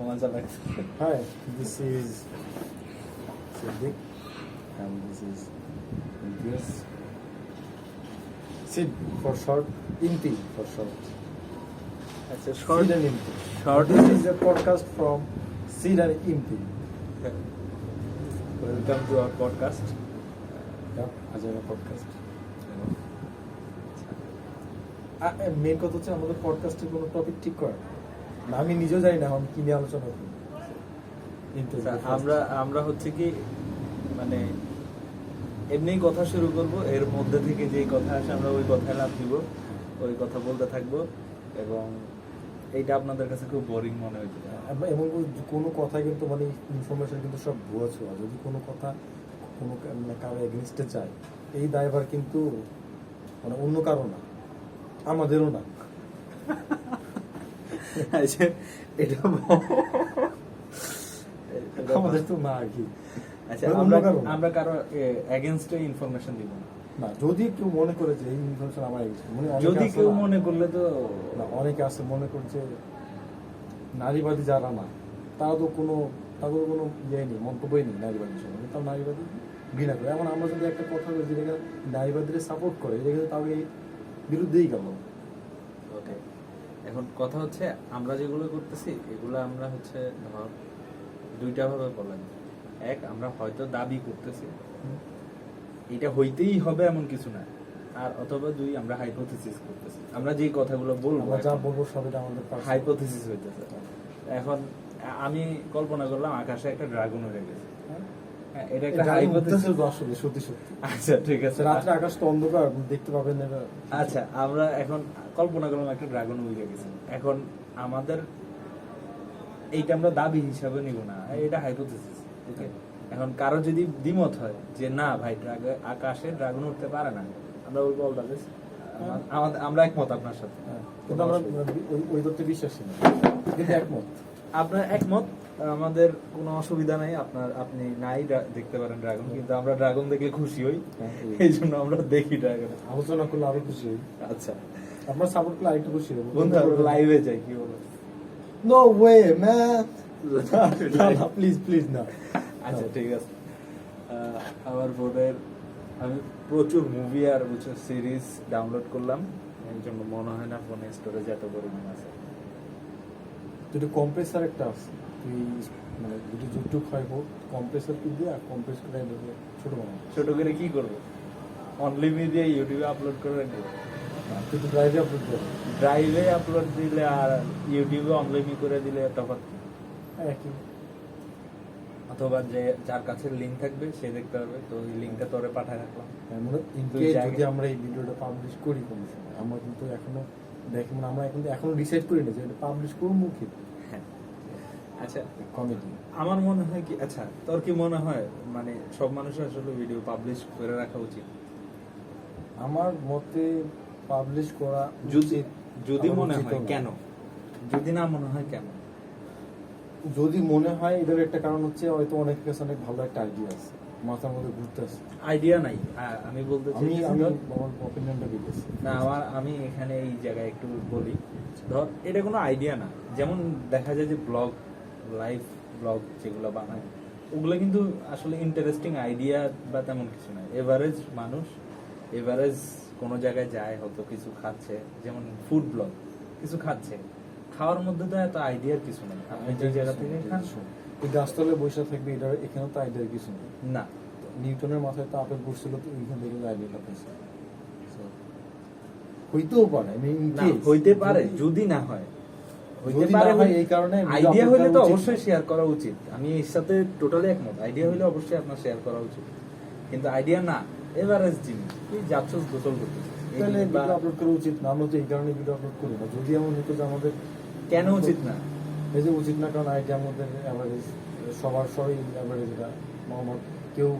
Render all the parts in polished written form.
মজা লাগছে। Hi, this is Siddiq and this is Imtiaz. Sid for short, Imti for short. আচ্ছা Sid and Imti. short This is a podcast from Sid and Imti. Welcome to our podcast. Yeah, Ajayna podcast. Main কথা হচ্ছে আমাদের পডকাস্টের কোনো topic ঠিক করা না, আমি নিজেও জানি না আমি কি নিয়ে আলোচনা করি। আমরা হচ্ছে কি মানে এমনি কথা শুরু করব, এর মধ্যে থেকে যে কথা আসে আমরা ওই কথায় লাভ দিব, ওই কথা বলতে থাকবো এবং এইটা আপনাদের কাছে খুব বোরিং মনে হয়েছে। এবং কোনো কথা কিন্তু মানে ইনফরমেশন কিন্তু সব ভুয়া ছোঁয়া। যদি কোনো কথা কোনো মানে কারো এগেনস্টে যায়, এই দায়ভার কিন্তু মানে অন্য কারো না, আমাদেরও না। আচ্ছা এটা আমাদের তো না আর কি। আচ্ছা অন্য কারো না। আমরা কারো এগেইনস্টে ইনফরমেশন দিব না। না, যদি কেউ মনে করে যে এই ইনফরমেশন আমার এগেনস্ট, মানে অনেকে যদি আছে কেউ না- মনে করলে তো না, অনেকে আছে মনে করছে নারীবাদী যারা না তারা তো কোনো তাদের কোনো ইয়ে নেই, মন্তব্যই নেই নারীবাদীর সঙ্গে, তাও নারীবাদী ঘৃণা করে। এখন আমরা যদি একটা কথা বলি যেটা নারীবাদীরা সাপোর্ট করে, এটা কিন্তু তাহলে এই বিরুদ্ধেই গেল। ওকে, এখন কথা হচ্ছে আমরা যেগুলো করতেছি এগুলো আমরা হচ্ছে ধর দুইটা ভাবে বলা যায়। এক, আমরা হয়তো দাবি করতেছি এটা হইতেই হবে এমন কিছু না, আর অথবা দুই, আমরা হাইপোথিসিস করতেছি। আমরা যে কথাগুলো বলবো আমরা যা বলবো সব এটা আমাদের হাইপোথিসিস হইতেছে। এখন আমি কল্পনা করলাম আকাশে একটা ড্রাগন উড়ে গেছে, হ্যাঁ, এটা একটা হাইপোথিসিস। আসলে সত্যি সত্যি। আচ্ছা ঠিক আছে, রাত্রে আকাশ তো অন্ধকার, দেখতে পাবেন না। আচ্ছা আমরা এখন কল্পনা করলাম একটা ড্রাগন উড়ে গেছে। এখন আমাদের এইটা আমরা দাবি হিসাবে নিব না, এটা হাইপোথিসিস। ওকে, এখন কারো যদি দ্বিমত হয় যে না ভাই আকাশে ড্রাগন উঠতে পারে না, আমরা বলবো অলরাডি আমরা একমত আপনার সাথে, কিন্তু আমরা ওই তথ্যে বিশ্বাসী না, কিন্তু একমত। আপনার একমত, আমাদের কোনো অসুবিধা নাই। আপনি নাই দেখতে পারেন ড্রাগন, কিন্তু আমরা ড্রাগন দেখলে খুশি হই, এই জন্য আমরা দেখি ড্রাগন। আলোচনা করলে আরো খুশি হই। আচ্ছা আপনার সাপোর্ট করলে আরেকটু খুশি হবো। বন্ধু আমরা লাইভে যাই, কি বলো? No way man, please please না। আচ্ছা ঠিক আছে। আমার ফোনের আমি প্রচুর মুভি আর সিরিজ ডাউনলোড করলাম, এই জন্য মনে হয় না ফোনে স্টোরেজ এত পরিমাণ আছে। দুটো কম্প্রেসার একটা আছে, তুই মানে দুটো যুগটুক হয় হোক, কম্প্রেসার কি দিয়ে আর কম্প্রেস করে এটাকে ছোট বানাবো। ছোট করে কি করবো? অনলি মিডিয়া ইউটিউবে আপলোড করে রাখবো। তুই তো ড্রাইভে আপলোড করবো। ড্রাইভে আপলোড দিলে আর ইউটিউবে অনলাইন করে দিলে তফাৎ কি? একই। অথবা যে যার কাছে লিংক থাকবে সে দেখতে পারবে, তো ওই লিংকটা তোরে পাঠায় রাখলাম। মানে দুই জায়গায়- যদি আমরা এই ভিডিওটা পাবলিশ করি কোনো সময়, আমরা কিন্তু এখনো দেখি মানে আমরা এখনো ডিসাইড করি না যে এটা পাবলিশ করবো কি। হ্যাঁ আচ্ছা, কমেডি আমার মনে হয় কি, আচ্ছা তোর কি মনে হয় মানে সব মানুষের আসলে ভিডিও পাবলিশ করে রাখা উচিত? আমার মতে পাবলিশ করা যদি যদি আমার মনে উচিত হয় না। কেন? যদি না মনে হয় কেন? যদি মনে হয় এটার একটা কারণ হচ্ছে হয়তো অনেকের কাছে অনেক ভালো একটা আইডিয়া আছে, মাথার মধ্যে ঘুরতে আছে। আইডিয়া নাই, আমি বলতে আমি চাইছি আমি ধর- আমার অপিনিয়নটা দিতেছি না আমি এখানে এই জায়গায় একটু বলি। ধর এটা কোনো আইডিয়া না, যেমন দেখা যায় যে ব্লগ, লাইভ ব্লগ যেগুলো বানায় ওগুলো কিন্তু আসলে ইন্টারেস্টিং আইডিয়া বা তেমন কিছু নাই। এভারেজ মানুষ এভারেজ কোনো জায়গায় যায়, হয়তো কিছু খাচ্ছে, যেমন ফুড ব্লগ, কিছু খাচ্ছে, খাওয়ার মধ্যে তো এত আইডিয়ার কিছু নেই। আপনি যে জায়গা থেকে খান তুই গাছতলে বসে থাকবি, এটা এখানে তো আইডিয়ার কিছু নেই। না, নিউটনের মাথায় তো আপেল পড়ছিল, তো ওইখান থেকে আইডিয়াটা পেয়েছে। হইতেও পারে, I mean, in না case, হইতে পারে, যদি না হয় হইতে যদি পারে না হয় এই কারণে video আইডিয়া upload হইলে করা তো উচিত অবশ্যই না। শেয়ার করা উচিত। আমি এর সাথে টোটালি একমত, আইডিয়া হইলে অবশ্যই আপনার শেয়ার করা উচিত, কিন্তু আইডিয়া না এভারেজ জিনিস, তুই যাচ্ছস গোসল করতে, তাহলে ভিডিও আপলোড করা উচিত না। আমরা তো এই কারণে ভিডিও আপলোড করি না। যদি এমন হতো যে আমাদের কেন উচিত না? এই যে উচিত না, কারণ আইডিয়া আমাদের অ্যাভারেজ, সবার সবই অ্যাভারেজ। এটা নর্মাল কেউ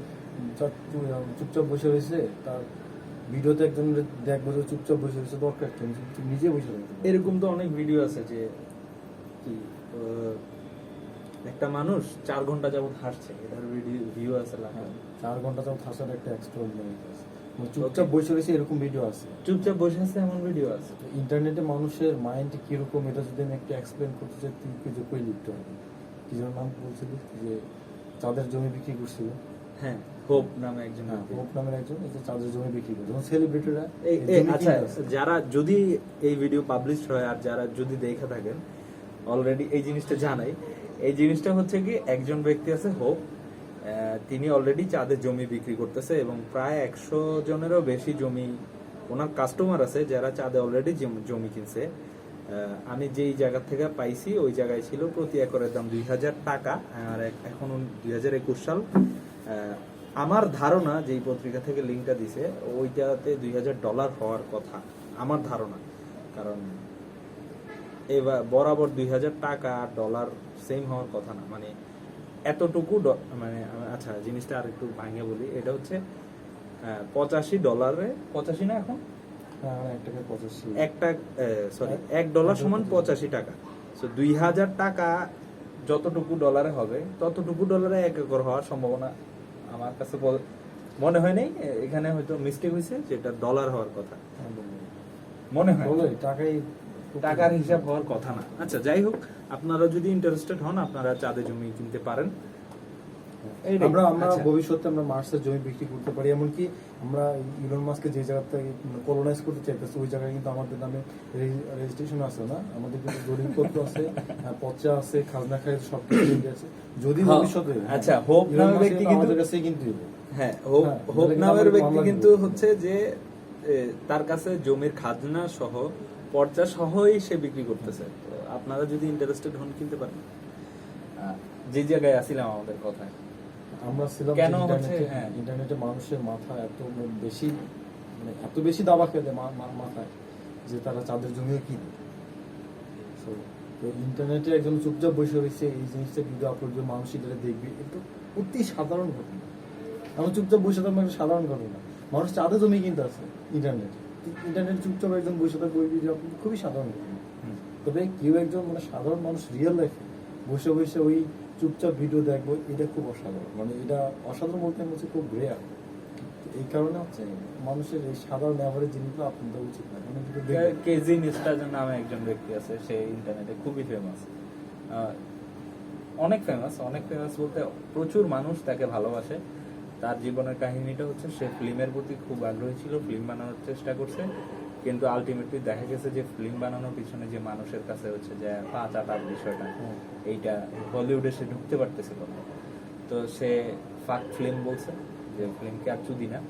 চুপচাপ বসে রয়েছে, তার ভিডিওতে একজন দেখবো যে চুপচাপ বসে রয়েছে, দরকার কি? তুই নিজে বসে রয়েছে। এরকম তো অনেক ভিডিও আছে যে কি একটা মানুষ 4 ঘন্টা যাবত হাসছে, এটার ভিউ আছে লাখ। 4 ঘন্টা যাও হাসার একটা এক্সট্রা আছে। মানে চুপচাপ বসে রয়েছে এরকম ভিডিও আছে। চুপচাপ বসে আছে এমন ভিডিও আছে। তো ইন্টারনেটে মানুষের মাইন্ড কিরকম এটা যদি আমি একটু এক্সপ্লেন করতে চাই, তুই কিছু কই লিখতে হবে। কি যেন নাম বলছিলি যে চাঁদের জমি বিক্রি করছিল? হ্যাঁ, হোপ নামে একজন হ্যাঁ, ব্যক্তি। হোপ নামের একজন এই যে চাঁদের জমি বিক্রি করে, যখন সেলিব্রিটিরা আচ্ছা, যারা যদি এই ভিডিও পাবলিশ হয় আর যারা যদি দেখে থাকেন অলরেডি এই জিনিসটা জানাই। এই জিনিসটা হচ্ছে কি, একজন ব্যক্তি আছে হোপ, তিনি অলরেডি চাঁদের জমি বিক্রি করতেছে এবং প্রায় 100 জনেরও বেশি জমি ওনার কাস্টমার আছে যারা চাঁদে অলরেডি জমি কিনছে। আমি যেই জায়গা থেকে পাইছি ওই জায়গায় ছিল প্রতি একরের দাম 2000 টাকা, আর এখন 2021 সাল। আমার ধারণা যেই পত্রিকা থেকে লিঙ্কটা দিছে ওইটাতে $2000 হওয়ার কথা আমার ধারণা, কারণ এবার বরাবর 2000 টাকা আর ডলার সেম হওয়ার কথা না, মানে এতটুকু মানে আচ্ছা জিনিসটা আর একটু ভাঙে বলি। এটা হচ্ছে $85, 85 না এখন, হ্যাঁ, 1 টাকা 85, একটা সরি $1 সমান 85 টাকা। সো 2000 টাকা যতটুকু ডলারে হবে ততটুকু ডলারে 1 একর হওয়ার সম্ভাবনা আমার কাছে মনে হয় নাই। এখানে হয়তো মিস্টেক হয়েছে, যেটা ডলার হওয়ার কথা মনে হয়, বলে টাকার হিসাব হওয়ার কথা না। আচ্ছা যাই হোক, আপনারা যদি ইন্টারেস্টেড হন আপনারা চাঁদে জমি কিনতে পারেন। আমরা আচ্ছা। ভবিষ্যতে আমরা মার্সের জমি বিক্রি করতে পারি, এমনকি আমরা ইলন মাস্ককে যে জায়গাতে কলোনাইজ করতে চাইতেছি ওই জায়গায় কিন্তু আমাদের নামে রেজিস্ট্রেশন আছে না, আমাদের কিন্তু দলিলপত্র আছে, পচা আছে, খাজনা খায় সব কিছু আছে। যদি ভবিষ্যতে আচ্ছা, হোপ নামের ব্যক্তি কিন্তু আমাদের কাছে কিন্তু হ্যাঁ, হোপ নামের ব্যক্তি কিন্তু হচ্ছে যে তার কাছে জমির খাজনা সহ পর্চা সহই সে বিক্রি করতেছে। তো আপনারা যদি ইন্টারেস্টেড হন কিনতে পারেন। যে জায়গায় আসিলাম আমাদের কথায়, আমরা ছিলাম কেন যে হচ্ছে, হ্যাঁ, ইন্টারনেটে মানুষের মাথা এত বেশি, মানে এত বেশি দাবা খেলে মাথায় যে তারা চাঁদের জমিও কিনে। So, তো ইন্টারনেটে একজন চুপচাপ বসে রয়েছে এই জিনিসটা ভিডিও আপলোড করে মানুষ এটা দেখবে, এটা অতি সাধারণ ঘটনা। আমি চুপচাপ বসে থাকবো একটা সাধারণ ঘটনা, মানুষ চাঁদে জমি কিনতে আছে ইন্টারনেট চুপচাপ একজন বসে থাকবে ওই ভিডিও আপলোড, খুবই সাধারণ ঘটনা। তবে কেউ একজন মানে সাধারণ মানুষ রিয়েল লাইফে বসে বসে ওই চুপচাপ ভিডিও দেখবো, এটা খুব অসাধারণ। মানে এটা অসাধারণ বলতে আমি হচ্ছে খুব রেয়ার। এই কারণে হচ্ছে মানুষের এই সাধারণ অ্যাভারেজ জিনিসগুলো আপনার দেওয়া উচিত না। মানে ভিডিও দেখবে কেজি নিস্টার নামে একজন ব্যক্তি আছে, সে ইন্টারনেটে খুবই ফেমাস, অনেক ফেমাস বলতে প্রচুর মানুষ তাকে ভালোবাসে। তার জীবনের কাহিনীটা হচ্ছে সে ফিল্মের প্রতি খুব আগ্রহী ছিল, ফিল্ম বানানোর চেষ্টা করছে, কিন্তু আলটিমেটলি দেখা গেছে যে ফিল্ম বানানোর পিছনে যে মানুষের কাছে হচ্ছে যে পাঁচ আটার বিষয়টা, এইটা হলিউডে সে ঢুকতে পারতেছিল না। তো সে ফাক ফিল্ম বলছে যে ফিল্মকে আর চুদি না,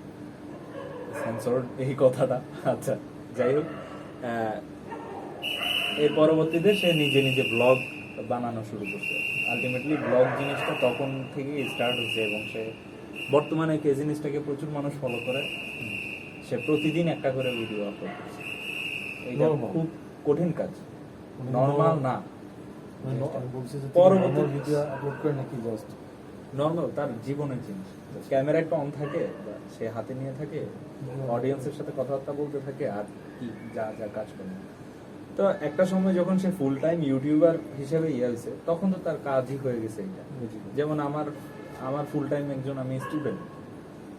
সেন্সর এই কথাটা। আচ্ছা যাই হোক, এর পরবর্তীতে সে নিজে নিজে ব্লগ বানানো শুরু করছে। আলটিমেটলি ব্লগ জিনিসটা তখন থেকে স্টার্ট হয়েছে এবং সে বর্তমানে কে জিনিসটাকে প্রচুর মানুষ ফলো করে। সে প্রতিদিন একটা করে ভিডিও আপলোড করছে। এটা খুব কঠিন কাজ, নর্মাল না। আমি বলছি যে পরবর্তী ভিডিও আপলোড করে নাকি জাস্ট নর্মাল তার জীবনের জিনিস, ক্যামেরা একটা অন থাকে, সে হাতে নিয়ে থাকে, অডিয়েন্সের সাথে কথাবার্তা বলতে থাকে, আর কি যা যা কাজ করে। তো একটা সময় যখন সে ফুল টাইম ইউটিউবার হিসেবে হয়েছে তখন তো তার কাজই হয়ে গেছে এটা। যেমন আমার ফুল টাইম একজন আমি স্টুডেন্ট,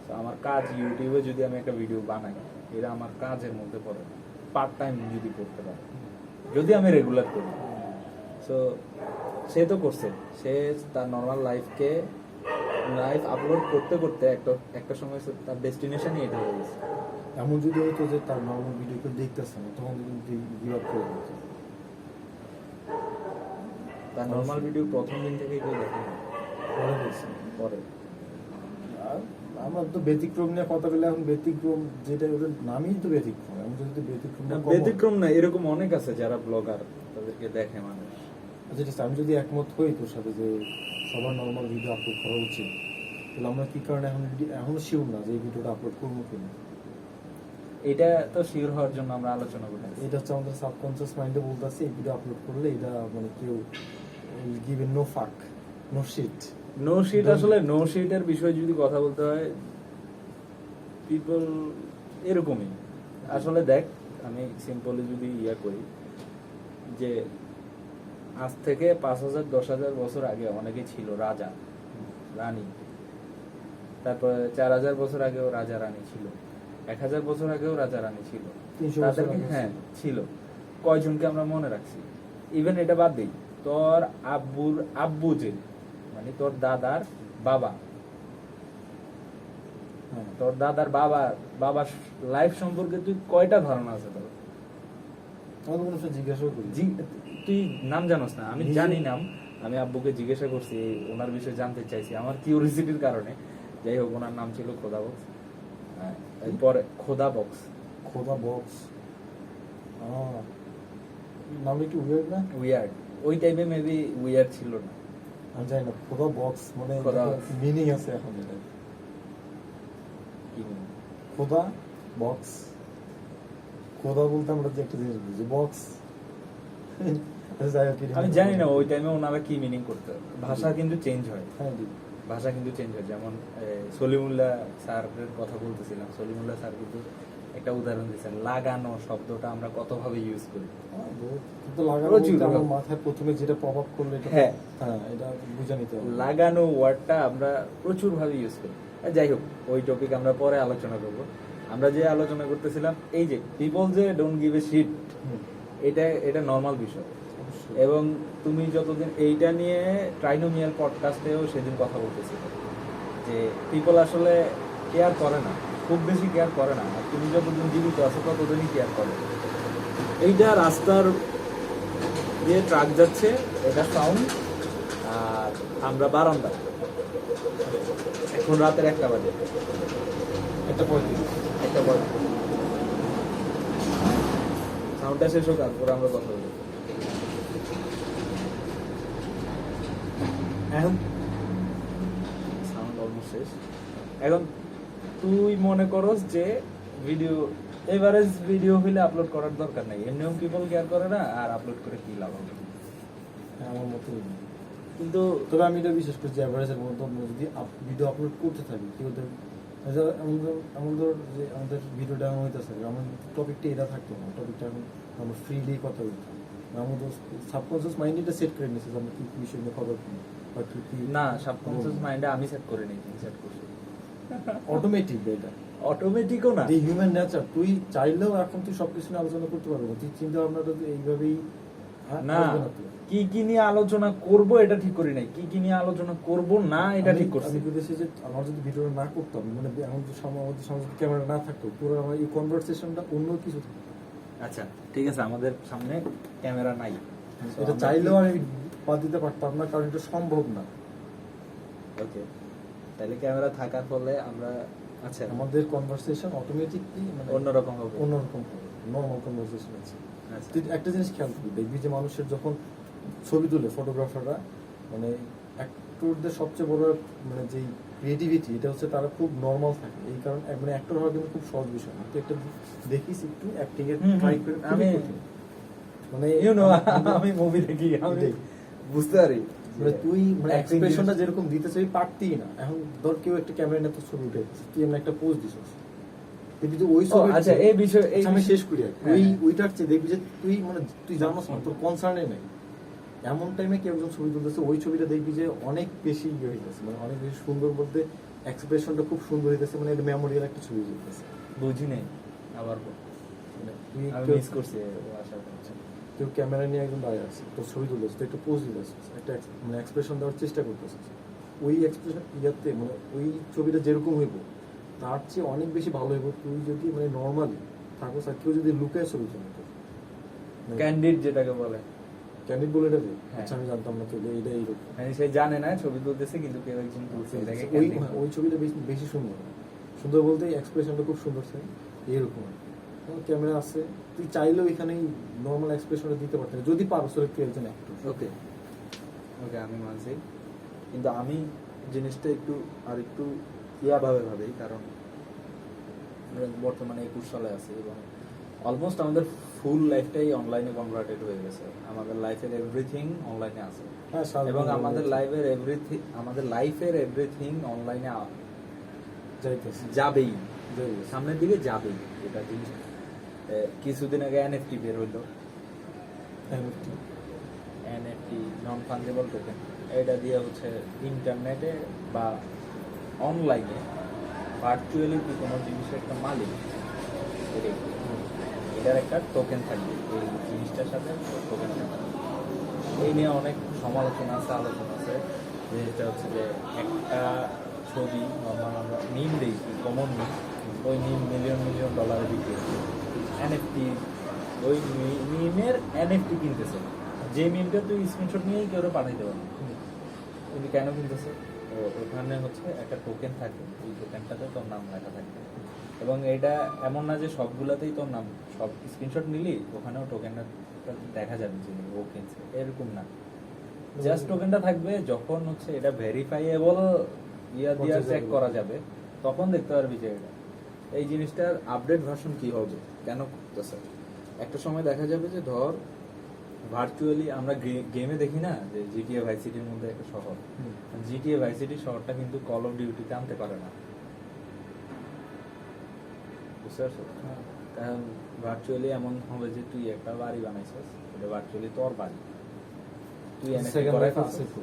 তো আমার কাজ ইউটিউবে যদি আমি একটা ভিডিও বানাই, এটা আমার কাজের মধ্যে পড়ে না। পার্ট টাইম যদি করতে পারে, যদি আমি রেগুলার করি। সো সে তো করছে, সে তার নর্মাল লাইফ আপলোড করতে করতে একটা সময় তার ডেস্টিনেশনই এটা হয়ে গেছে। এমন যদি হতো যে তার নর্মাল ভিডিও কেউ দেখতেছে না, তখন কিন্তু গিভ আপ করে দিত। তার নর্মাল ভিডিও প্রথম দিন থেকে কেউ দেখে না, পরে দেখছি পরে। আর আমার তো ব্যতিক্রম নিয়ে কথা বলে, এখন ব্যতিক্রম যেটা ওদের নামই তো ব্যতিক্রম। আমি যদি ব্যতিক্রম না, এরকম অনেক আছে যারা ব্লগার, তাদেরকে দেখে মানুষ। আচ্ছা, আমি যদি একমত হই তোর সাথে যে সবার নর্মাল ভিডিও আপলোড করা উচিত, তাহলে আমরা কি কারণে এখনো শিওর না যে এই ভিডিওটা আপলোড করবো কিনা? এটা তো শিওর হওয়ার জন্য আমরা আলোচনা করি। এটা হচ্ছে আমাদের সাবকনসিয়াস মাইন্ডে বলতেছে এই ভিডিও আপলোড করলে এটা মানে কেউ গিভ নো ফাক, নো শিট। নো শিট, আসলে নো শিটের বিষয় যদি কথা বলতে হয়, পিপল এরকমই। আসলে দেখ, আমি সিম্পলি যদি করি যে আজ থেকে 5000 10,000 বছর আগে অনেকে ছিল রাজা রানী, তারপরে 4000 বছর আগেও রাজা রানী ছিল, 1000 বছর আগেও রাজা রানী ছিল, 300 বছর তাদেরকে আগে হ্যাঁ ছিল। ছিল, কয়জনকে আমরা মনে রাখছি? ইভেন এটা বাদ দিই, তোর আব্বুর আব্বু যে মানে তোর দাদার বাবা, হ্যাঁ তোর দাদার বাবার লাইফ সম্পর্কে তুই কয়টা ধারণা আছে তোর? আমাদের কোনো সময় জিজ্ঞাসাও করি তুই নাম জানোস না? আমি নিজে- জানি নাম, আমি আব্বুকে জিজ্ঞাসা করছি, ওনার বিষয়ে জানতে চাইছি আমার কিউরিসিটির কারণে। যাই হোক, ওনার নাম ছিল খোদা বক্স। এরপরে খোদা বক্স, খোদা বক্স নাম একটু উইয়ার্ড না? উইয়ার্ড, ওই টাইমে মেবি উইয়ার্ড ছিল না। আমি জানি না খোদা বক্স মানে খোদা মিনিং আছে এখন এটা। কি বলবো? খোদা বক্স, খোদা বলতে আমরা যে একটা জিনিস বুঝি বক্স। আমি জানি না ওই টাইমে ওনারা কি মিনিং করতে। ভাষা কিন্তু চেঞ্জ হয়, হ্যাঁ জি। ভাষা কিন্তু চেঞ্জ হয়। যেমন সলিমুল্লাহ স্যারের কথা বলতেছিলাম, সলিমুল্লাহ স্যার কিন্তু একটা উদাহরণ দিয়েছেন, লাগানো শব্দটা আমরা কতভাবে ইউজ করি। কিন্তু লাগানো প্রচুর বলতে আমার ভাবে। মাথায় প্রথমে যেটা পপ আপ করলো এটা হ্যাঁ। হ্যাঁ এটা বুঝে নিতে হবে। লাগানো ওয়ার্ডটা আমরা প্রচুর ভাবে ইউজ করি। যাই হোক, ওই টপিক আমরা পরে আলোচনা করব। আমরা যে আলোচনা করতেছিলাম, এই যে পিপল যে ডোন্ট গিভ এ শিট, হুম, এটা নর্মাল বিষয়। অবশ্যই। এবং তুমি যতদিন এইটা নিয়ে ট্রাইনোমিয়াল পডকাস্টেও সেদিন কথা বলতেছিলে যে পিপল আসলে কেয়ার করে না, খুব বেশি কেয়ার করে না। আর তুমি যতদিন জীবিত আছো ততদিনই কেয়ার করে। এইটা রাস্তার দিয়ে ট্রাক যাচ্ছে, এটা সাউন্ড, আর আমরা বারান্দা। এখন রাতের 1টা বাজে, একটা পঁয়ত্রিশ। একটা বাজে, সাউন্ডটা শেষ হোক তারপরে আমরা কথা বলবো। এখন সাউন্ড অলমোস্ট শেষ। এখন তুই মনে করস যে ভিডিও এভারেজ ভিডিও হইলে আপলোড করার দরকার নাই, এমনিও পিপল কেয়ার করে না, আর আপলোড করে কি লাভ হবে? হ্যাঁ, আমার মতই। কিন্তু তবে আমি এটা বিশ্বাস করছি অ্যাভারেজের মধ্যে আমরা যদি ভিডিও আপলোড করতে থাকি কি ওদের আমাদের যে আমাদের ভিডিওটা এমন হইতেছে আমার টপিকটা এটা থাকতো না, টপিকটা এখন আমরা ফ্রিলি কথা বলতাম। আমাদের সাবকনসিয়াস মাইন্ড এটা সেট করে নিয়েছে যে আমরা কি কি বিষয় নিয়ে কথা বলবো বা কি কি না, সাবকনসিয়াস মাইন্ডে আমি সেট করে নিই, সেট করছি। অটোমেটিক এটা অটোমেটিকও না, এই হিউম্যান নেচার। তুই চাইলেও এখন তুই সবকিছু নিয়ে আলোচনা করতে পারবো না, তুই চিন্তা ভাবনাটা তুই এইভাবেই না কি কি নিয়ে আলোচনা করব এটা ঠিক করি নাই, কি কি নিয়ে আলোচনা করব না এটা ঠিক করছি। আমি বলেছি যে আমার যদি ভিডিওটা না করতাম মানে এখন যদি আমাদের সামনে ক্যামেরা না থাকতো পুরো আমার এই কনভারসেশনটা অন্য কিছু থাকতো। আচ্ছা ঠিক আছে, আমাদের সামনে ক্যামেরা নাই, এটা চাইলেও আমি বাদ দিতে পারতাম না কারণ এটা সম্ভব না। ওকে, তাহলে ক্যামেরা থাকার ফলে আমরা আচ্ছা আমাদের কনভারসেশন অটোমেটিকলি মানে অন্যরকম হবে। অন্যরকম হবে, নর্মাল কনভারসেশন আছে। আচ্ছা। তুই একটা জিনিস খেয়াল করবি, দেখবি যে মানুষের যখন ছবি তুলে ফটোগ্রাফাররা মানে অ্যাক্টরদের সবচেয়ে বড় মানে যেই ক্রিয়েটিভিটি এটা হচ্ছে তারা খুব নর্মাল থাকে। এই কারণ মানে অ্যাক্টর হওয়া কিন্তু খুব সহজ বিষয় না। তুই একটা দেখিস একটু অ্যাক্টিং এর হুম, ট্রাই করে আমি মানে ইউ নো আমি মুভি দেখি, আমি এটাই। বুঝতে পারি মানে তুই মানে Acting এক্সপ্রেশনটা জিনিস- যেরকম দিতে চাই পারতিই না। এখন ধর কেউ একটা ক্যামেরা নিয়ে তোর ছবি উঠে তুই এমন একটা পোজ দিছিস, দেখবি যে ওই ও, ছবি আচ্ছা এই বিষয় এই আমি বিষয়- শেষ করি আর কি। হ্যাঁ, ওই হ্যাঁ। ওইটার চেয়ে দেখবি যে তুই মানে তুই জানোস না তোর কনসার্নে নাই এমন টাইমে কেউ একজন ছবি তুলতেছে ওই ছবিটা দেখবি যে অনেক বেশি ইয়ে হইতেছে মানে অনেক বেশি সুন্দর বলতে এক্সপ্রেশনটা খুব সুন্দর হইতেছে মানে এটা মেমোরিয়াল একটা ছবি হইতেছে। বুঝি নাই আবার মানে তুই আমি কেউ- মিস করছি ও আশা করছি। কেউ ক্যামেরা নিয়ে একজন দাঁড়িয়ে আছে তোর ছবি তুলতেছে তুই একটা পোজ দিতেছিস একটা মানে এক্সপ্রেশন দেওয়ার চেষ্টা করতেছিস ওই এক্সপ্রেশন ইয়াতে মানে ওই ছবিটা যেরকম হইব তার চেয়ে অনেক বেশি ভালো হইব তুই যদি মানে নর্মালি থাকো আর কেউ যদি লুকায় ছবি তুলে তোর। মানে ক্যান্ডিড যেটাকে বলে, ক্যান্ডিড বলে এটা হ্যাঁ। আচ্ছা আমি জানতাম না তো এটা এইরকম। মানে সে জানে না ছবি তুলতেছে কিন্তু কেউ একজন তুলছে, এটাকে ওই candid বলে। ওই ছবিটা বেশি বেশি সুন্দর সুন্দর বলতে এক্সপ্রেশনটা খুব সুন্দর থাকে এরকম ক্যামেরা আছে তুই চাইলেও এখানেই নর্মাল এক্সপ্রেশনটা দিতে পারতেন যদি পারো সেটা তুই একজন অ্যাক্টর। ওকে ওকে আমি মানছি, কিন্তু আমি জিনিসটা একটু আর একটু ভাবে ভাবি, কারণ আমরা বর্তমানে 21 সালে আছি এবং অলমোস্ট আমাদের ফুল লাইফটাই অনলাইনে কনভার্টেড হয়ে গেছে। আমাদের লাইফের এভরিথিং অনলাইনে আছে হ্যাঁ এবং আমাদের লাইফের এভরিথিং অনলাইনে যাইতেছে যাবেই, যাইতেছে। সামনের দিকে যাবেই। এটা জিনিস কিছুদিন আগে এনএফটি বের হইলো, এনএফটি নন ফাঞ্জেবল টোকেন। এটা দিয়ে হচ্ছে ইন্টারনেটে বা অনলাইনে ভার্চুয়ালি কি কোনো জিনিসের একটা মালিক, এটাই। এটার একটা টোকেন থাকবে, এই জিনিসটার সাথে টোকেন থাকবে। এই নিয়ে অনেক সমালোচনা আছে, আলোচনা আছে, যে এটা হচ্ছে যে একটা ছবি নর্মাল আমরা মিম দেখি, কমন মিম, ওই মিম মিলিয়ন মিলিয়ন ডলারে বিক্রি হচ্ছে। এনএফটি, ওই মিমের এনএফটি কিনতেছে, যে মিমটা তুই স্ক্রিনশট নিয়েই কেউ পাঠাইতে পারবি। কিন্তু কেন কিনতেছে? ওখানে হচ্ছে একটা টোকেন থাকে, ওই টোকেনটাতে তোর নাম লেখা থাকবে। এবং এটা এমন না যে সবগুলাতেই তোর নাম, সব স্ক্রিনশট নিলি ওখানেও টোকেনটা দেখা যাবে যে ও কিনছে, এরকম না। জাস্ট টোকেনটা থাকবে, যখন হচ্ছে এটা ভেরিফাইয়েবল দিয়া চেক করা যাবে, তখন দেখতে পারবি যে এটা। এই জিনিসটার আপডেট ভার্সন কি হবে, কেন করতেছে? একটা সময় দেখা যাবে যে ধর ভার্চুয়ালি আমরা গেমে দেখি না যে জিটিএ ভাইস সিটির মধ্যে একটা শহর, জিটিএ ভাইস সিটি শহরটা কিন্তু কল অফ ডিউটিতে আনতে পারে না, বুঝতে পারছো? কারণ ভার্চুয়ালি এমন হবে যে তুই একটা বাড়ি বানাইছিস, এটা ভার্চুয়ালি তোর বাড়ি, তুই সেকেন্ড করে লাইফ আছে তো।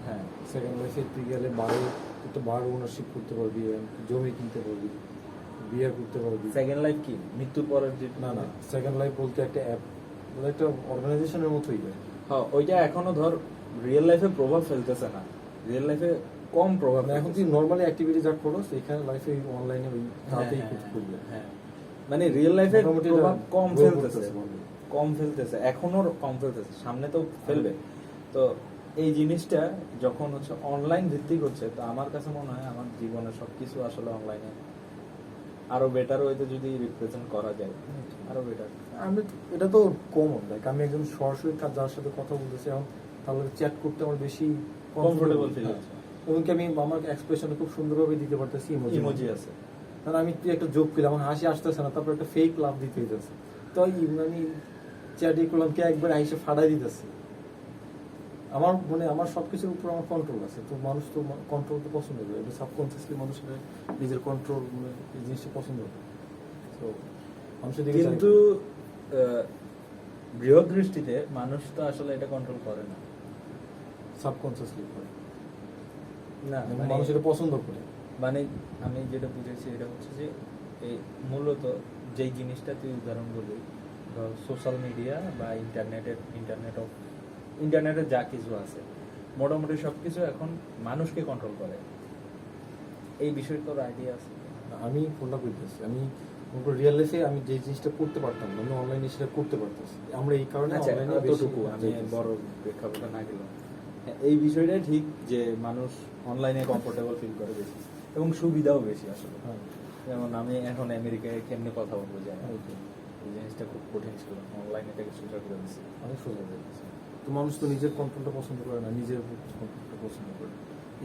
হ্যাঁ, সেকেন্ড লাইফে তুই গেলে বাড়ি, তুই তো বাড়ি ওনারশিপ করতে পারবি, জমি কিনতে পারবি, বিয়ে করতে পারবি। সেকেন্ড লাইফ কি মৃত্যুর পরের যে? না না, সেকেন্ড লাইফ বলতে একটা অ্যাপ, একটা অর্গানাইজেশনের মতোই। হ্যাঁ, ওইটা এখনো ধর রিয়েল লাইফে প্রভাব ফেলতেছে না, রিয়েল লাইফে কম প্রভাব। এখন তুই নর্মালি অ্যাক্টিভিটি যা করস এখানে লাইফে অনলাইনে ওই তাতেই করবি। হ্যাঁ, মানে রিয়েল লাইফে মোটামুটি প্রভাব কম grow ফেলতেছে, করতেছে বলে। কম ফেলতেছে, এখনো কম ফেলতেছে, সামনে তো ফেলবে। তো এই জিনিসটা যখন হচ্ছে অনলাইন ভিত্তিক হচ্ছে, তো আমার কাছে মনে হয় আমার জীবনের সবকিছু আসলে অনলাইনে আরো বেটার ওয়েতে যদি রিপ্রেজেন্ট করা যায়, আরো বেটার। আমি এটা তো কমন, লাইক আমি একজন সরাসরি যার সাথে কথা বলতেছি এখন, তাহলে চ্যাট করতে আমার বেশি কমফোর্টেবল ফিল হচ্ছে। এবং কি আমি আমার এক্সপ্রেশন খুব সুন্দরভাবে দিতে পারতেছি, ইমোজি আছে, কারণ আমি তুই একটা জোক পেলাম, আমার হাসি আসতেছে না, তারপর একটা ফেক লাভ দিতে হইতেছে, তো আমি চ্যাটই করলাম কি একবার হাসি ফাটাই দিতেছে। আমার মানে আমার সবকিছুর উপর আমার কন্ট্রোল আছে, তো মানুষ তো কন্ট্রোল তো পছন্দ করে, এটা সাবকনসিয়াসলি মানুষের নিজের কন্ট্রোল এই জিনিসটা পছন্দ করে। তো মানুষের দিকে কিন্তু বৃহৎ দৃষ্টিতে মানুষ তো আসলে এটা কন্ট্রোল করে না, সাবকনসিয়াসলি করে না এবং মানুষ এটা পছন্দ করে। মানে আমি যেটা বুঝেছি এটা হচ্ছে যে এই মূলত যেই জিনিসটা তুই উদাহরণ বলি, ধর সোশ্যাল মিডিয়া বা ইন্টারনেটের যা কিছু আছে, মোটামুটি সবকিছু এখন মানুষকে কন্ট্রোল করে। এই বিষয়ে তোর আইডিয়া আছে? আমি কোনটা করতেছি, আমি রিয়েল লাইফে আমি যে জিনিসটা করতে পারতাম না, আমি অনলাইনে সেটা করতে পারতেছি। আমরা এই কারণে আচ্ছা, অনলাইনে এতটুকু আমি বড় প্রেক্ষাপটে না গেলাম, এই বিষয়টাই ঠিক যে মানুষ অনলাইনে কমফোর্টেবল ফিল করে বেশি এবং সুবিধাও বেশি আসলে। হ্যাঁ, যেমন আমি এখন আমেরিকায় কেমনে কথা বলবো জানি না, ওইটাই। এই জিনিসটা খুব কঠিন ছিল, অনলাইনে এটাকে সোজা করে দিচ্ছি। অনেক সোজা হয়ে গেছে। তো মানুষ তো নিজের কন্ট্রোলটা পছন্দ করে না, নিজের কন্ট্রোলটা পছন্দ করে,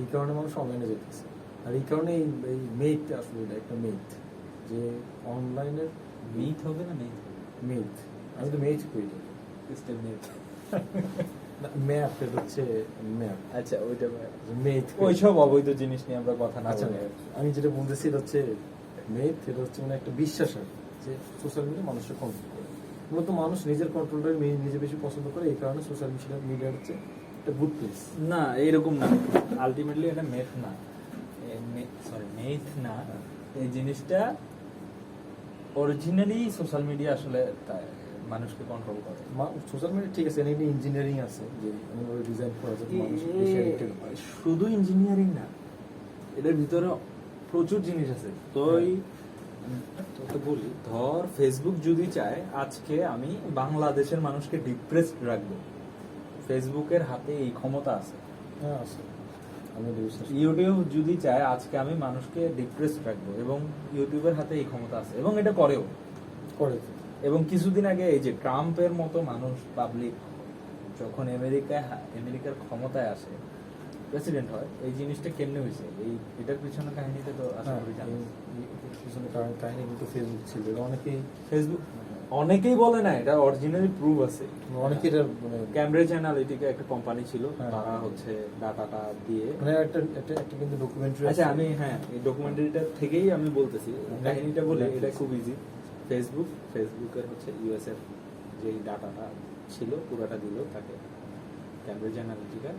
এই কারণে মানুষ অনলাইনে যেতেছে। আর এই কারণে এই মেথ আসলে এটা একটা মেথ, যে অনলাইনের মিথ হবে না মেথ? মেথ, আমি তো মেথ করি সিস্টেম মিথ। ম্যাপ, এটা হচ্ছে ম্যাপ। আচ্ছা, ওইটা মেথ ওইসব অবৈধ জিনিস নিয়ে আমরা কথা না আচ্ছা, বলি। আমি যেটা বলতেছি এটা হচ্ছে মেথ, এটা হচ্ছে মানে একটা বিশ্বাস আর কি, যে সোশ্যাল মিডিয়া মানুষের কন্ট্রোল করে। মূলত মানুষ নিজের কন্ট্রোলটা নিজে বেশি পছন্দ করে, এই কারণে সোশ্যাল মিডিয়া হচ্ছে একটা গুড প্লেস। না, এইরকম না, আলটিমেটলি এটা মেথ না, সরি মেথ না, এই জিনিসটা অরিজিনালি সোশ্যাল মিডিয়া আসলে মানুষকে কন্ট্রোল করে। সোশ্যাল মিডিয়া ঠিক আছে, এখানে ইঞ্জিনিয়ারিং আছে, যে ডিজাইন করা যাতে মানুষ বেশি addicted হয়। শুধু ইঞ্জিনিয়ারিং না, এটার ভিতরে প্রচুর জিনিস আছে। তোকে বলি, ধর ফেসবুক যদি চায় আজকে আমি বাংলাদেশের মানুষকে ডিপ্রেসড রাখবো, ফেসবুকের হাতে এই ক্ষমতা আছে। হ্যাঁ আছে, আমি বিশ্বাস করি। ইউটিউব যদি চায় আজকে আমি মানুষকে ডিপ্রেসড রাখবো, এবং ইউটিউবের হাতে এই ক্ষমতা আছে, এবং এটা করেও। করে তো। এবং কিছুদিন আগে এই যে ট্রাম্পের মতো মানুষ, পাবলিক যখন আমেরিকার ক্ষমতায় আসে, প্রেসিডেন্ট হয়, এই জিনিসটা কেমনে হয়েছে, এটার পিছনে কাহিনীতে তো আশা করি জানেন। পিছনে কাহিনী কিন্তু ফেসবুক ছিল, এটা ফেসবুক অনেকেই বলে না, এটা অরিজিনালি প্রুভ আছে। অনেকে এটা মানে ক্যামব্রিজ অ্যানালিটিকা একটা কোম্পানি ছিল, হ্যাঁ। তারা হচ্ছে ডাটাটা দিয়ে, মানে একটা কিন্তু ডকুমেন্টারি আচ্ছা আমি এই ডকুমেন্টারিটা থেকেই আমি বলতেছি, কাহিনীটা বলে, এটা খুব ইজি। ফেসবুকের হচ্ছে ইউএস এর যে ডাটাটা ছিল পুরোটা দিল তাকে ক্যামব্রিজ অ্যানালিটিকা।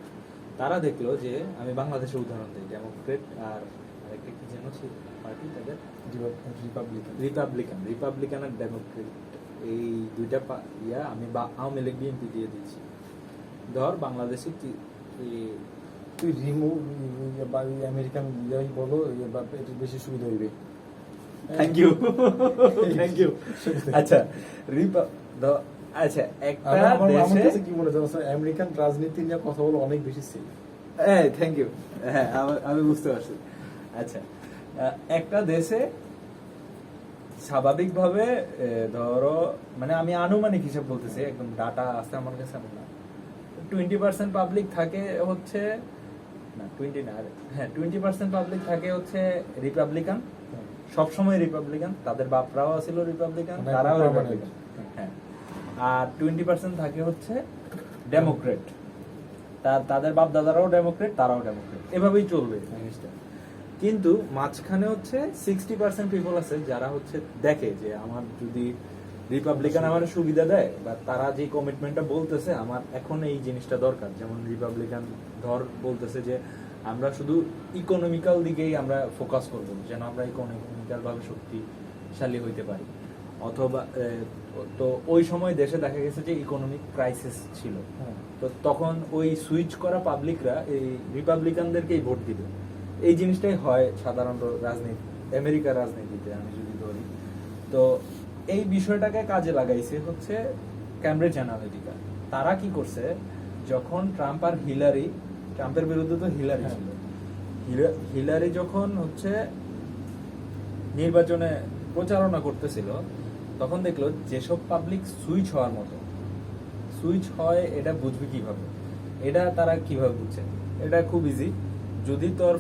তারা দেখলো যে, আমি বাংলাদেশের উদাহরণ দিই, ডেমোক্রেট আর আরেকটা কি যেন ছিল পার্টি তাদের, রিপাবলিকান রিপাবলিকান আর ডেমোক্রেট, এই দুইটা আমি আওয়ামী লীগ বিএনপি দিয়ে দিচ্ছি। ধর বাংলাদেশে কি তুই রিমুভ বা আমেরিকান ইয়াই বলো বা এটা বেশি সুবিধা হইবে। Thank you thank you. আচ্ছা আচ্ছা একটা আমার দেশে কাছে কি মনে হচ্ছে আমেরিকান রাজনীতি নিয়ে কথা বলা অনেক বেশি সেফ। হ্যাঁ থ্যাংক ইউ, হ্যাঁ আমি বুঝতে পারছি। আচ্ছা একটা দেশে স্বাভাবিকভাবে ধরো, মানে আমি আনুমানিক হিসাব বলতেছি, একদম ডাটা আছে আমার কাছে, এমন না, 20% পাবলিক থাকে হচ্ছে, না 20 না, হ্যাঁ 20% পাবলিক থাকে হচ্ছে রিপাবলিকান, সবসময় রিপাবলিকান, তাদের বাপরাও ছিল রিপাবলিকান, তারাও রিপাবলিকান, হ্যাঁ। আর 20% থাকে হচ্ছে ডেমোক্রেট, তাদের বাপ দাদারাও ডেমোক্রেট, তারাও ডেমোক্রেট, এভাবেই চলবে জিনিসটা। কিন্তু মাঝখানে হচ্ছে 60% পিপল আছে যারা হচ্ছে দেখে যে আমার যদি রিপাবলিকান আমার সুবিধা দেয়, বা তারা যে কমিটমেন্টটা বলতেছে আমার এখন এই জিনিসটা দরকার, যেমন রিপাবলিকান ধর বলতেছে যে আমরা শুধু ইকোনমিক্যাল দিকেই আমরা ফোকাস করব, যেন আমরা ইকোনমিক্যাল ভাবে শক্তিশালী হইতে পারি, অথবা তো ওই সময় দেশে দেখা গেছে যে ইকোনমিক ক্রাইসিস ছিল, তো তখন ওই সুইচ করা পাবলিকরা এই রিপাবলিকানদেরকেই ভোট দিবে। এই জিনিসটাই হয় সাধারণত রাজনীতি, আমেরিকার রাজনীতিতে আমি যদি ধরি। তো এই বিষয়টাকে কাজে লাগাইছে হচ্ছে ক্যামব্রিজ অ্যানালিটিকা। তারা কি করছে, যখন ট্রাম্প আর হিলারি, ট্রাম্পের বিরুদ্ধে তো হিলারি ছিল, হিলারি যখন হচ্ছে নির্বাচনে প্রচারণা করতেছিল, তখন দেখলো যেসব পাবলিক সুইচ হওয়ার মতো, সুইচ হয় এটা বুঝবে কিভাবে, এটা তারা কিভাবে বুঝছে, এটা খুব ইজি। যদি তোর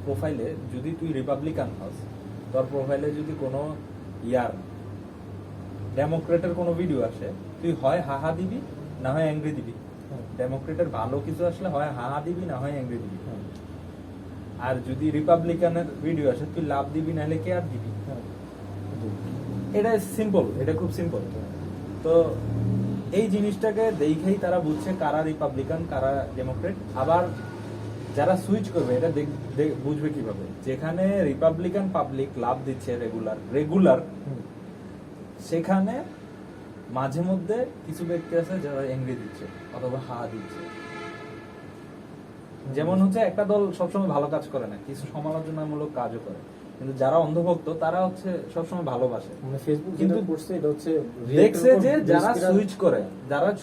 প্রোফাইলে, যদি তুই রিপাবলিকান হস, তোর প্রোফাইলে যদি কোনো ডেমোক্রেটের কোনো ভিডিও আসে, তুই হয় হাহা দিবি না হয় অ্যাংরি দিবি। ডেমোক্রেটের ভালো কিছু আসলে হয় হাহা দিবি না হয় অ্যাংরি দিবি। আর যদি রিপাবলিকানের ভিডিও আসে, তুই লাভ দিবি নাহলে কেয়ার দিবি। এটা সিম্পল, এটা খুব সিম্পল। তো এই জিনিসটাকে দেখেই তারা বুঝছে কারা রিপাবলিকান কারা ডেমোক্রেট। আবার যারা সুইচ করবে এটা বুঝবে কিভাবে, যেখানে রিপাবলিকান পাবলিক লাভ দিচ্ছে রেগুলার, সেখানে মাঝে মধ্যে কিছু ব্যক্তি আছে যারা এঙ্গি দিচ্ছে অথবা হা দিচ্ছে। যেমন হচ্ছে একটা দল সবসময় ভালো কাজ করে না, কিছু সমালোচনামূলক কাজও করে, কিন্তু যারা অন্ধভক্ত তারা হচ্ছে সবসময় ভালোবাসে। মানে ফেসবুক যেটা করছে এটা হচ্ছে দেখছে যে যারা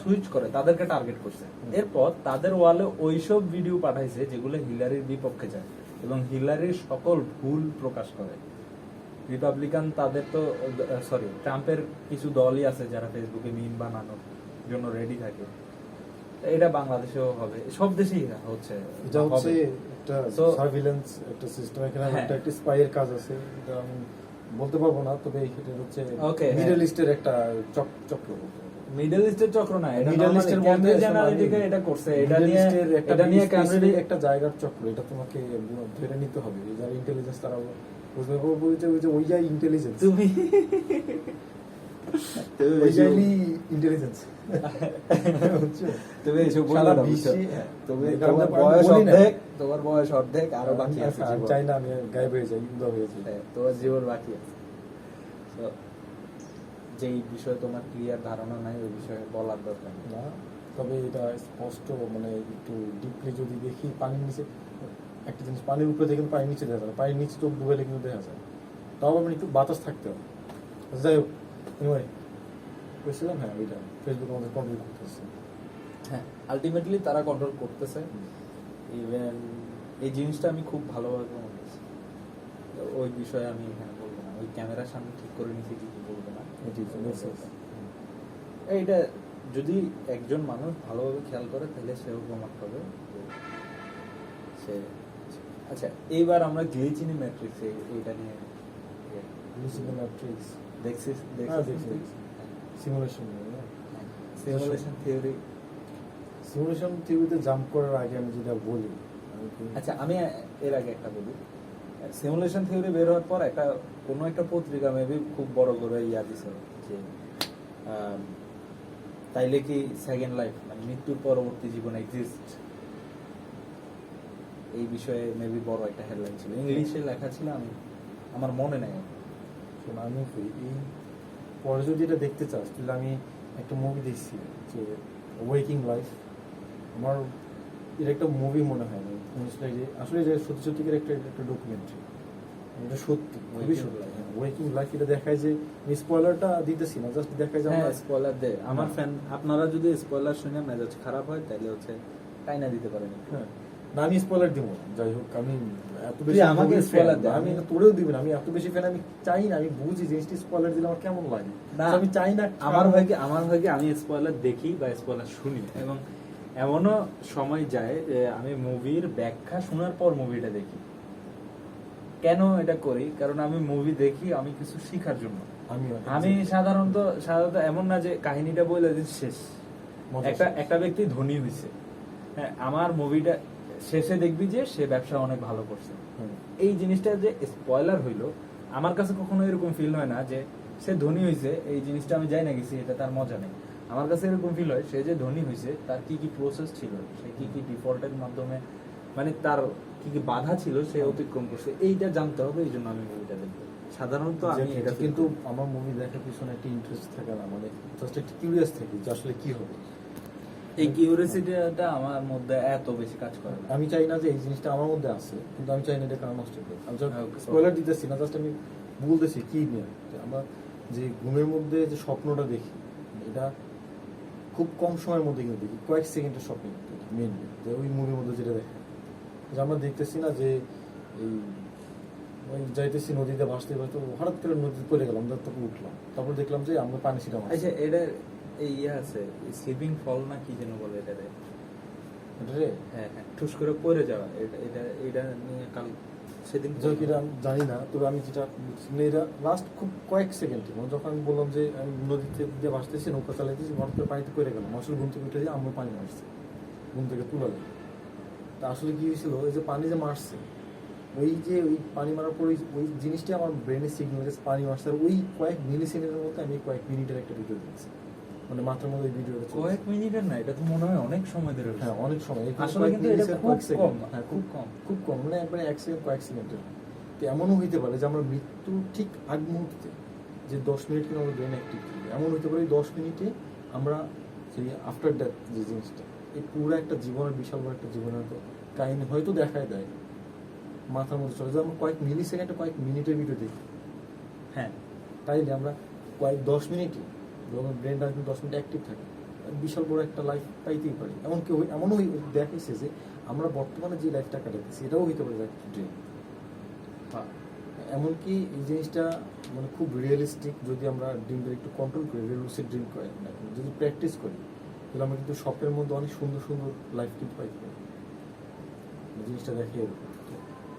সুইচ করে তাদেরকে টার্গেট করছে, এরপর তাদের ওয়ালে ওইসব ভিডিও পাঠাইছে যেগুলো হিলারির বিপক্ষে যায় এবং হিলারির সকল ভুল প্রকাশ করে। রিপাবলিকান তাদের তো ট্রাম্পের কিছু দলই আছে যারা ফেসবুকে মিম বানানোর জন্য রেডি থাকে। এটা বাংলাদেশেও হবে, সব দেশেই হচ্ছে। এটা হচ্ছে একটা সার্ভিলেন্স একটা সিস্টেম, এখানে একটা স্পাইয়ের কাজ আছে, এটা আমি বলতে পারবো না, তবে এটা হচ্ছে মিডল ইস্টের একটা চক্র। মিডল ইস্টের চক্র না, এটা মিডল ইস্টের ক্যামব্রিজ অ্যানালিটিকা এটা করছে, এটা নিয়ে ক্যামব্রিজ একটা জায়গার চক্র, এটা তোমাকে ধরে নিতে হবে। যারা ইন্টেলিজেন্স তারা বুঝবে, যে ওই যাই ইন্টেলিজেন্স, তুমি ইন্টেলিজেন্স তুমি এসব বললা না, তুমি তোমার বয়স অর্ধেক আরো বাকি আছে, চাই না আমি গায়েব হয়ে যাই, উদা হয়ে যাই, তোমার জীবন বাকি আছে। তো যেই বিষয়ে তোমার ক্লিয়ার ধারণা নাই ওই বিষয়ে বলার দরকার না, তবে এটা স্পষ্ট, মানে একটু ডিপলি যদি দেখি পানির নিচে একটা জিনিস, পানির উপরে দেখে পানির নিচে দেখা যায়, পানির নিচে চোখ ডুবেলে কিন্তু দেখা যায়, তাও মানে একটু বাতাস থাকতে হবে। যাই হোক, বলছিলাম হ্যাঁ ওইটা ফেসবুক আমাদের কন্ট্রোল করতেছে। হ্যাঁ, আলটিমেটলি তারা কন্ট্রোল করতেছে। ইভেন এই জিনিসটা আমি খুব ভালোভাবে বলতেছি, ওই বিষয়ে আমি এখানে বলবো না, ওই ক্যামেরার সামনে ঠিক করে নিতে কিছু বলবো না। এইটা যদি একজন মানুষ ভালোভাবে খেয়াল করে তাহলে সেও প্রমাণ পাবে সে। আচ্ছা, এইবার আমরা গ্লিচিনি ম্যাট্রিক্স এইটা নিয়ে গ্লিচিনি ম্যাট্রিক্স দেখছিস? Simulation theory. সিমুলেশন থিওরিতে জাম্প করার আগে আমি যেটা বলি, আচ্ছা আমি এর আগে একটা বলি। সিমুলেশন থিওরি বের হওয়ার পর কোনো একটা পত্রিকা মেবি খুব বড় করে দিছে যে তাইলে কি সেকেন্ড লাইফ, মানে মৃত্যুর পরবর্তী জীবন এক্সিস্ট? এই বিষয়ে মেবি বড় একটা হেডলাইন ছিল, ইংলিশে লেখা ছিল, আমার মনে নেই। শোন, আমি এই পরে যদি এটা দেখতে চাস তাহলে আমি একটা মুভি দেখছি যে ওয়েকিং লাইফ। আমার এটা একটা মুভি মনে হয় না, আসলে যে সত্যি সত্যিকার একটা ডকুমেন্টারি, এটা সত্যি খুবই সত্যি। ওয়েকিং লাইফ এটা দেখায় যে, স্পয়লারটা দিতেছি না, জাস্ট দেখায় যে আমরা স্পয়লার দে, আমার ফ্যান আপনারা যদি স্পয়লার শুনে মেজাজ খারাপ হয় তাহলে হচ্ছে টাইনা দিতে পারেন। হ্যাঁ না, আমি স্পয়লার দিব না, যাই হোক আমি এত তুই বেশি আমাকে movie spoiler fan, দে, আমি তোরেও দিবেন, আমি এত বেশি ফ্যান, আমি চাই না, আমি বুঝি জিনিসটি স্পয়লার দিলে আমার কেমন লাগে, না, So আমি চাই না। আমার হয় কি আমি স্পয়লার দেখি বা স্পয়লার শুনি, এবং এমনও সময় যায় যে আমি মুভির ব্যাখ্যা শোনার পর মুভিটা দেখি। কেন এটা করি? কারণ আমি মুভি দেখি আমি কিছু শিখার জন্য। আমি সাধারণত এমন না যে কাহিনীটা বলে দিন শেষ, একটা ব্যক্তি ধনী হয়েছে, হ্যাঁ, আমার মুভিটা শেষে দেখবি যে সে ব্যবসা অনেক ভালো করছে, এই জিনিসটা যে স্পয়লার হইলো, আমার কাছে কখনো এরকম ফিল হয় না যে সে ধনী হয়েছে, এই জিনিসটা আমি যাই না গেছি, এটা তার মজা নেই। আমার কাছে এরকম ফিল হয় সে যে ধনী হয়েছে তার কি কি প্রসেস ছিল, সে কি কি ডিফল্টের মাধ্যমে, মানে তার কি কি বাধা ছিল সে অতিক্রম করছে, এইটা জানতে হবে, এই জন্য আমি মুভিটা দেখবো। সাধারণত আমি এটা কিন্তু আমার মুভি দেখার পিছনে একটা ইন্টারেস্ট থাকে না, মানে জাস্ট একটা কিউরিয়াস থাকি যে আসলে কি হবে। এই কিউরিওসিটিটা আমার মধ্যে এত বেশি কাজ করে না। আমি চাই না যে এই জিনিসটা আমার মধ্যে আছে, কিন্তু আমি চাই না এটা কারণ নষ্ট করে। আমি Okay. স্পয়লার দিতেছি না, জাস্ট আমি বলতেছি কি নিয়ে যে আমরা যে ঘুমের মধ্যে যে স্বপ্নটা দেখি, এটা খুব কম সময়ের মধ্যে কিন্তু দেখি, কয়েক সেকেন্ডের স্বপ্ন মেনলি, যে ওই মুভির মধ্যে যেটা দেখে, যে আমরা দেখতেছি না যে এই ওই যাইতেছি নদীতে ভাসতে ভাসতে হঠাৎ করে নদীতে পড়ে গেলাম, তারপর উঠলাম, তারপর দেখলাম যে আমরা পানি ছিলাম। আচ্ছা, এটা এই ইয়ে আছে, স্লিপিং ফল না কি যেন বলে এটারে, হ্যাঁ হ্যাঁ, ঠুস করে পড়ে যাওয়া, এটা নিয়ে কাল সেদিন এটা আমি জানি না, তবে আমি যেটা মানে এটা লাস্ট খুব কয়েক সেকেন্ড, যখন আমি বললাম যে আমি নদীতে দিয়ে ভাসতেছি, নৌকা চালাইতেছি, হঠাৎ করে পানিতে পড়ে গেলাম, আসলে ঘুম থেকে উঠে যে আমরা পানি মারছে, ঘুম থেকে তুলা যায়। তা আসলে কি হয়েছিল, ওই যে পানি যে মারছে, ওই পানি মারার পর ওই জিনিসটা আমার ব্রেনে সিগন্যাল গেছে পানি মারছে, আর ওই কয়েক মিলি সেকেন্ডের মধ্যে আমি কয়েক মিনিটের একটা ভিডিও দেখছি, মানে মাত্রার মধ্যে ভিডিওটা কয়েক মিনিটের না, এটা তো মনে হয় অনেক সময় ধরে। হ্যাঁ অনেক সময়, আসলে কিন্তু এটা খুব কম, হ্যাঁ খুব কম, মানে একবারে এক সেকেন্ড কয়েক সেকেন্ডের। তো এমনও হইতে পারে যে আমরা মৃত্যু ঠিক আগ মুহূর্তে যে 10 মিনিট কিন্তু আমাদের ব্রেন অ্যাক্টিভ থাকবে, এমন হইতে পারে 10 মিনিটে আমরা যে আফটার ডেথ যে জিনিসটা, এই পুরো একটা জীবনের বিশাল বড় একটা জীবনের কাহিনী হয়তো দেখায় দেয় মাথার মধ্যে চলে যায়, আমরা কয়েক মিলি সেকেন্ডে কয়েক মিনিটের ভিডিও দেখি। হ্যাঁ, তাইলে আমরা কয়েক 10 মিনিটে যখন ব্রেনটা কিন্তু 10 মিনিট অ্যাক্টিভ থাকে, বিশাল বড় একটা লাইফ পাইতেই পারি। এমনও দেখেছে যে আমরা বর্তমানে যে লাইফটা কাটাতেছি এটাও হইতে পারে একটা ড্রিম। এমনকি এই জিনিসটা মানে খুব রিয়েলিস্টিক, যদি আমরা ড্রিমটা একটু কন্ট্রোল করি, লুসিড ড্রিম করি, যদি প্র্যাকটিস করি, তাহলে আমরা কিন্তু স্বপ্নের মধ্যে অনেক সুন্দর সুন্দর লাইফ কিন্তু পাইতে পারি। জিনিসটা দেখে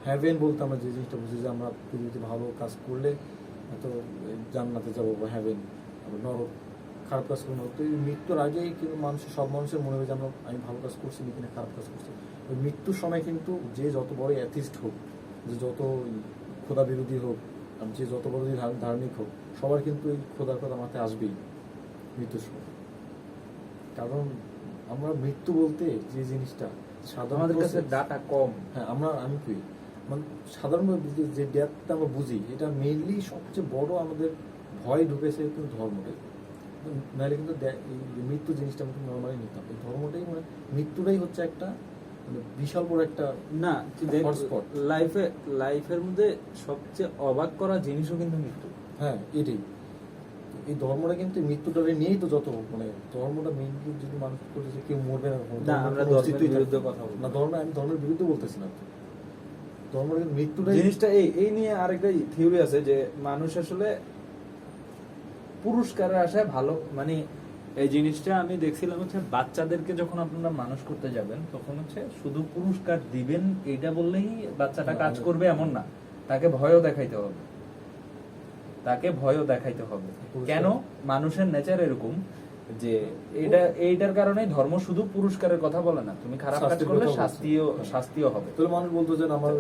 হ্যাভেন বলতে আমরা যে জিনিসটা বুঝি যে আমরা পৃথিবীতে ভালো কাজ করলে হয়তো জান্নাতে যাবো বা হ্যাভেন, নরক, খারাপ কাজ করবো। তো এই মৃত্যুর আগেই কিন্তু সব মানুষের মনে হয় যে আমি ভালো কাজ করছি কিনা খারাপ কাজ করছি। ওই মৃত্যুর সময় কিন্তু যে যত বড় অ্যাথিস্ট হোক, যে যত খোদা বিরোধী হোক, যে যত বড় ধার্মিক হোক, সবার কিন্তু এই খোদার কথা মাথায় আসবেই মৃত্যুর সময়। কারণ আমরা মৃত্যু বলতে যে জিনিসটা আমাদের কাছে ডাটা কম। হ্যাঁ, আমি কি মানে সাধারণভাবে যে ডেথটা আমরা বুঝি, এটা মেইনলি সবচেয়ে বড় আমাদের ভয় ঢুকেছে কিন্তু ধর্মটাই। নাহলে কিন্তু মৃত্যু জিনিসটা আমরা নর্মালি নিতাম, এই ধর্মটাই মানে মৃত্যুটাই হচ্ছে একটা বিশাল বড় একটা না হটস্পট লাইফের মধ্যে সবচেয়ে অবাক করা জিনিসও কিন্তু মৃত্যু। হ্যাঁ, এটাই এই ধর্মটা কিন্তু মৃত্যুটা নিয়েই তো যত মানে ধর্মটা মেইনলি যদি মানুষ করছে যে কেউ মরবে না, আমরা ধর্মের বিরুদ্ধে কথা বলবো না, আমি ধর্মের বিরুদ্ধে বলতেছি না, ধর্মের মৃত্যুটা জিনিসটা এই নিয়ে আরেকটা থিওরি আছে যে মানুষ আসলে পুরস্কারের আশায় ভালো, মানে এই জিনিসটা আমি দেখছিলাম হচ্ছে বাচ্চাদেরকে যখন আপনারা মানুষ করতে যাবেন তখন হচ্ছে শুধু পুরস্কার দিবেন এইটা বললেই বাচ্চাটা কাজ করবে এমন না, তাকে ভয়ও দেখাইতে হবে। কেন? মানুষের নেচার এরকম যে এইটার কারণে ধর্ম শুধু পুরস্কারের কথা বলে না, তুমি খারাপ কাজ করলে শাস্তিও হবে। তাহলে মানুষ বলতো যে আমার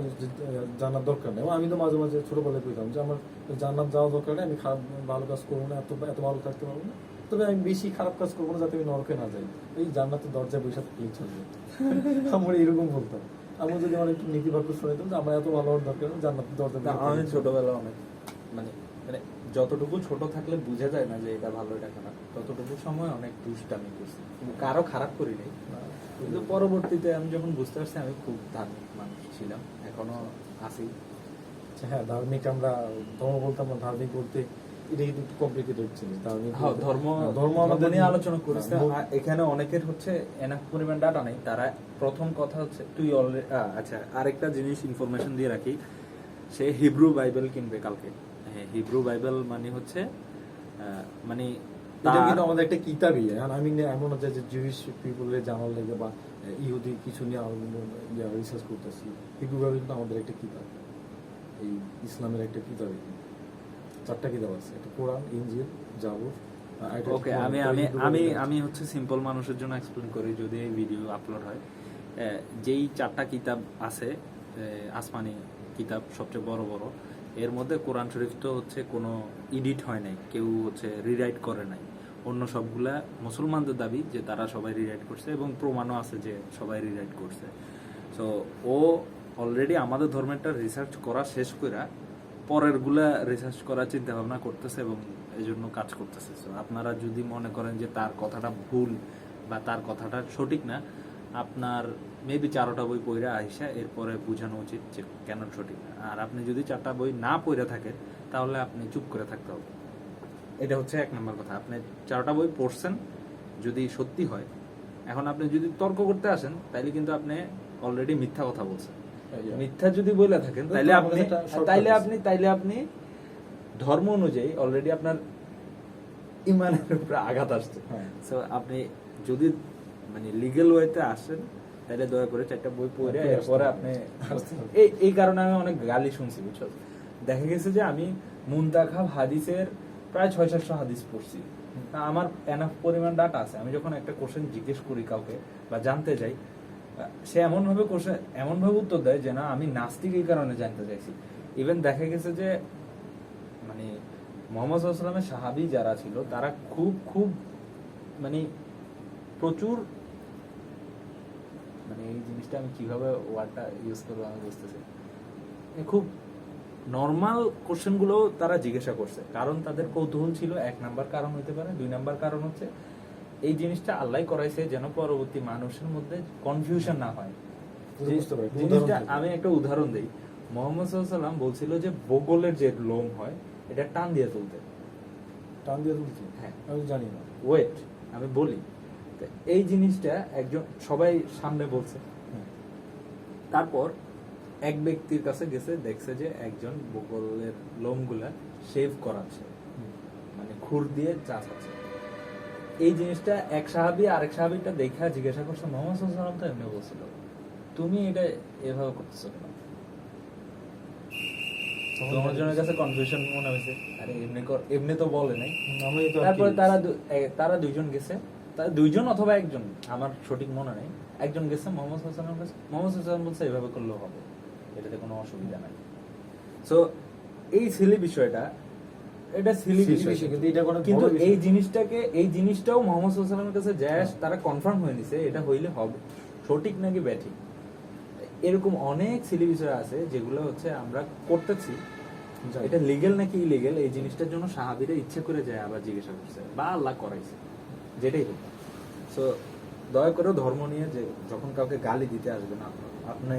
জান্নাত দরকার নেই। আমি তো মাঝে মাঝে ছোটবেলায় কইতাম যে আমার জান্নাত যাওয়া দরকার নেই, আমি ভালো কাজ করবো না, এত ভালো থাকতে পারবো না, তবে আমি বেশি খারাপ কাজ করবো না যাতে আমি নরকে না যাই, এই জান্নাতের দরজায় বসে থাকলেই চলবে। আমরা এরকম বলতাম। আমি যদি আমার একটু নীতি বাক্য শুনাইতাম যে আমরা এত ভালো হওয়ার দরকার নেই, জান্নাত দরজা না, আমি ছোটবেলা অনেক মানে মানে যতটুকু ছোট থাকলে বোঝা যায় না যে এটা ভালো এটা খারাপ, ততটুকু সময় অনেক দুষ্টামি করছি, কিন্তু কারো খারাপ করি নাই। কিন্তু পরবর্তীতে আমি যখন বুঝতে পারছি আমি খুব ধার্মিক মানুষ ছিলাম, এখনো আছি। হ্যাঁ, ধার্মিক আমরা ধর্ম বলতে আমরা ধার্মিক বলতে এটা কিন্তু একটু কমপ্লিকেটেড জিনিস। ধার্মিক হ্যাঁ, ধর্ম ধর্ম আমাদের নিয়ে আলোচনা করেছে। মূল- এখানে অনেকের হচ্ছে এনাফ পরিমাণ ডাটা নেই, তারা প্রথম কথা হচ্ছে তুই অলরেডি আচ্ছা আরেকটা জিনিস ইনফরমেশন দিয়ে রাখি, সে হিব্রু বাইবেল কিনবে কালকে। হ্যাঁ, হিব্রু বাইবেল মানে হচ্ছে মানে এটা তার- কিন্তু আমাদের একটা কিতাবই। এখন আমি এমন হচ্ছে যে জুইশ পিপলের জানার লাগে বা ইহুদি কিছু নিয়ে রিসার্চ করতেছি, হিব্রুভাবে কিন্তু আমাদের একটা কিতাব, এই ইসলামের একটা কিতাব। 4টা কিতাব আছে, একটা কোরআন, ইনজিল, জাবুর। ওকে, আমি হচ্ছে সিম্পল মানুষের জন্য এক্সপ্লেন করি যদি এই ভিডিও আপলোড হয়। যেই 4টা কিতাব আছে, আসমানি কিতাব সবচেয়ে বড় বড়, এর মধ্যে কোরআন শরীফ তো হচ্ছে কোনো এডিট হয় নাই, কেউ হচ্ছে রিরাইট করে নাই। অন্য সবগুলা মুসলমানদের দাবি যে তারা সবাই রিরাইট করছে এবং প্রমাণও আছে যে সবাই রিরাইট করছে। সো ও অলরেডি আমাদের ধর্মেরটা রিসার্চ করা শেষ কইরা পরেরগুলা রিসার্চ করার চিন্তা ভাবনা করতেছে এবং এই জন্য কাজ করতেছে। সো আপনারা যদি মনে করেন যে তার কথাটা ভুল বা তার কথাটা সঠিক না, আপনার মেবি 4টা বই পড়া আইসা এরপরে বোঝানো উচিত যে কেন সঠিক না। আর আপনি যদি 4টা বই না পড়া থাকেন তাহলে আপনি চুপ করে থাকতে হবে। এটা হচ্ছে 1 নম্বর কথা। আপনি 4টা বই পড়ছেন যদি সত্যি হয়, এখন আপনি যদি তর্ক করতে আসেন তাইলে কিন্তু আপনি অলরেডি মিথ্যা কথা বলছেন। মিথ্যা যদি বলে থাকেন তাইলে আপনি ধর্ম অনুযায়ী অলরেডি আপনার ইমানের উপরে আঘাত আসছে। সো আপনি যদি মানে লিগ্যাল ওয়েতে আসেন তাহলে দয়া করে 4টা বই পড়ে এরপরে আপনি এই কারণে আমি অনেক গালি শুনছি, বুঝছো। দেখা গেছে যে আমি মুনতাখাব হাদিসের প্রায় 600-700 হাদিস পড়ছি, আমার এনাফ পরিমাণ ডাটা আছে। আমি যখন একটা কোশ্চেন জিজ্ঞেস করি কাউকে বা জানতে চাই, সে এমনভাবে উত্তর দেয় যে না আমি নাস্তিক এই কারণে জানতে চাইছি। ইভেন দেখা গেছে যে মানে মুহাম্মদ সাল্লাল্লাহু আলাইহি ওয়াসাল্লামের সাহাবী যারা ছিল তারা খুব মানে প্রচুর, মানে এই জিনিসটা আমি কিভাবে ওয়ার্ডটা ইউজ করবো আমি বুঝতেছি, খুব নর্মাল কোশ্চেন গুলো তারা জিজ্ঞাসা করছে, কারণ তাদের কৌতূহল ছিল। 1 নাম্বার কারণ হতে পারে, 2 নাম্বার কারণ হচ্ছে এই জিনিসটা আল্লাহ করাইছে যেন পরবর্তী মানুষের মধ্যে কনফিউশন না হয়। জিনিসটা আমি একটা উদাহরণ দিই। মুহাম্মদ সাল্লাল্লাহু আলাইহি ওয়াসাল্লাম বলছিল যে বগলের যে লোম হয় এটা টান দিয়ে তুলতে। হ্যাঁ, আমি জানি না। ওয়েট, আমি বলি। তো এই জিনিসটা একজন সবাই সামনে বলছে, তারপর এক ব্যক্তির কাছে গেছে, দেখছে যে একজন বগলের লোমগুলা শেভ করাচ্ছে, মানে খুর দিয়ে চাচাচ্ছে। এই জিনিসটা এক সাহাবী আরেক সাহাবীটা দেখা জিজ্ঞাসা করছে, মুহাম্মদ সাল্লাল্লাহু আলাইহি ওয়াসাল্লাম তো এমনি বলছিল, তুমি এটা এভাবে করতেছো কেন? তোমার জনের কাছে কনফিউশন মনে হয়েছে, আরে এমনি তো বলে নাই। তারপরে তারা 2জন গেছে, তারা 2জন অথবা 1জন, আমার সঠিক মনে নেই। একজন গেছে মুহাম্মদ সাল্লাল্লাহু আলাইহি ওয়াসাল্লামের কাছে, মুহাম্মদ সাল্লাল্লাহু আলাইহি ওয়াসাল্লাম বলছে এভাবে করলেও হবে, এটাতে কোনো অসুবিধা নাই। সো এই সিলি বিষয়টা, এটা সিলি বিষয়, কিন্তু এই জিনিসটাও মুহাম্মদ সাল্লাল্লাহু আলাইহি ওয়াসাল্লামের কাছে যায় তারা কনফার্ম হয়ে নিছে এটা হইলে হবে, সঠিক নাকি ব্যাঠিক। এরকম অনেক সিলি বিষয় আছে যেগুলো হচ্ছে আমরা করতেছি, এটা লিগ্যাল নাকি ইলিগ্যাল এই জিনিসটার জন্য সাহাবীরা ইচ্ছে করে যায় আবার জিজ্ঞাসা করছে বা আল্লাহ করাইছে, যেটাই হোক। সো দয়া করে ধর্ম নিয়ে যে যখন কাউকে গালি দিতে আসবেন আপনি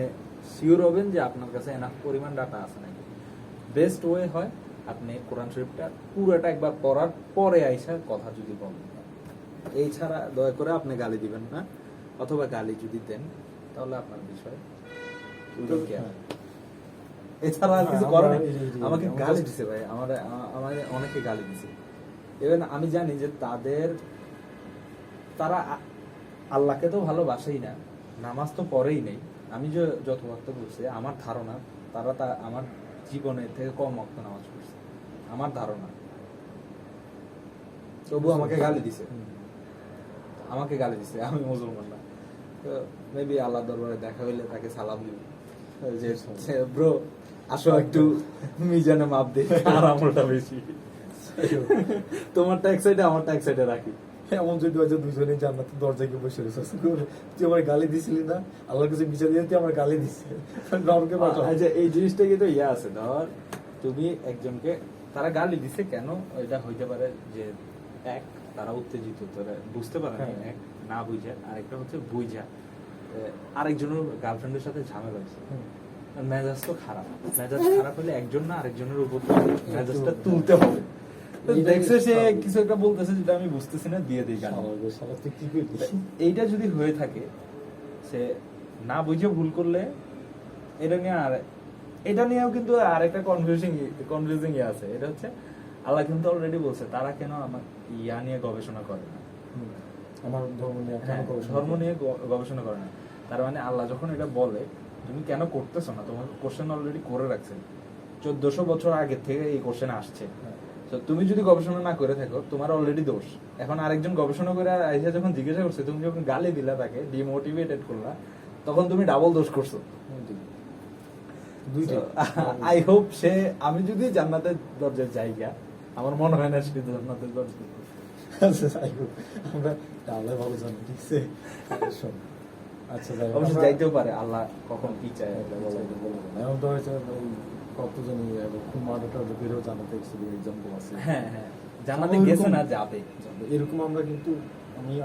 শিওর হবেন যে আপনার কাছে এনাফ পরিমাণ ডাটা আছে নাকি। বেস্ট ওয়ে হয় আপনি কোরআন শরীফটা পুরোটা একবার পড়ার পরে আইসা কথা যদি বলেন, এই ছাড়া দয়া করে আপনি গালি দিবেন না, অথবা গালি যদি দেন তাহলে আপনার বিষয়। এছাড়া আর কিছু করার নেই। আমাকে গালি দিছে ভাই, আমার অনেকে গালি দিছে। ইভেন আমি জানি যে তারা আল্লাহকে তো ভালোবাসেই না, নামাজ তো পড়েই নেই। আমি যে যত ওয়াক্ত করছি আমার ধারণা তারা আমার জীবনের থেকে কম ওয়াক্ত নামাজ পড়ছে, আমার ধারণা। তবু আমাকে গালি দিছে, আমি মুসলমান না। তো মেবি আল্লাহ দরবারে দেখা হইলে তাকে সালাম দিব যে ব্রো আসো একটু মিজানে মাপ দে, আর আমলটা বেশি, তোমারটা এক সাইডে আমারটা এক সাইডে রাখি। এমন যদি হয়তো দুজনে জান্নাতের দরজায় গিয়ে বসে রয়েছে, তুই আমার গালি দিছিলি না, আল্লাহর কাছে বিচার দিয়ে তুই আমার গালি দিছিস, নরকে পাঠাও। আচ্ছা, এই জিনিসটা কিন্তু ইয়ে আছে, ধর তুমি একজনকে তারা গালি দিছে কেন, এটা হইতে পারে যে এক তারা উত্তেজিত, তারা বুঝতে পারে না, হ্যাঁ। এক না বুঝা, আরেকটা হচ্ছে বুঝা আরেকজনের গার্লফ্রেন্ডের সাথে ঝামেলা হয়েছে, মেজাজ তো খারাপ, মেজাজ খারাপ হলে একজন না আরেকজনের উপর তো মেজাজটা তুলতে হবে। তো দেখছে সে কিছু একটা বলতেছে যেটা আমি বুঝতেছি না, দিয়ে দিই গান। শালা তুই কি করছিস? এইটা যদি হয়ে থাকে, সে না বুঝে ভুল করলে এটা নিয়ে আর এটা নিয়েও কিন্তু আরেকটা কনফিউজিং ইয়ে আছে, এটা হচ্ছে আল্লাহ কিন্তু অলরেডি বলছে তারা কেন আমার ইয়া নিয়ে গবেষণা করে না, আমার ধর্ম নিয়ে কেন হ্যাঁ, গবেষণা ধর্ম করবো? নিয়ে গবেষণা করে না। তার মানে আল্লাহ যখন এটা বলে তুমি কেন করতেছো না, তোমাকে কোশ্চেন অলরেডি করে রাখছেন, 1400 বছর আগে থেকে এই কোশ্চেন আসছে। হ্যাঁ। তো তুমি যদি গবেষণা না করে থাকো, তোমার অলরেডি দোষ। এখন আরেকজন গবেষণা করে আইসা যখন জিজ্ঞাসা করছে, তুমি যখন গালি দিলা, তাকে ডিমোটিভেটেড করলা, তখন তুমি ডাবল দোষ করছো। দুইটা। আই হোপ সে, আমি যদি জান্নাতের দরজার জায়গা, আমার মনে হয় না সে জান্নাতের দরজা। আচ্ছা, যাই হোক, আমরা আল্লাহ ভালো জানি, ঠিক আছে? শোন, আচ্ছা যাই হোক, অবশ্য আমরা- যাইতেও পারে, আল্লাহ কখন কি চায় এটা বলা যায় না। এখন তো হয়েছে ওই কতজনই খুব মাঠটা বেরো জানাতে এক্সাম্পল আছে। হ্যাঁ হ্যাঁ, জান্নাতে আমরা গেছে ওরকম- না, যাবে। এরকম আমরা কিন্তু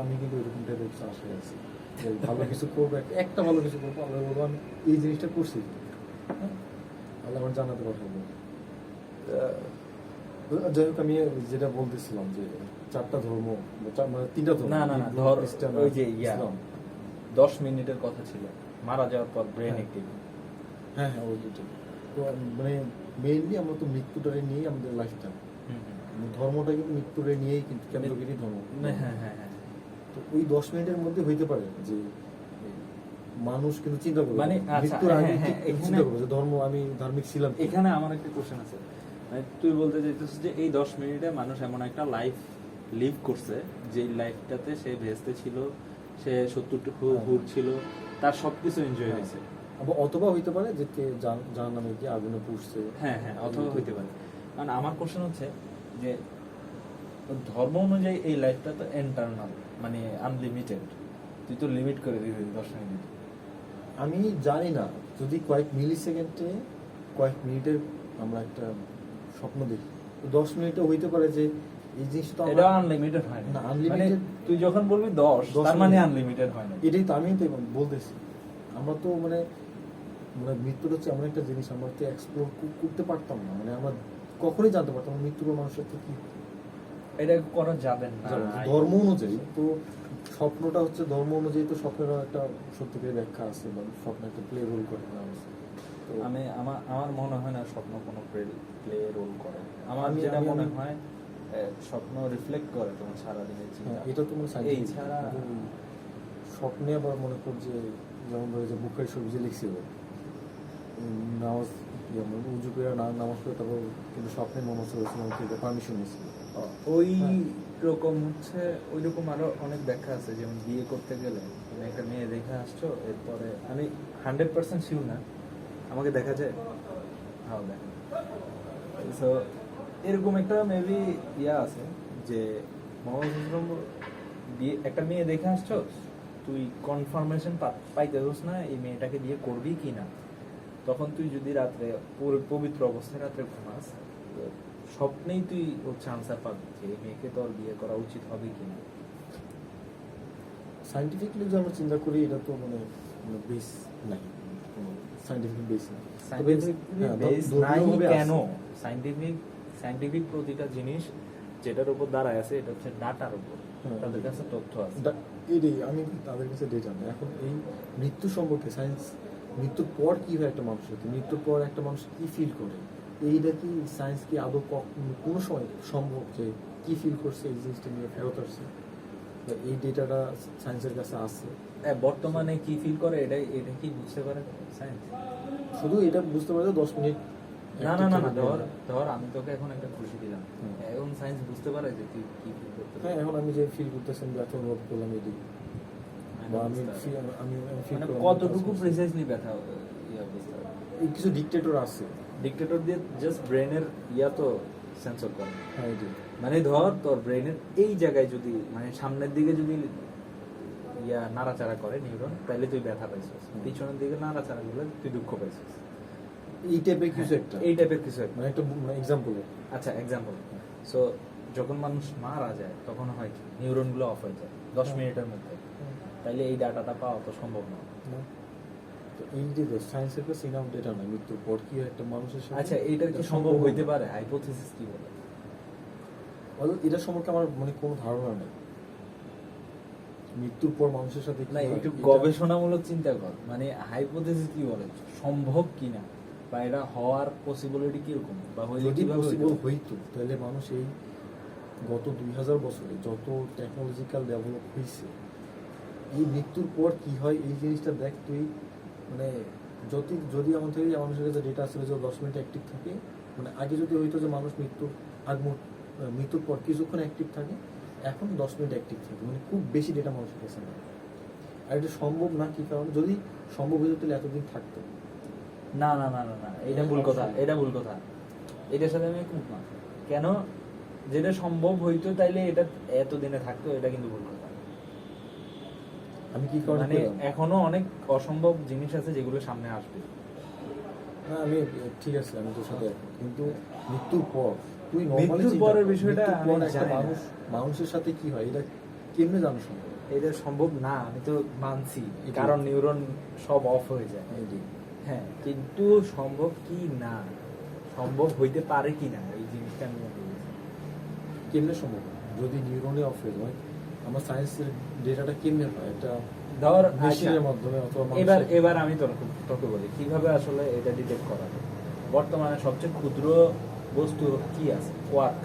আমি কিন্তু এরকম টাইপের কিছু আশায় আছি যে ভালো কিছু করবো, একটা ভালো কিছু করবো, আল্লাহ বলবো আমি এই জিনিসটা করছি, হ্যাঁ? আল্লাহ আমার জানাতে পাঠাবো। যাই হোক, আমি যেটা বলতেছিলাম যে 4টা ধর্ম, মানে 3টা ধর্ম, না, না, না, হিন্দু, ধর, খ্রিস্টান, ওই যে ইয়া, ইসলাম। 10 মিনিটের কথা ছিল, মারা যাওয়ার পর ব্রেন হ্যাঁ। অ্যাক্টিভ। হ্যাঁ হ্যাঁ, ওই দুটো। তো মানে মেইনলি আমরা তো মৃত্যুটাকে নিয়েই আমাদের লাইফটা, ধর্মটা কিন্তু মৃত্যুটা নিয়েই কিন্তু কেন্দ্রগিরি ধর্ম। হ্যাঁ হ্যাঁ হ্যাঁ। তো ওই 10 মিনিটের মধ্যে হইতে পারে যে মানুষ কিন্তু চিন্তা করবে, মানে আচ্ছা, মৃত্যুর আগে হ্যাঁ, হ্যাঁ, কি এখানে- চিন্তা করবে যে ধর্ম, আমি ধার্মিক ছিলাম কি? এখানে আমার একটা কোশ্চেন আছে, মানে তুই বলতে চাইতেছিস যে এই 10 মিনিটে মানুষ এমন একটা লাইফ লিভ করছে, যে লাইফটাতে সে ভেস্তে ছিল, সে 70টুকু হুর ছিল, তার সবকিছু এনজয় হয়েছে। আবার অথবা হইতে পারে যে কে জাহান নামে গিয়ে আগুনে পুড়ছে। হ্যাঁ হ্যাঁ, অথবা হইতে পারে। মানে আমার কোশ্চেন হচ্ছে যে ধর্ম অনুযায়ী এই লাইফটা তো এন্টারনাল, মানে আনলিমিটেড, তুই তো লিমিট করে দিবি 10 মিনিট। আমি জানি না, যদি কয়েক মিলি সেকেন্ডে, কয়েক মিনিটের আমরা একটা স্বপ্ন দেখি, তো 10 মিনিটে হইতে পারে যে এই জিনিসটা এটা আনলিমিটেড হয় না, না, unlimited- মানে তুই যখন বলবি 10, 10 তার মানে মিনিট। আনলিমিটেড হয় না। এটাই তো আমি তো বলতেছি, আমরা তো মানে মানে মৃত্যুটা হচ্ছে এমন একটা জিনিস, আমরা তো এক্সপ্লোর করতে পারতাম না, মানে আমরা কখনোই জানতে পারতাম না মৃত্যুর পর মানুষের তো কি এটা করা যাবে না। ধর্ম অনুযায়ী। তো স্বপ্নটা হচ্ছে ধর্ম অনুযায়ী, তো স্বপ্নেরও একটা সত্যিকারের ব্যাখ্যা আছে, বা স্বপ্ন একটা প্লে রোল করে না আছে। তো আমার মনে হয় না স্বপ্ন কোনো প্লে রোল করে। আমার আমি- যেটা আমি- মনে আমি- হয় স্বপ্ন রিফ্লেক্ট করে তোমার সারাদিনের চিন্তা। হ্যাঁ, এটা তো মানে এই scientific, ছাড়া কিন্তু স্বপ্নে আবার মনে কর যে, যেমন ধরে যে বুকের ছবি যে লিখছিল, নামাজ যেমন উজু করে নামাজ পড়ে, তারপর কিন্তু স্বপ্নে মোহাম্মদ সাল্লাল্লাহু আলাইহি ওয়াসাল্লাম থেকে পারমিশন নিয়েছিল। ওই হ্যাঁ। রকম হচ্ছে, ওই রকম আরো অনেক ব্যাখ্যা আছে। যেমন বিয়ে করতে গেলে তুমি একটা মেয়ে দেখে আসছো, এরপরে আমি 100% শিওর না, আমাকে দেখা যায়, হ্যাঁ দেখা। সো এরকম একটা মেবি ইয়া আছে যে মোহাম্মদ সাল্লাল্লাহু বিয়ে, একটা মেয়ে দেখে আসছো, তুই কনফার্মেশন পাইতে চাস না এই মেয়েটাকে বিয়ে করবি কি না, তখন তুই যদি রাত্রে পবিত্র অবস্থায় রাত্রে ঘুমাস, তো স্বপ্নেই তুই হচ্ছে আনসার পাবি যে এই মেয়েকে তোর বিয়ে করা উচিত হবে কিনা। সাইন্টিফিকলি যে আমরা চিন্তা করি, এটা তো মানে বেস নাই, সাইন্টিফিক বেস নাই। সাইন্টিফিক হ্যাঁ, বেস নাই ধর্মীয়ভাবে কেন? আছে। সাইন্টিফিক প্রতিটা জিনিস যেটার উপর দাঁড়ায় আছে, এটা হচ্ছে ডাটার উপর, হ্যাঁ। তাদের কাছে তথ্য আছে। এটাই আমি তাদের কাছে ডেটা নেই। এখন এই মৃত্যু সম্পর্কে সায়েন্স, মৃত্যুর পর কি হয় একটা মানুষের সাথে, মৃত্যুর পর একটা মানুষ কি ফিল করে, এইটা কি সায়েন্স কি আদৌ কোনো সময় সম্ভব যে কি ফিল করছে এই জিনিসটা নিয়ে ফেরত আসছে? বা এই ডেটাটা সায়েন্সের কাছে আছে? বর্তমানে কি ফিল করে এটা এটা কি বুঝতে পারে সায়েন্স? শুধু এটা বুঝতে পারে যে 10 মিনিট। না না না না, ধর আমি তোকে এখন একটা খুশি দিলাম, হুম। এখন সায়েন্স বুঝতে পারে যে তুই কি ফিল করতে হ্যাঁ, পারিস। এখন আমি যে ফিল করতেছি, আমি ব্যথা অনুভব করলাম, এটি বা আমি ফিল মানে করলাম কতটুকু প্রিসাইজলি ব্যথা ইয়া বুঝতে পারে। এই কিছু ডিকটেটর আছে। ডিক্টেটর দিয়ে জাস্ট ব্রেনের ইয়া তো সেন্সর করে। হ্যাঁ, এটি মানে ধর তোর ব্রেনের এই জায়গায় যদি মানে সামনের দিকে যদি নাড়াচাড়া করে নিউরন, তাহলে তুই ব্যথা পাইছিস, পিছনের দিকে নাড়াচাড়া করলে তুই দুঃখ পাইছিস। এই টাইপের কিছু একটা, এই টাইপের কিছু একটা। মানে একটা এক্সাম্পল। আচ্ছা এক্সাম্পল, সো যখন মানুষ মারা যায় তখন হয় কি নিউরন গুলো অফ হয়ে যায় 10 মিনিটের মধ্যে, তাইলে এই ডাটাটা পাওয়া তো সম্ভব না। তো এই যে সায়েন্সের কাছে ইনাম ডেটা না, মৃত্যুর পর কি একটা মানুষের সাথে, আচ্ছা এইটা কি সম্ভব হইতে পারে? হাইপোথিসিস কি বলে? এটা সম্পর্কে আমার মানে কোনো ধারণা নেই, মৃত্যুর পর মানুষের সাথে কি না হয়, একটু এটা- গবেষণামূলক চিন্তা কর, মানে হাইপোথিসিস কি বলে, সম্ভব কিনা বা এটা হওয়ার পসিবিলিটি কিরকম, বা হইলে যদি কিভাবে পসিবল হইতে পারে? হইতো তাহলে মানুষ এই গত 2000 বছরে যত টেকনোলজিক্যাল ডেভেলপ হয়েছে, এই মৃত্যুর পর কি হয় এই জিনিসটা দেখ তুই, মানে যদি এমন থেকে যে মানুষের কাছে ডেটা আসলে যে 10 মিনিট অ্যাক্টিভ থাকে, মানে আগে যদি হইতো যে মানুষ মৃত্যুর পর কিছুক্ষণ অ্যাক্টিভ থাকে, এখন 10 মিনিট অ্যাক্টিভ থাকে, মানে খুব বেশি ডেটা মানুষের কাছে নেই। আর এটা সম্ভব না, কি কারণ যদি সম্ভব হইতো তাহলে এতদিন থাকতো। না না না না না, এটা ভুল কথা, এটা ভুল কথা, এটার সাথে আমি একমত না। কেন? যেটা সম্ভব হইতো তাইলে এটা এতদিনে থাকতো, এটা কিন্তু ভুল কথা। আমি কি কারণে মানে পেলাম? এখনো অনেক অসম্ভব জিনিস আছে যেগুলো সামনে আসবে। না আমি ঠিক আছে, আমি তোর সাথে একমত। কিন্তু মৃত্যুর পর তুই normally মৃত্যুর চিন্তা পরের কর, বিষয়টা মৃত্যুর পর আমি একটা জানি না। মানুষের সাথে কি হয় এটা কেমনে জানো সম্ভব? এটা সম্ভব না, আমি তো মানছি, এটাই। কারণ নিউরন সব অফ হয়ে যায়। এইটাই। হ্যাঁ, কিন্তু সম্ভব কি না, সম্ভব হইতে পারে কি না, এই জিনিসটা আমি বলতে চাইছি। কেমনে সম্ভব হয়? যদি নিউরনে অফ হয়ে যায়, আমার সায়েন্সের ডেটাটা কেমনে হয়? একটা ধর মেশিনের আচ্ছা, মাধ্যমে অথবা এবার মানুষের- এবার আমি তোকে বলি কিভাবে আসলে এটা ডিটেক্ট করা যায়। বর্তমানে সবচেয়ে ক্ষুদ্র বস্তু কি আছে? কোয়ার্ক।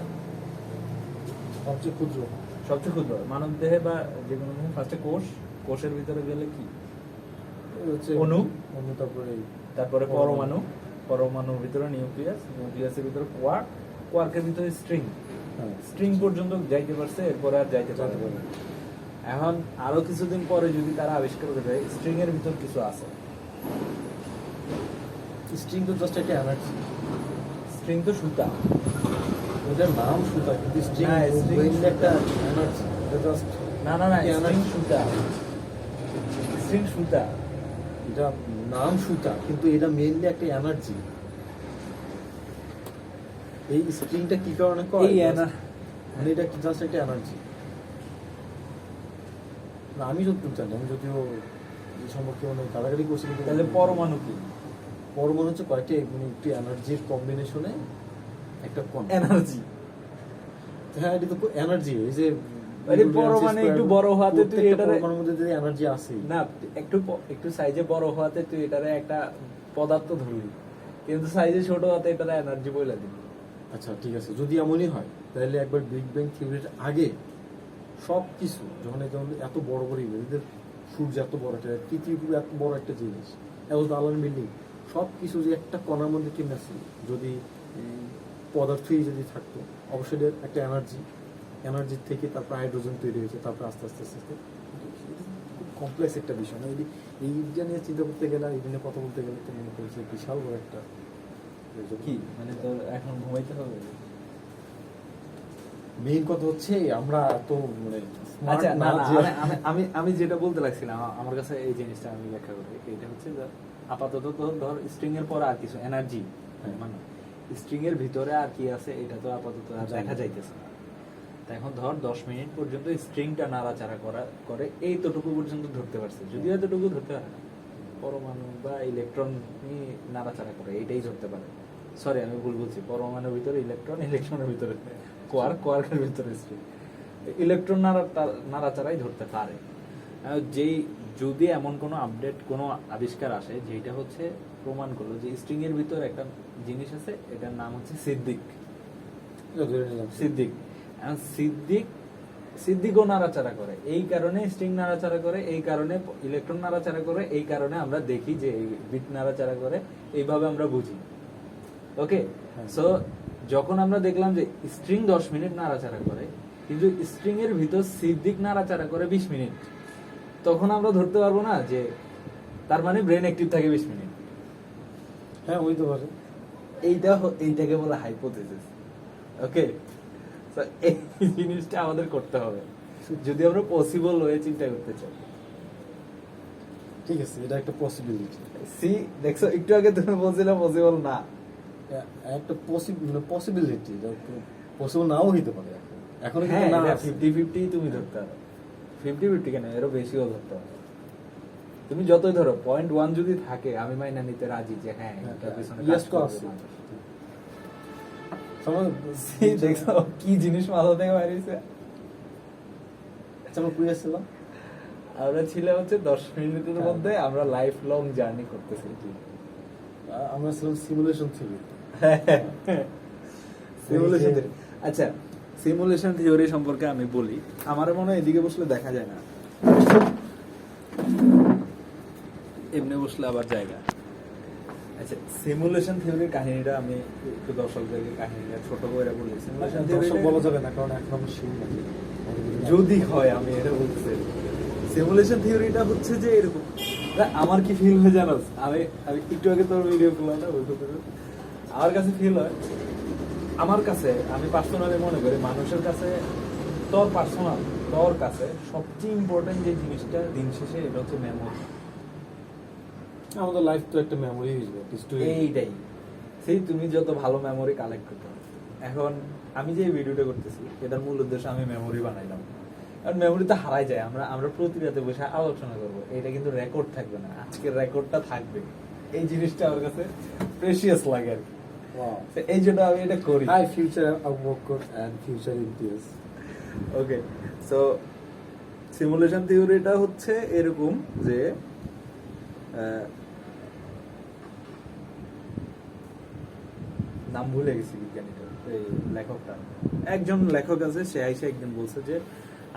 সবচেয়ে ক্ষুদ্র সবচেয়ে ক্ষুদ্র মানব দেহে বা যে কোনো ফার্স্টে কোষের ভিতরে গেলে কি? হচ্ছে অণু। অণু, তারপরে তারপরে পরমাণু, পরমাণুর ভিতরে নিউক্লিয়াস, নিউক্লিয়াসের ভিতরে কোয়ার্ক, কোয়ার্কের ভিতরে স্ট্রিং, হ্যাঁ, স্ট্রিং পর্যন্ত যাইতে পারছে, এরপরে আর যাইতে পারে যাইতে না। পারে। এখন আরো কিছুদিন পরে যদি তারা আবিষ্কার করে দেয় স্ট্রিং এর ভিতর কিছু আছে। স্ট্রিং তো জাস্ট একটা এনার্জি, স্ট্রিং তো সুতা। ওটার নাম সুতা, কিন্তু স্ট্রিং না, string একটা এনার্জি, এটা জাস্ট না না না, কি স্ট্রিং energy? সুতা, স্ট্রিং সুতা। এটা নাম সুতা, কিন্তু এটা মেইনলি একটা এনার্জি। এই স্ট্রিংটা কি কারণে করে? এই মানে এটা জাস্ট একটা এনার্জি। না আমি যতটুকু জানি, আমি যদিও এই সম্পর্কে অনেক গালাগালি করছি, কিন্তু তাহলে পরমাণু কি? পরমাণু হচ্ছে কয়েকটি মানে একটি এনার্জির কম্বিনেশনে একটা কণা। এনার্জি। হ্যাঁ, এটা তো এনার্জি। এই যে আরে পরমাণু একটু বড় হওয়াতে তুই প্রত্যেকটা এটারে- পরমাণুর মধ্যে যে এনার্জি আছে, না, একটু সাইজে বড় হওয়াতে তুই এটারে একটা পদার্থ ধরলি, কিন্তু সাইজে ছোট হওয়াতে এটারে এনার্জি বলে দিবি। আচ্ছা ঠিক আছে, যদি এমনই হয় তাহলে একবার বিগ ব্যাং থিওরির আগে সব কিছু যখন এত বড় বড় এদের সূর্য এত বড় একটা, পৃথিবী এত বড় একটা জিনিস, এত দালান বিল্ডিং, সব কিছু যে একটা কণার মধ্যে কেমন আছে, যদি পদার্থই যদি থাকতো, অবশ্যই এর একটা এনার্জির থেকে তারপর হাইড্রোজেন তৈরি হয়েছে, তারপর আস্তে আস্তে আস্তে আস্তে খুব কমপ্লেক্স একটা বিষয় না? এইটা নিয়ে চিন্তা করতে গেলে আর এই নিয়ে কথা বলতে গেলে তো মনে করছে বিশাল বড় একটা কি মানে তোর এখন ঘুমাইতে হবে? মেইন কথা হচ্ছে আমরা এত মানে smart আচ্ছা না না, যে- আমি যেটা বলতে লাগছিলাম, আমার কাছে এই জিনিসটা আমি ব্যাখ্যা করি। এটা হচ্ছে যে আপাতত তো ধর স্ট্রিং এর পর আর কিছু এনার্জি, হ্যাঁ। মানে স্ট্রিং এর ভিতরে আর কি আছে এটা তো আপাতত আর জানি দেখা না। যাইতেছে না। তা এখন ধর 10 মিনিট পর্যন্ত স্ট্রিংটা নাড়াচাড়া করে এইতটুকু পর্যন্ত ধরতে পারছে, যদিও এতটুকু ধরতে পারে না। পরমাণু বা ইলেকট্রন নাড়াচাড়া করে এইটাই ধরতে পারে। সরি আমি ভুল বলছি, পরমাণুর ভিতরে ইলেকট্রন, ইলেকট্রনের ভিতরে কোয়ার্কের ভিতরে স্ট্রিং, ইলেকট্রন নাড়াচাড়াই ধরতে পারে। যেই যদি এমন কোনো আপডেট, কোনো আবিষ্কার আসে যেটা হচ্ছে প্রমাণ করলো যে স্ট্রিং এর ভিতর একটা জিনিস আছে, এটার নাম হচ্ছে সিদ্দিক। এটা ধরে নিলাম। সিদ্দিক এখন সিদ্দিকও নাড়াচাড়া করে, এই কারণে স্ট্রিং নাড়াচাড়া করে, এই কারণে ইলেকট্রন নাড়াচাড়া করে, এই কারণে আমরা দেখি যে এই বিট নাড়াচাড়া করে, এইভাবে আমরা বুঝি। ওকে, হ্যাঁ। সো যখন আমরা দেখলাম যে স্ট্রিং 10 মিনিট নাড়াচাড়া করে, কিন্তু স্ট্রিং এর ভিতর সিদ্দিক নাড়াচাড়া করে 20 মিনিট, তখন আমরা ধরতে পারবো না যে তার মানে ব্রেন অ্যাক্টিভ থাকে 20 মিনিট। হ্যাঁ হইতে পারে। এইটাকে বলে হাইপোথিসিস। ওকে, So, এই জিনিসটা আমাদের করতে হবে যদি আমরা পসিবল হয়ে চিন্তা করতে চাই। ঠিক আছে, এটা একটা পসিবিলিটি। সি দেখছো একটু আগে তুমি বলছিলে পসিবল না, একটা পসিবিলিটি, পসিবল নাও হইতে পারে। এখন হ্যাঁ না 50-50 তুমি ধরতে পারো, 50-50 কেন এরও বেশিও ধরতে পারো। তুমি যতই ধরো 0.1 যদি থাকে আমি মাইনা নিতে রাজি যে হ্যাঁ এটার পিছনে Yes, কাজ তো করবে আছে। মানুষ। See, দেখছো কি জিনিস মাথা থেকে বাইরেছে। আমরা কই আসছিলাম? আমরা ছিলাম হচ্ছে 10 মিনিটের হ্যাঁ। মধ্যে আমরা লাইফ লং জার্নি করতেছি। আমরা ছিলাম সিমুলেশন থিওরি। সিমুলেশন থিওরি, আচ্ছা সিমুলেশন থিওরি সম্পর্কে আমি বলি। আমার মনে হয় এদিকে বসলে দেখা যায় না, এমনি বসলে আবার জায়গা। আচ্ছা সিমুলেশন থিওরির কাহিনীটা আমি একটু দর্শকদেরকে কাহিনীটা ছোট করে বলি। সিমুলেশন দর্শক থিওরি বলা যাবে না, কারণ এখন আমরা শিওর না। যদি হয় আমি এটা বলতেছি, সিমুলেশন থিওরিটা হচ্ছে যে এরকম। আমার কি ফিল হয় জানো, আমি আমি একটু আগে তোর ভিডিও করলাম না, আমার কাছে ফিল হয়, আমার কাছে আমি পার্সোনালি মনে করি মানুষের কাছে তোর পার্সোনাল তোর কাছে সবচেয়ে ইম্পর্টেন্ট যে জিনিসটা দিন শেষে এটা হচ্ছে মেমোরি। আমাদের লাইফ তো একটা মেমোরি হিসেবে এইটাই, সেই তুমি যত ভালো মেমোরি কালেক্ট করতে পারো। এখন আমি যে ভিডিওটা করতেছি এটার মূল উদ্দেশ্য আমি মেমোরি বানাইলাম, কারণ মেমোরি তো হারাই যায়। আমরা প্রতি রাতে বসে আলোচনা করবো, এটা কিন্তু রেকর্ড থাকবে না, আজকের রেকর্ডটা থাকবে। এই জিনিসটা আমার কাছে প্রেশিয়াস লাগে আর কি। তো এই জন্য আমি এটা করি। High future outlook and future entities. Okay, so simulation থিওরিটা হচ্ছে এরকম যে নাম ভুলে গেছি বিজ্ঞানীটা, এই লেখকটা, একজন লেখক আছে, সে আইসা একদিন বলছে যে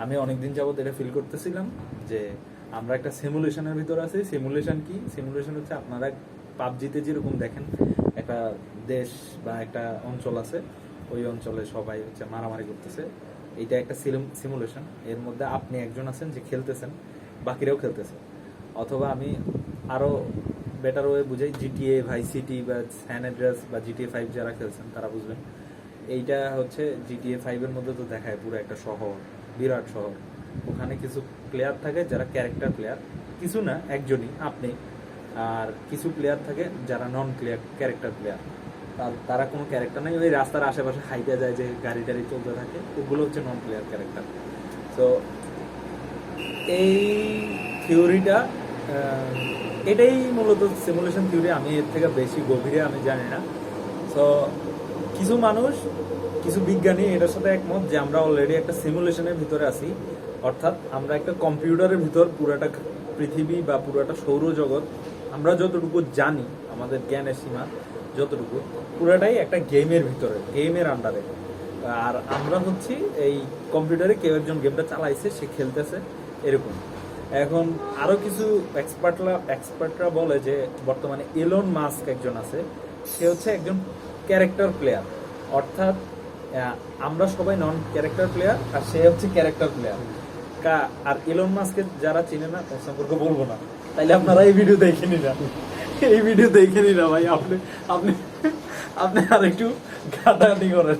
আমি অনেকদিন যাবত এটা ফিল করতেছিলাম যে আমরা একটা সিমুলেশনের ভিতর আছি। সিমুলেশন কি? সিমুলেশন হচ্ছে আপনারা পাবজিতে যেরকম দেখেন একটা দেশ বা একটা অঞ্চল আছে, ওই অঞ্চলে সবাই হচ্ছে মারামারি করতেছে, এইটা একটা সিমুলেশন। এর মধ্যে আপনি একজন আছেন যে খেলতেছেন, বাকিরাও খেলতেছে। অথবা আমি আরো বেটার ওয়ে বুঝাই, জিটিএ ভাইস সিটি বা স্যান অ্যান্ড্রেয়াস বা জিটিএ 5 যারা খেলছেন তারা বুঝবেন। এইটা হচ্ছে জিটিএ 5 এর মধ্যে তো দেখায় পুরো একটা শহর, বিরাট শহর। ওখানে কিছু প্লেয়ার থাকে যারা ক্যারেক্টার প্লেয়ার, কিছু না একজনই আপনি, আর কিছু প্লেয়ার থাকে যারা নন ক্যারেক্টার প্লেয়ার, তারা কোনো ক্যারেক্টার নাই, ওই রাস্তার আশেপাশে হাইটে যায় যে গাড়ি টাড়ি চলতে থাকে, ওগুলো হচ্ছে নন প্লেয়ার ক্যারেক্টার। তো এই থিওরিটা এটাই মূলত সিমুলেশন থিওরি। আমি এর থেকে বেশি গভীরে আমি জানি না। সো কিছু মানুষ, কিছু বিজ্ঞানী এটার সাথে একমত যে আমরা অলরেডি একটা সিমুলেশনের ভিতরে আছি, অর্থাৎ আমরা একটা কম্পিউটারের ভিতর পুরাটা পৃথিবী বা পুরাটা সৌরজগৎ আমরা যতটুকু জানি, আমাদের জ্ঞানের সীমা যতটুকু, পুরাটাই একটা গেমের ভিতরে, গেমের আন্ডারে। আর আমরা হচ্ছি এই কম্পিউটারে কেউ একজন গেমটা চালাইছে, সে খেলতেছে এরকম। এখন আরো কিছু এক্সপার্টরা বলে যে বর্তমানে এলন মাস্ক একজন আছে, সে হচ্ছে একজন ক্যারেক্টার প্লেয়ার, অর্থাৎ আমরা সবাই নন ক্যারেক্টার প্লেয়ার আর সে হচ্ছে ক্যারেক্টার প্লেয়ার। আর এলন মাস্ককে যারা চিনে না তার সম্পর্কে বলবো না, তাইলে আপনারা এই ভিডিও দেখে নিন, এই ভিডিও দেখে নিন ভাই। আপনি আপনি আপনি আর একটু ঘাটাঘাটি করেন,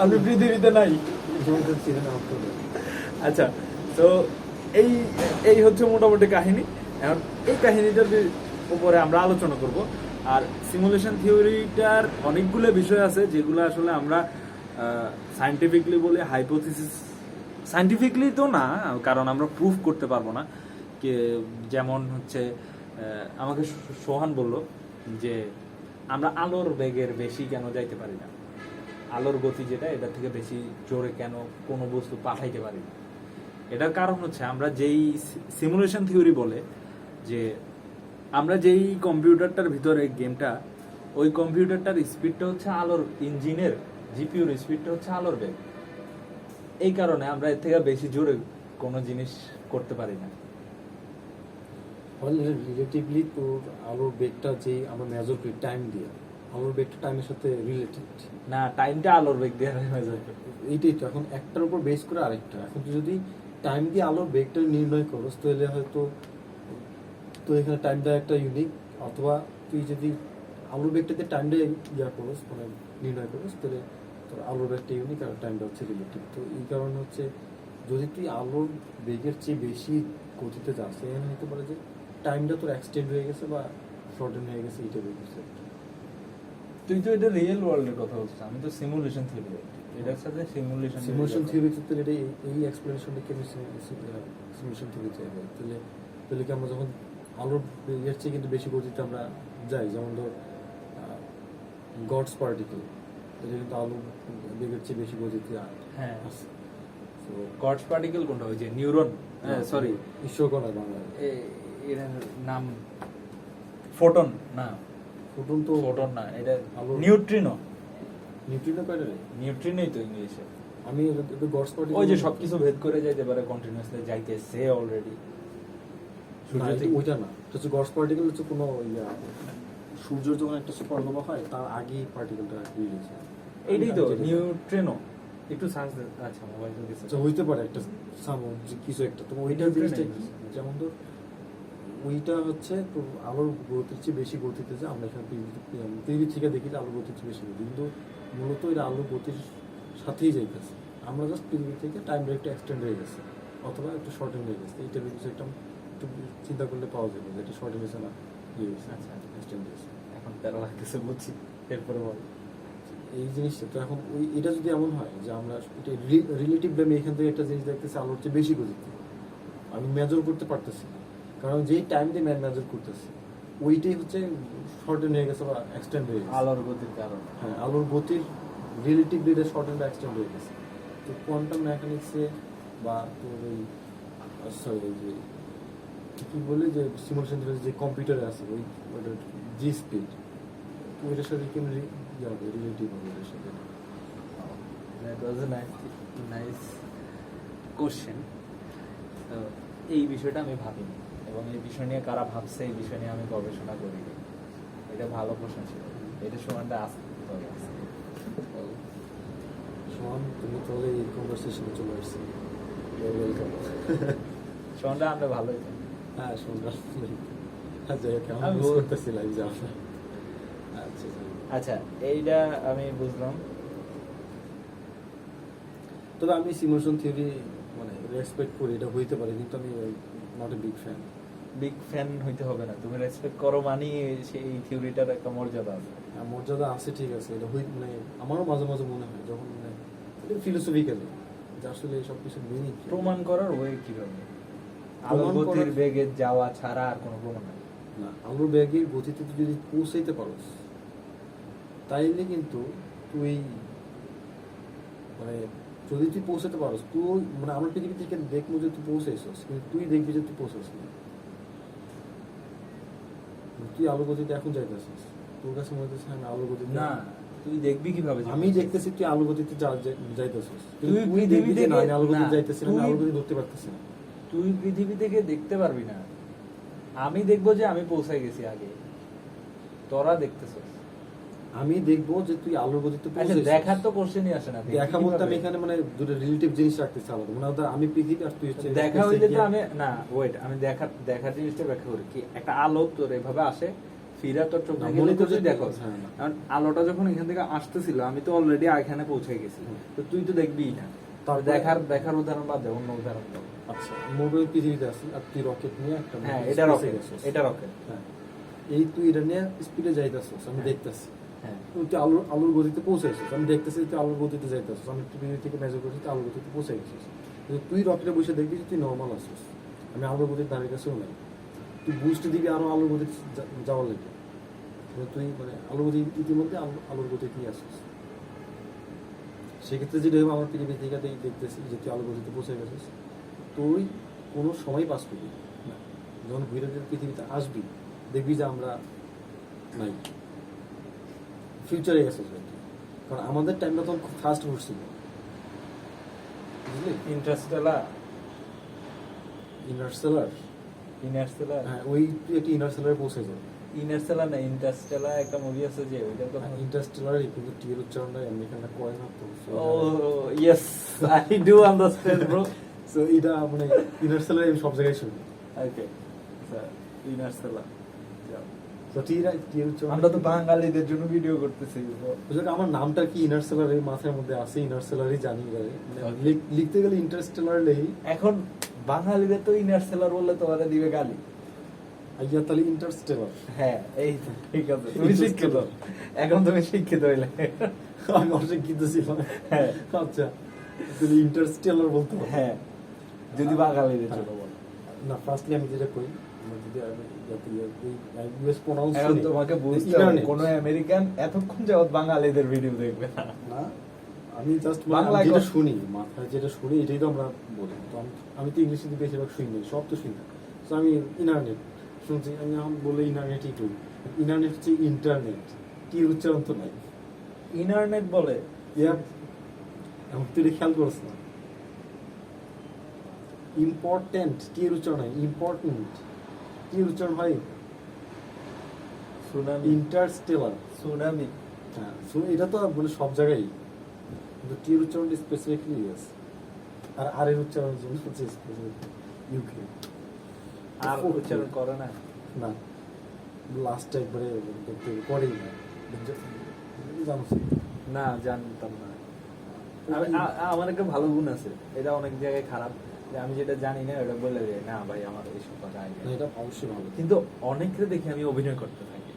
আপনি পৃথিবীতে নাই। আচ্ছা, তো এই এই হচ্ছে মোটামুটি কাহিনী। এখন এই কাহিনীটার উপরে আমরা আলোচনা করব। আর সিমুলেশন থিওরিটার অনেকগুলো বিষয় আছে যেগুলো আসলে আমরা সায়েন্টিফিকলি বলে হাইপোথিসিস, সায়েন্টিফিকলি তো না, কারণ আমরা প্রুফ করতে পারবো না। যেমন হচ্ছে আমাকে সোহান বলল যে আমরা আলোর বেগের বেশি কেন যাইতে পারি না, আলোর গতি যেটা এটার থেকে বেশি জোরে কেন কোনো বস্তু পাঠাইতে পারি না। এটার কারণ হচ্ছে আমরা যেই সিমুলেশন থিওরি বলে যে আমরা যেই কম্পিউটারটার ভিতরে গেমটা, ওই কম্পিউটারটার স্পিডটা হচ্ছে আলোর, ইঞ্জিনের জিপিউর স্পিডটা হচ্ছে আলোর বেগ। এই কারণে আমরা এর থেকে বেশি জোরে কোনো জিনিস করতে পারি না। রিলেটিভলি তোর আলোর বেগটা যে আমরা মেজার করি টাইম দিয়ে, আলোর বেগটা টাইমের সাথে রিলেটেড না, টাইমটা আলোর বেগ দিয়ে মেজার করি। এইটাই তো, এখন একটার উপর বেস করে আরেকটা। এখন তুই যদি টাইম দিয়ে আলোর বেগটা নির্ণয় করস তাহলে হয়তো তো এখানে টাইমটা একটা ইউনিক, অথবা তুই যদি আলোর বেগটাতে টাইমটা ইয়া করস মানে নির্ণয় করস তাহলে তোর আলোর একটা ইউনিক আর টাইমটা হচ্ছে রিলেটিভ। তো এই কারণে হচ্ছে যদি তুই আলোর বেগের চেয়ে বেশি গতিতে যাস, এখানে হতে পারে যে টাইমটা তোর এক্সটেন্ড হয়ে গেছে বা শর্টেন হয়ে গেছে, এইটা বেরিয়েছে। তুই তো এটা রিয়েল ওয়ার্ল্ডের কথা বলছিস, আমি তো সিমুলেশন থিওরি, এটার সাথে সিমুলেশন সিমুলেশন থিওরিতে তো এটা এই এক্সপ্লেনেশনটা কি আমি সিমুলেশন থিওরিতে হবে, তাহলে তাহলে কি আমরা যখন আলোর বেগের চেয়ে কিন্তু বেশি গতিতে আমরা যাই, যেমন ধর গডস পার্টিকেল, এটা কিন্তু আলো বেগের চেয়ে বেশি গতিতে হ্যাঁ আসে। তো গডস পার্টিকেল কোনটা, ওই যে নিউরন, সরি ঈশ্বরকণা বাংলায় এর নাম ফোটন না, ফোটন তো ফোটন না, এটা আলোর- নিউট্রিনো, নিউট্রিনো কয়টা রে? নিউট্রিনোই তো ইংলিশে। আমি গডস পার্টিকেল ওই যে সবকিছু ভেদ করে যাইতে পারে, কন্টিনিউয়াসলি যাইতেছে অলরেডি সূর্য থেকে। ওইটা না, এটা হচ্ছে গডস পার্টিকেল হচ্ছে কোনো সূর্যের যখন একটা সুপারনোভা হয় তার আগেই পার্টিকেলটা রিলিজ হয়। এইটাই তো নিউট্রিনো, একটু সার্চ দে। আচ্ছা মোবাইল তো দিছে। আচ্ছা হইতে পারে একটা কিছু একটা, তো ওইটা জিনিসটা কি? যেমন ধর ওইটা হচ্ছে তো আলোর গতির চেয়ে বেশি গতিতে যে আমরা এখানে পৃথিবী থেকে দেখি যে আলোর গতির চেয়ে বেশি গতি, কিন্তু মূলত এটা আলোর গতির সাথেই যাইতেছে। আমরা জাস্ট পৃথিবী থেকে টাইমটা একটু এক্সটেন্ড হয়ে গেছে অথবা একটু শর্টেন হয়ে গেছে, এইটা কিছু একটা একটু চিন্তা করলে পাওয়া যাবে যে এটা শর্টেন হয়েছে না ইয়ে হয়েছে, আচ্ছা এক্সটেন্ড হয়েছে। এখন তেরো লাগতেছে বুঝছি, এরপরে বল। এই জিনিসটা তো এখন ওই এটা যদি এমন হয় যে আমরা এটা রিলেটিভলি আমি এখান থেকে একটা জিনিস দেখতেছি আলোর চেয়ে বেশি গতিতে, আমি মেজার করতে পারতেছি না, কারণ যেই টাইম দিয়ে মেজার করতেছি ওইটাই হচ্ছে শর্টেন হয়ে গেছে বা এক্সটেন্ড হয়ে গেছে। আলোর গতির কারণে। হ্যাঁ, আলোর গতির রিলেটিভলি এটা শর্টেন বা এক্সটেন্ড হয়ে গেছে। তো কোয়ান্টাম মেকানিক্সে বা তোর ওই সরি যে কি বলে যে সিমুলেশন যে কম্পিউটারে আছে ওই ওটার জি স্পিড, ওইটার সাথে কেমন যাবে রিলেটিভ হবে ওটার সাথে। That was a nice question. তো এই বিষয়টা আমি ভাবিনি, এবং এই বিষয় নিয়ে কারা ভাবছে এই বিষয় নিয়ে আমি গবেষণা করিনি। এটা ভালো প্রশ্ন ছিল, এটা সমানটা আসতে হবে। সোহান, তুমি তাহলে এই কনভারসেশনে চলে আসছি, ওয়েলকাম। সমানটা আমরা ভালোই জানি। হ্যাঁ সোহানরা আচ্ছা কেমন আমি মিস বল- করতেছি লাইভ যে আমরা। আচ্ছা আচ্ছা এইটা আমি বুঝলাম। তবে আমি সিমুলেশন থিওরি মানে রেসপেক্ট করি, এটা হইতে পারে, কিন্তু আমি not a big fan. Big fan হইতে হবে না, তুমি রেসপেক্ট করো মানে সেই থিওরিটার একটা মর্যাদা আছে। মর্যাদা আছে ঠিক আছে, এটা মানে আমারও মাঝে মাঝে মনে হয় যখন মানে ফিলোসফিক্যালি যে আসলে সব কিছু মিনিং প্রমাণ করার ওয়ে কিভাবে? আলোর প্রমাণ গতির করার- বেগে যাওয়া ছাড়া আর কোনো প্রমাণ নেই। না, আলোর ব্যাগের গতিতে তুই যদি পৌঁছাইতে পারস তাইলে কিন্তু তুই মানে যদি তুই পৌঁছাতে পারস, তুই মানে আমার পৃথিবী থেকে দেখবো যে তুই পৌঁছাইছস, কিন্তু তুই দেখবি যে তুই পৌঁছাস না। তুই আলোর গতিতে এখন যাইতেছিস, তোর কাছে মনে হচ্ছে আমি আলোর গতিতে না, তুই দেখবি কিভাবে যে আমি দেখতেছি তুই আলোর গতিতে যাইতেছিস, তুই তুই পৃথিবী দেখবি যে না থেকে- আমি আলোর গতিতে না, যাইতেছি না, আমি তুই- আলোর গতি ধরতে পারতেছি না। তুই পৃথিবী থেকে দেখতে পারবি না, আমি দেখবো যে আমি পৌঁছে গেছি আগে, তোরা দেখতেছিস। আমি দেখবো যে তুই আলোর গতিতে আচ্ছা পৌঁছাইছিস। দেখার তো কোশ্চেনই আসে না। দেখবি দেখা বলতে আমি কিভাবে? এখানে মানে দুটো রিলেটিভ জিনিস রাখতেছি আলাদা, মানে ধর আমি পৃথিবী আর তুই হচ্ছে দেখা হইলে তো আমি না ওয়েট, আমি দেখার জিনিসটা ব্যাখ্যা করি কি, একটা আলো তোর এভাবে আসে, ফিরা তোর চোখে না, গেলে মনে তো করছি তুই দেখো। হ্যাঁ, না। কারণ আলোটা যখন এখান থেকে আসতেছিল আমি তো অলরেডি এখানে পৌঁছে গেছি, তো তুই তো দেখবিই না। তারপরে- দেখার উদাহরণ বাদ দে, অন্য উদাহরণ দাও। আচ্ছা মোবাইল পৃথিবীতে আছি আর তুই রকেট নিয়ে একটা হ্যাঁ space এটা এ রকেট, গেছিস। এটা রকেট। হ্যাঁ, এই তুই এটা নিয়ে স্পিডে যাইতেছিস, আমি হ্যাঁ। দেখতেছি। হ্যাঁ তুই আলোর গতিতে পৌঁছাইছিস, আমি দেখতেছি তুই আলোর গতিতে যাইতেছিস, আমি পৃথিবী থেকে মেজার করছি তুই আলোর গতিতে পৌঁছে গেছিস। কিন্তু তুই রকেটে বসে দেখবি যে তুই নর্মাল আসছিস, আমি আলোর গতির দাঁড়িয়ে কাছেও নাই। তুই বুস্ট দিবি আরো আলোর গতি যাওয়ার লাগে, তুই মানে আলোর গতি ইতিমধ্যে আলোর গতি নিয়ে আসছিস। সেক্ষেত্রে যেটা হবে আমার পৃথিবী থেকে দেখতেছি যে তুই আলোর গতিতে পৌঁছে গেছিস, তুই কোনো সময় পাস করবি না। যখন ঘুরে ফিরে পৃথিবীতে আসবি দেখবি যে আমরা নাই, ফিউচারে গেছিস আর কি। কারণ আমাদের টাইমটা তখন খুব ফাস্ট ঘুরছিল, বুঝলি? ইন্টারস্টেলার, ইন্টারস্টেলার, ইন্টারস্টেলার, হ্যাঁ ওই তুই একটি ইন্টারস্টেলারে পৌঁছে যাবে। ইন্টারস্টেলার না ইন্টারস্টেলার একটা মুভি আছে যে ওইটার কথা। ইন্টারস্টেলারই, কিন্তু টিয়ের উচ্চারণটা আমেরিকানরা করে না তো। Oh yes, I do understand bro. So এটা মানে ইন্টারস্টেলার আমি সব জায়গায় শুনি। Okay sir, Interstellar. তো টি উচ্চারণ আমরা তো বাঙালিদের জন্য ভিডিও করতেছি। বুঝলে আমার নামটা কি ইনারস্টেলার এই মাথার মধ্যে আছে, ইনারস্টেলারই জানি ভাই। মানে লিখতে গেলে ইন্টারস্টেলার লেই এখন বাঙালিদের তো ইনারস্টেলার বললে তোমাদের দিবে গালি। আইয়া তাহলে ইন্টারস্টেলার। হ্যাঁ এই তো, ঠিক আছে, তুমি শিক্ষিত, এখন তুমি শিক্ষিত হইলে। আমি অশিক্ষিত ছিলাম। হ্যাঁ আচ্ছা, তুমি ইন্টারস্টেলার বলতে পারো। হ্যাঁ, যদি বাঙালিদের জন্য বলো। না, ফার্স্টলি আমি যেটা কই, আমার যদি ইউএস প্রনাউন্স এখন তোমাকে বুঝতে হবে কোন আমেরিকান এতক্ষণ যাবত বাঙালিদের ভিডিও দেখবে না। না, আমি জাস্ট বাংলায় যেটা কথা- শুনি, মাথায় যেটা শুনি এটাই তো আমরা বলি। তো আমি তো ইংলিশে বেশিরভাগ শুনি না, সব তো শুনি। তো আমি ইন্টারনেট শুনছি, আমি এখন বলে ইন্টারনেটই করি। ইন্টারনেট হচ্ছে ইন্টারনেট, কি উচ্চারণ তো নাই। ইন্টারনেট বলে ইয়া, এখন তুই এটা খেয়াল করছ না? ইম্পর্টেন্ট কি উচ্চারণ হয়? ইম্পর্টেন্ট কি উচ্চারণ হয়? Tsunami, Interstellar. সুনামি। হ্যাঁ, এটা তো মানে সব জায়গায়, কিন্তু টির উচ্চারণ স্পেসিফিকলি ইয়েস, আর আর এর উচ্চারণের জন্য হচ্ছে স্পেসিফিক ইউকে। আর উচ্চারণ করে না। না, লাস্ট একবারে দেখতে করেই না, জানো না, জানতাম না। আমার একটা ভালো গুণ আছে, এটা অনেক জায়গায় খারাপ, যে আমি যেটা জানি না ওটা বলে দেয়, না ভাই আমার এইসব কথা না, idea নেই। এটা অবশ্যই ভালো। কিন্তু অনেককে দেখি আমি অভিনয় করতে থাকি।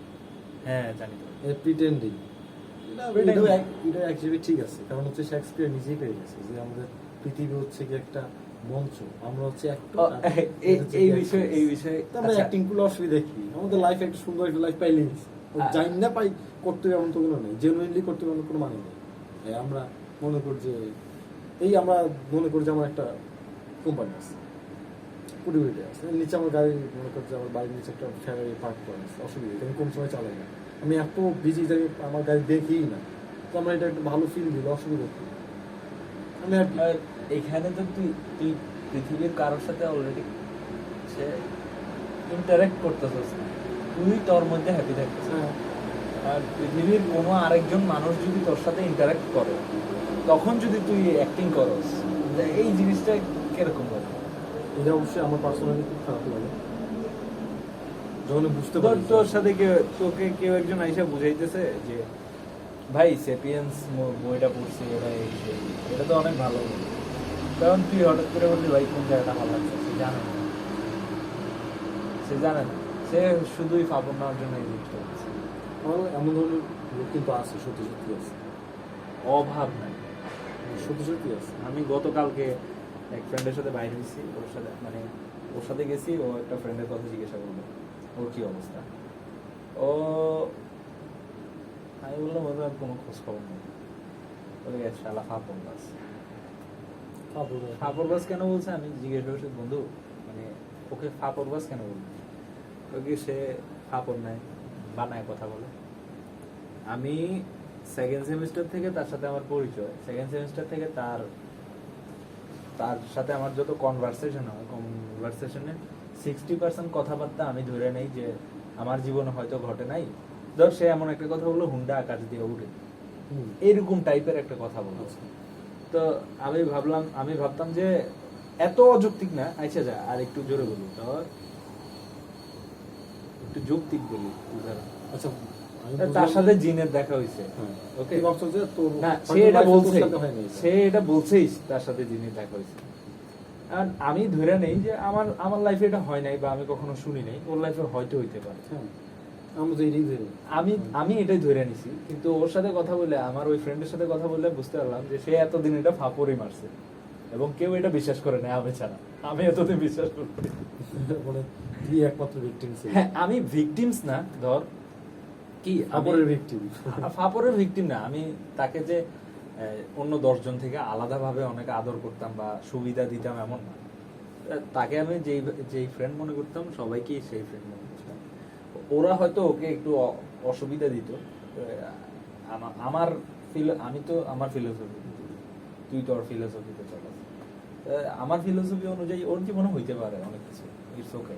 হ্যাঁ জানি তো। Pretending, Pretending। এটা অ্যাকচুয়ালি ঠিক আছে, কারণ হচ্ছে শেক্সপিয়ার নিজেই পেয়ে গেছে যে আমাদের পৃথিবী হচ্ছে কি একটা মঞ্চ, আমরা হচ্ছে ও, এই বিষয়ে আমরা আচ্ছা, অ্যাক্টিং করলে অসুবিধা কি? আমাদের লাইফ একটা সুন্দর একটা লাইফ পাইলে জানি না পাই করতে হবে এমন তো কোনো নেই, জেনুইনলি করতে হবে এমন কোনো মানে নেই। আমরা মনে করি যে আমরা মনে করি যে আমার একটা কোম্পানি আছে, কোটি কোটি আছে, এর নিচে আমার গাড়ি, মনে করছে আমার বাড়ির নিচে একটা ফেরারি পার্ক করা আছে, অসুবিধা আমি কোন সময় চালাই না, আমি এত বিজি যে আমার গাড়ি দেখিই না, তো আমার এটা একটা ভালো ফিল দিল, অসুবিধা কি? আমি আর কি? আর এখানে তো তুই পৃথিবীর কারোর সাথে অলরেডি সে ইন্টারেক্ট করতেছিস না, তুই তোর মধ্যে হ্যাপি থাকতেছিস। হ্যাঁ, আর পৃথিবীর কোনো আরেকজন মানুষ যদি তোর সাথে ইন্টারেক্ট করে, তখন যদি তুই অ্যাক্টিং করস, এই জিনিসটা কিরকম লাগে? এটা অবশ্যই আমার পার্সোনালি খুব খারাপ লাগে যখন আমি বুঝতে তোর পারি তোর সাথে তোকে কেউ একজন আইসা বুঝাইতেছে যে ভাই সেপিয়েন্স বইটা পড়ছি, এটা তো অনেক ভালো, কারণ তুই হঠাৎ করে বললি ভাই কোন জায়গাটা ভালো লাগছে, সে জানে না, সে শুধুই ফাপড় নেওয়ার জন্য এই জিনিসটা করছে। আমার এমন ধরনের লোক কিন্তু আছে, সত্যি সত্যি আছে, অভাব নাই। সত্যি সত্যি আছে। আমি গতকালকে এক ফ্রেন্ডের সাথে বাইরে হয়েছি, ওর সাথে গেছি, ও একটা ফ্রেন্ডের কথা জিজ্ঞাসা করলো ওর কি অবস্থা। আমি বললাম ওর আর কোনো খোঁজ খবর নেই, বলে গেছে শালা ফাপড় বাস। ফাপড় বাস কেন বলছে? আমি জিজ্ঞেস করছি বন্ধু, মানে ওকে ফাপড় বাস কেন বলবো? ওকে সে ফাপড় নেয়, বানায় কথা বলে। আমি সেকেন্ড সেমিস্টার থেকে তার সাথে আমার পরিচয়, সেকেন্ড সেমিস্টার থেকে তার সাথে আমার যত কনভারসেশন হয়, কনভারসেশনে 60% কথাবার্তা আমি ধরে নেই যে আমার জীবনে হয়তো ঘটে নাই। ধর সে এমন একটা কথা বললো, হুন্ডা আকাশ দিয়ে উঠে, এইরকম টাইপের একটা কথা বললো। তো আমি ভাবতাম যে এত অযৌক্তিক না, আচ্ছা যা আর একটু জোরে বলি, ধর একটু যৌক্তিক বলি উদাহরণ। আচ্ছা, তার সাথে জিনের দেখা হয়েছে, ওকে না, সে এটা বলছেই তার সাথে জিনের দেখা হয়েছে। আর আমি ধরে নেই যে আমার লাইফে এটা হয় নাই, বা আমি কখনো শুনি নাই, ওর লাইফে হয়তো হইতে পারে, আমি এটাই ধরে নিছি। কিন্তু ওর সাথে কথা বলে, আমার ওই ফ্রেন্ডের সাথে কথা বলে বুঝতে পারলাম যে সে এতদিন এটা ফাপড়ই মারছে, এবং কেউ এটা বিশ্বাস করে না আমি ছাড়া। আমি এতদিন বিশ্বাস করতে, একমাত্র ভিকটিম। হ্যাঁ আমি ভিকটিমস না, ধর কি ফাপড়ের ভিকটিম না, আমি তাকে যে অন্য 10 জন থেকে আলাদাভাবে অনেক আদর করতাম বা সুবিধা দিতাম এমন না। তাকে আমি যেই ফ্রেন্ড মনে করতাম, সবাইকেই সেই ফ্রেন্ড মনে করতাম। ওরা হয়তো ওকে একটু অসুবিধা দিত, আমি তো আমার ফিলোসফি, তুই তোর ফিলোসফিতে চলাস, আমার ফিলোসফি অনুযায়ী ওর জীবনে হইতে পারে অনেক কিছু, ইটস ওকে,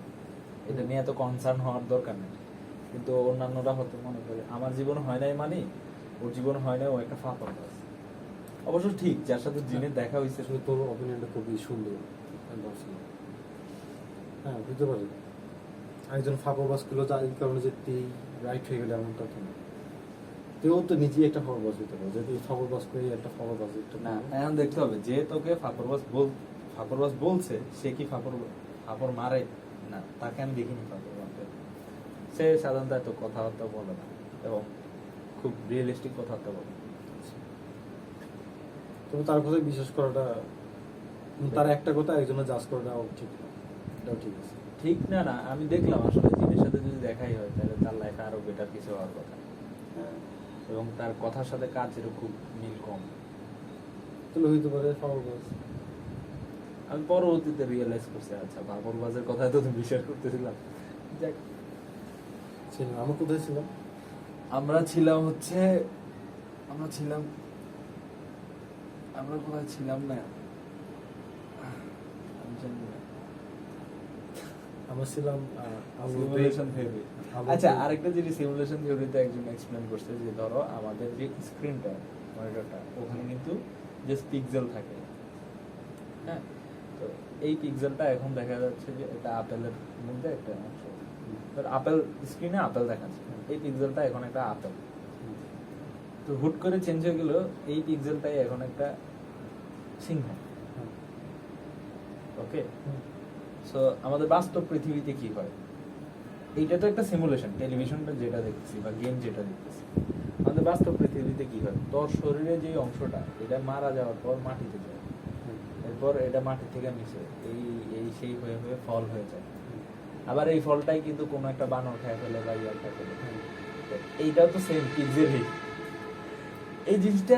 এটা নিয়ে এত কনসার্ন হওয়ার দরকার নেই। কিন্তু অন্যান্যরা হয়তো মনে করে আমার জীবনে হয় নাই, মানে ওর জীবনে হয় নাই, ও একটা ফাপড় বাস। অবশ্য ঠিক, যার সাথে জিনের দেখা হয়েছে। তোর অপিনিয়নটা খুবই সুন্দর, হ্যাঁ বুঝতে পারি। একজন ফাঁপবাজ গুলো যা এই কারণে যে রাইট হয়ে গেলে এমনটা তো না। কেউ তো নিজেই একটা ফাঁপবাজ হতে পারে, যদি ফাঁপবাজ করে একটা ফাঁপবাজ একটা না এখন দেখতে হবে যে তোকে ফাপরবাজ বলছে সে কি ফাপর মারে না, তাকে আমি দেখিনি ফাপর মারতে। সে সাধারণত এত কথাবার্তা বলে না এবং খুব রিয়েলিস্টিক কথাবার্তা বলে। তবে তার কথায় বিশ্বাস করাটা, তার একটা কথা একজনের জাজ করাটাও ঠিক না, এটাও ঠিক আছে। ঠিক না না, আমি দেখলাম আসলে জিনের সাথে যদি দেখাই হয় তাহলে তার লাইফে আরো বেটার কিছু হওয়ার কথা, এবং তার কথার সাথে কাজেরও খুব মিল কম। তাহলে হইতে পারে ফাঁপবাজ। আমি পরবর্তীতে রিয়েলাইজ করছি আচ্ছা ফাপরবাজের কথা তো তুমি বিশ্বাস করতেছিলাম। যাক, ছিলাম আমরা কোথায় ছিলাম? আমরা ছিলাম আমরা কোথায় ছিলাম না আমি জানি না। আমরা ছিলাম সিমুলেশন থিওরি। আচ্ছা, আরেকটা জিনিস সিমুলেশন থিওরিতে একজন এক্সপ্লেন করছে যে ধরো আমাদের যে স্ক্রিনটা মনিটরটা ওখানে কিন্তু জাস্ট পিক্সেল থাকে, হ্যাঁ, তো এই পিক্সেলটা এখন দেখা যাচ্ছে যে এটা আপেলের মধ্যে একটা অংশ, আপেল স্ক্রিনে আপেল দেখাচ্ছে, এই পিক্সেলটা এখন একটা আপেল, তো হুট করে চেঞ্জ হয়ে গেল এই পিক্সেলটাই এখন একটা সিংহ। ওকে, সো আমাদের বাস্তব পৃথিবীতে কি হয়, এইটা তো একটা সিমুলেশন, টেলিভিশনটা যেটা দেখতেছি বা গেম যেটা দেখতেছি, আমাদের বাস্তব পৃথিবীতে কি হয়, তোর শরীরে যে অংশটা এটা মারা যাওয়ার পর মাটিতে যায়, এরপর এটা মাটি থেকে নিচে এই এই সেই হয়ে হয়ে ফল হয়ে যায়, আবার এই ফলটাই কিন্তু কোনো একটা বানর খেয়ে ফেলে বা ইয়ার খেয়ে ফেলে, এইটাও তো সেম পিক্সেলই। এই জিনিসটা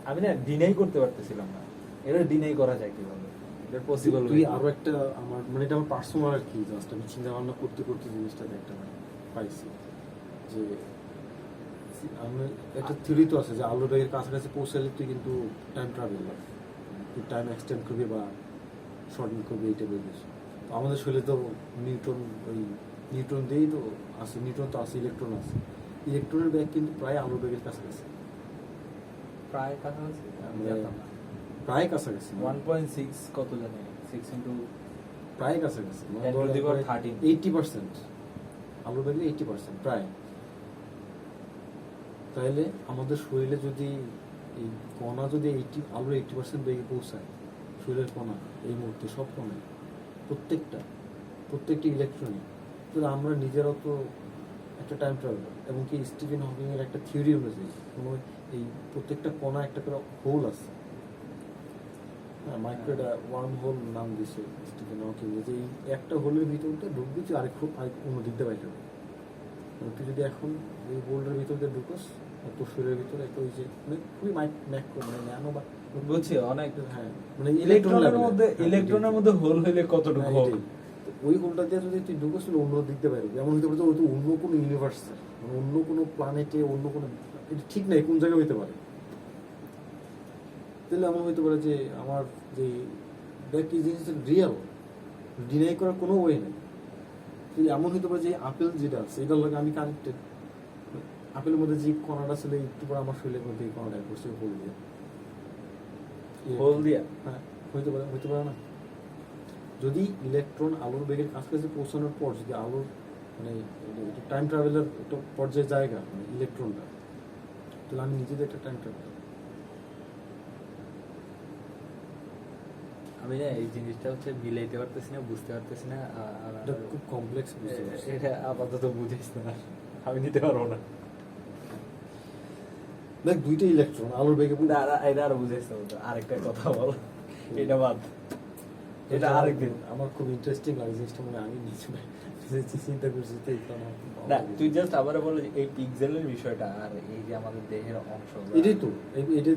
আমি না ডিনাই করতে পারতেছিলাম না, এটা ডিনাই করা যায় কিভাবে, এটা পসিবল। তুই আরো একটা আমার এটা আমার পার্সোনাল আর কি, জাস্ট আমি চিন্তা ভাবনা করতে করতে জিনিসটা একটা পাইছি যে আমি একটা থিওরি তো আছে যে আলোর বেগের কাছাকাছি পৌঁছালে তুই কিন্তু টাইম ট্রাভেল তুই টাইম এক্সটেন্ড করবি বা শর্টেন করবি, এইটা বলিস। তো আমাদের শরীরে তো নিউটন দিয়েই তো আছে, নিউটন তো আছে, ইলেকট্রন আছে, ইলেকট্রনের ব্যাগ কিন্তু প্রায় আলোর বেগের কাছাকাছি, প্রায় কাছাকাছি, আমি মানে জানতাম না। প্রায় কাছাকাছি 1.6 কত জানি 6 into প্রায় কাছাকাছি 10 to the power 13 80%, আলু বেগলে 80% প্রায়। তাহলে আমাদের শরীরে যদি এই কণা যদি আলুর 80% বেগে পৌঁছায়, শরীরের কণা এই মুহূর্তে সব কণায় প্রত্যেকটা ইলেকট্রনিক, তাহলে আমরা নিজেরাও তো একটা টাইম ট্রাভেলার। এবং কি স্টিফেন হকিং এর একটা থিওরি অনুযায়ী এই প্রত্যেকটা কণা একটা করে হোল আছে, মাইক্রোটা ওয়ার্ম হোল নাম দিছে স্টিফেন হকিং, যে এই একটা হোলের ভিতরটা ঢুকবি তুই আরেক অন্য দিক দিয়ে বাইরে হবে। তুই যদি এখন এই হোলের ভিতর দিয়ে ঢুকোস তোর শরীরের ভিতরে একটা ওই যে খুবই ম্যাক্রো ন্যানো বা বুঝছি অনেক, হ্যাঁ ইলেকট্রনের মধ্যে হোল হইলে কতটুকু হোল, ওই হোলটা দিয়ে যদি তুই ঢুকোস অন্য দিক দিয়ে বাইরে, এমন হতে পারে ওই তো অন্য কোনো ইউনিভার্সে, মানে অন্য কোনো প্ল্যানেটে, অন্য কোনো, এটা ঠিক নাই কোন জায়গায় হইতে পারে। তাহলে এমন হইতে পারে যে আমার যে দেখ এই জিনিসটা রিয়েল, ডিনাই করার কোনো ওয়ে নেই। এমন হইতে পারে যে আপেল যেটা আছে এটার লগে আমি কানেক্টেড, আপেলের মধ্যে যে কণাটা ছিল একটু পর আমার শরীরের মধ্যে এই কণাটা করছে হোল দিয়া, হ্যাঁ হইতে পারে না। যদি ইলেকট্রন আলোর বেগের কাছাকাছি পৌঁছানোর পর যদি আলোর মানে টাইম ট্রাভেলের একটা পর্যায়ের জায়গা মানে ইলেকট্রনটা, তাহলে আমি নিজেদের একটা টাইম ট্রাভেলার। আমি না এই জিনিসটা হচ্ছে মিলাইতে পারতেছি না, বুঝতে পারতেছি না, এটা খুব কমপ্লেক্স বিষয়, এটা আপাতত বুঝিস না, আমি নিতে পারবো না। দেখ দুইটা ইলেকট্রন আলোর বেগে, এটা আরো বুঝাইস না, আরেকটা কথা বল, এটা বাদ, এটা আরেকদিন। আমার খুব ইন্টারেস্টিং লাগে জিনিসটা, মানে আমি নিজে চিন্তা করছি তো না তুই জাস্ট আবার বল এই পিক্সেলের বিষয়টা আর এই যে আমাদের দেহের অংশ, এটাই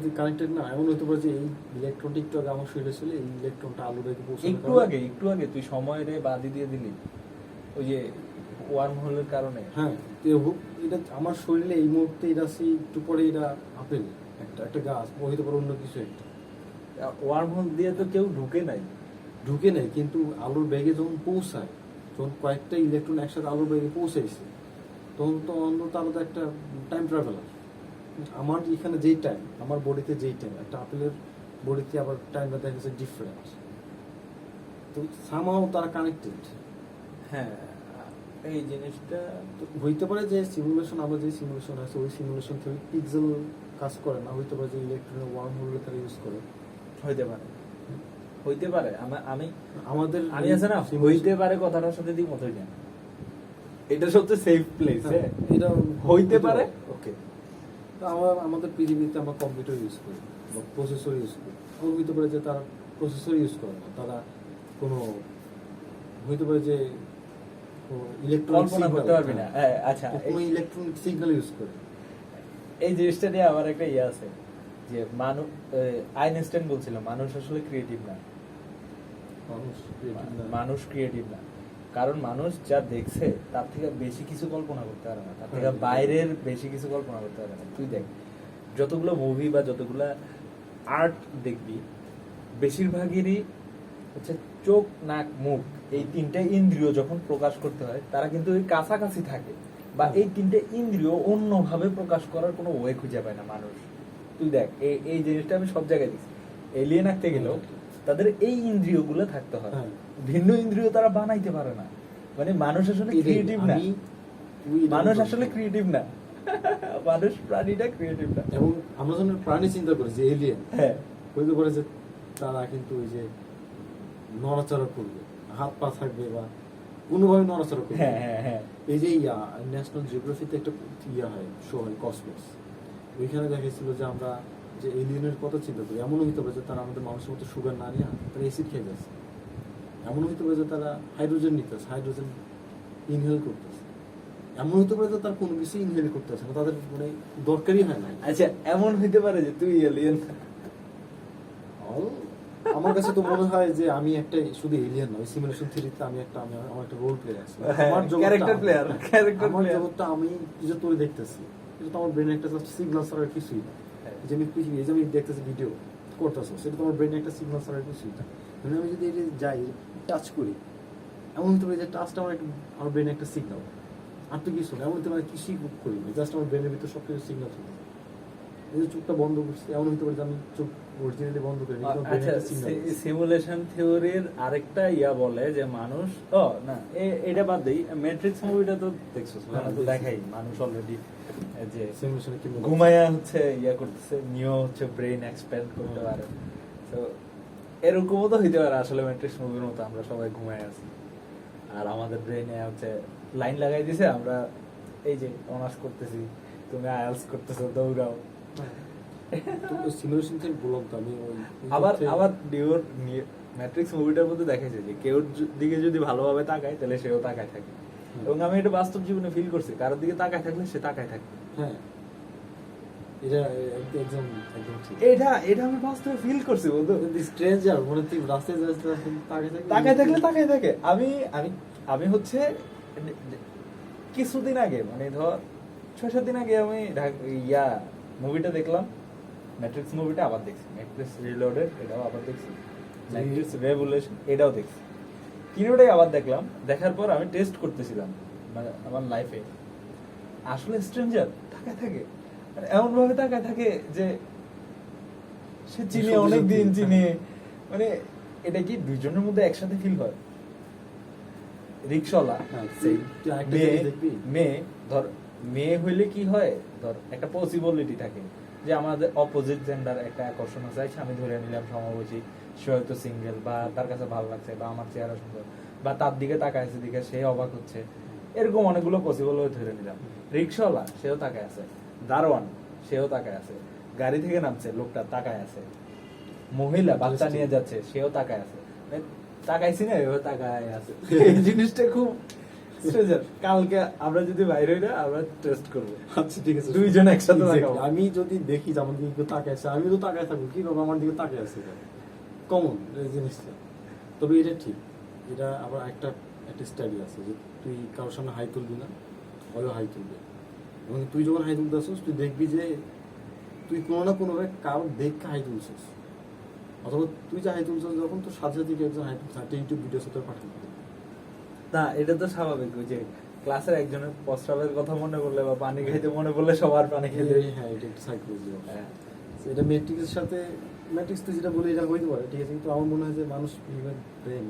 তো কানেক্টেড না। এমন হতে পারে যে এই ইলেকট্রনটা একটু আগে আমার শরীরে ছিল, এই ইলেকট্রনটা আলু বেগে পৌঁছানোর একটু আগে তুই সময় রে বাদি দিয়ে দিলি ওই যে ওয়ার্ম হোলের কারণে। হ্যাঁ, এটা আমার শরীরে এই মুহূর্তে এটা আছে, একটু পরে এটা আপেল একটা গাছ, হইতে পারে অন্য কিছু একটা। ওয়ার্ম হোল দিয়ে তো কেউ ঢুকে নাই, কিন্তু আলোর বেগে যখন পৌঁছায়, যখন কয়েকটা ইলেকট্রন একসাথে আলোর বেগে পৌঁছাইছে, তখন তো অন্তত আলাদা একটা টাইম ট্রাভেলার। আমার এখানে যেই টাইম, আমার বডিতে যেই টাইম, একটা আপেলের বডিতে আবার টাইমটা দেখা যাচ্ছে ডিফারেন্ট, তো সামহাও তারা কানেক্টেড। হ্যাঁ এই জিনিসটা তো হইতে পারে যে সিমুলেশন, আমরা যে সিমুলেশন আছে ওই সিমুলেশন থেকে পিক্সেল কাজ করে না, হইতে পারে যে ইলেকট্রনের ওয়ার্ম হোল তারা ইউজ করে। হইতে পারে, হইতে পারে। আমি আমাদের আমি আছে না, হইতে পারে কথাটার সাথে দিই মতোই না, এটা সবচেয়ে সেফ প্লেস। হ্যাঁ, এটা হইতে পারে। ওকে, তো আমাদের পৃথিবীতে আমরা কম্পিউটার ইউজ করি বা প্রসেসর ইউজ করি, ওর হইতে পারে যে তারা প্রসেসর ইউজ করে না, তারা কোনো হইতে পারে যে ইলেকট্রনিক কল্পনা করতে পারবি না। হ্যাঁ, আচ্ছা, কোনো ইলেকট্রনিক সিগন্যাল ইউজ করে। এই জিনিসটা নিয়ে আমার একটা ইয়ে আছে যে মানুষ, আইনস্টাইন বলছিল মানুষ আসলে ক্রিয়েটিভ না, মানুষ ক্রিয়েটিভ না, কারণ মানুষ যা দেখছে তার থেকে বেশি কিছু কল্পনা করতে পারে না, তার থেকে বাইরের বেশি কিছু কল্পনা করতে পারে না। তুই দেখ যতগুলো মুভি বা যতগুলো আর্ট দেখবি, বেশিরভাগেরই হচ্ছে চোখ, নাক, মুখ, এই তিনটে ইন্দ্রিয় যখন প্রকাশ করতে হয় তারা কিন্তু ওই কাছাকাছি থাকে, বা এই তিনটে ইন্দ্রিয় অন্যভাবে প্রকাশ করার কোনো ওয়ে খুঁজে পায় না মানুষ। তুই দেখ এই জিনিসটা আমি সব জায়গায় দেখছি, এলিয়েন আঁকতে গেলেও তাদের এই ইন্দ্রিয়গুলো থাকতে হয়, ভিন্ন ইন্দ্রিয় তারা বানাইতে পারে না। মানে মানুষ আসলে ক্রিয়েটিভ না, মানুষ আসলে ক্রিয়েটিভ না, মানুষ প্রাণীটা ক্রিয়েটিভ না। এবং আমরা যখন প্রাণী চিন্তা করি যে এলিয়েন, হ্যাঁ, হইতে পারে যে তারা কিন্তু ওই যে নড়াচড়া করবে, হাত পা থাকবে বা কোনোভাবে নড়াচড়া করবে। হ্যাঁ, হ্যাঁ, হ্যাঁ। এই যে ন্যাশনাল জিওগ্রাফিতে একটা ইয়া হয়, শো হয় কসমস, ওইখানে দেখাইছিল যে আমরা যে এলিয়েনের কথা চিন্তা করি, এমন হইতে পারে যে তারা আমাদের মানুষের মতো সুগার না নিয়ে তারা এসিড খেয়ে যাচ্ছে, এমন হইতে পারে যে তারা হাইড্রোজেন নিতেছে, হাইড্রোজেন ইনহেল করতেছে, এমন হইতে পারে যে তার কোনো কিছু ইনহেল করতেছে না, তাদের মানে দরকারই হয় না। আচ্ছা, এমন হইতে পারে যে তুই এলিয়েন। আমার কাছে তো মনে হয় যে আমি একটা শুধু এলিয়েন নয়, সিমুলেশন থিওরিতে আমি আমার একটা রোল প্লে আছে, আমার ক্যারেক্টার প্লেয়ার, আমার জগৎটা আমি যে তোরে দেখতেছি, এটা তো আমার ব্রেনে একটা জাস্ট সিগন্যাল ছাড়া আর কিছুই না। যে আমি পৃথিবী, এই যে আমি দেখতেছি ভিডিও করতেছো, সেটা তো আমার ব্রেনে একটা সিগন্যাল ছাড়া আর কিছুই না। মানে আমি যদি এটা যাই টাচ করি, এমন হতে পারে যে টাচটা আমার ব্রেনে একটা সিগন্যাল, আর তো কিছু না, এমন হতে পারে কিছুই করি না, জাস্ট আমার ব্রেনের ভিতরে সব কিছু সিগন্যাল চলছে। এই যে চোখটা বন্ধ করছি, এমন হতে পারে যে আমি চোখ অরিজিনালি বন্ধ করি। আচ্ছা, সিমুলেশন থিওরির আরেকটা ইয়া বলে যে মানুষ, না এটা বাদ দেই, ম্যাট্রিক্স মুভিটা তো দেখছস, ওখানে তো দেখাই মানুষ অলরেডি যে সিমুলেশনে কি ঘুমায়া হচ্ছে ইয়া করতেছে, নিও হচ্ছে ব্রেইন এক্সপ্যান্ড করতে পারে। তো এরকমও তো হইতে পারে আসলে ম্যাট্রিক্স মুভির মতো আমরা সবাই ঘুমায় আছি, আর আমাদের ব্রেইনে হচ্ছে লাইন লাগাই দিছে, আমরা এই যে অনার্স করতেছি, তুমি আইএলটিএস করতেছো, দৌড়াও। সিমুলেশন থেকে বললাম তো আমি আবার ডিওর ম্যাট্রিক্স মুভিটার মধ্যে দেখাইছে যে কেউ দিকে যদি ভালোভাবে তাকায় তাহলে সেও তাকায় থাকে, এবং আমি এটা বাস্তব জীবনে ফিল করছি, কারোর দিকে তাকায় থাকলে সে তাকায় থাকে। হ্যাঁ, এটা একদম ঠিক। এটা আমি বাস্তবে ফিল করছি বন্ধু। স্ট্রেঞ্জার মনে তুই রাস্তায় যাচ্ছে তাকায় থাকলে তাকায় থাকে। আমি আমি আমি হচ্ছে কিছুদিন আগে, মানে ধর 6-7 দিন আগে আমি মুভিটা দেখলাম, ম্যাট্রিক্স মুভিটা আবার দেখছি, ম্যাট্রিক্স রিলোডেড এটাও আবার দেখছি, ম্যাট্রিক্স রেভলিউশন এটাও দেখছি, তিনটাই আবার দেখলাম। দেখার পর আমি টেস্ট করতেছিলাম মানে আমার লাইফে আসলে স্ট্রেঞ্জার তাকায় থাকে, এমন ভাবে তাকায় থাকে যে সে চিনে, অনেক দিন চিনে। মানে এটা কি দুইজনের মধ্যে একসাথে ফিল হয়? রিক্সাওয়ালা মেয়ে, ধর মেয়ে হইলে কি হয়, ধর একটা পসিবিলিটি থাকে যে আমাদের অপোজিট জেন্ডার একটা আকর্ষণ আছে, আমি ধরে নিলাম সমবয়সী, সে হয়তো সিঙ্গেল, বা তার কাছে ভালো লাগছে, বা আমার চেহারা সুন্দর, বা তার দিকে তাকায় আছে দিকে সে অবাক হচ্ছে, এরকম অনেকগুলো পসিবল হয়ে ধরে নিলাম। রিক্সাওয়ালা সেও তাকায় আছে, দারোয়ান সেও তাকায় আছে, গাড়ি থেকে নামছে লোকটা তাকায় আছে, মহিলা বাচ্চা নিয়ে যাচ্ছে সেও তাকায় আছে, তাকাইছি না এভাবে তাকায় আছে। এই জিনিসটা খুব স্ট্রেঞ্জার। কালকে আমরা যদি বাইরে হই না, আমরা টেস্ট করবো। আচ্ছা ঠিক আছে, দুইজন একসাথে তাকাবো। আমি যদি দেখি যে আমার দিকে কেউ তাকায় আছে, আমি তো তাকায় থাকবো, কি বাবা আমার দিকে তাকায় আছে, কমন এই জিনিসটা। তবে এটা ঠিক, এটা আবার একটা স্টাডি আছে যে তুই কারোর সামনে হাই তুলবি না, ওইও হাই তুলবে, এবং তুই যখন হাই তুলতে আসছিস তুই দেখবি যে তুই কোনো না কোনোভাবে কারোর দেখে হাই তুলছিস, অথবা তুই যে হাই তুলছিস যখন তোর সাথে সাথে একজন হাই তুলছে, একটা ইউটিউব ভিডিও সাথে পাঠাবি না, এটা তো স্বাভাবিক যে ক্লাসের একজনের প্রস্রাবের কথা মনে পড়লে বা পানি খাইতে মনে পড়লে সবার পানি খেতে। হ্যাঁ, এটা একটা সাইকোলজি। এটা ম্যাট্রিক্সের সাথে, ম্যাট্রিক্স তো যেটা বলে এটা হইতে পারে ঠিক আছে, কিন্তু আমার মনে হয় যে মানুষ ব্রেন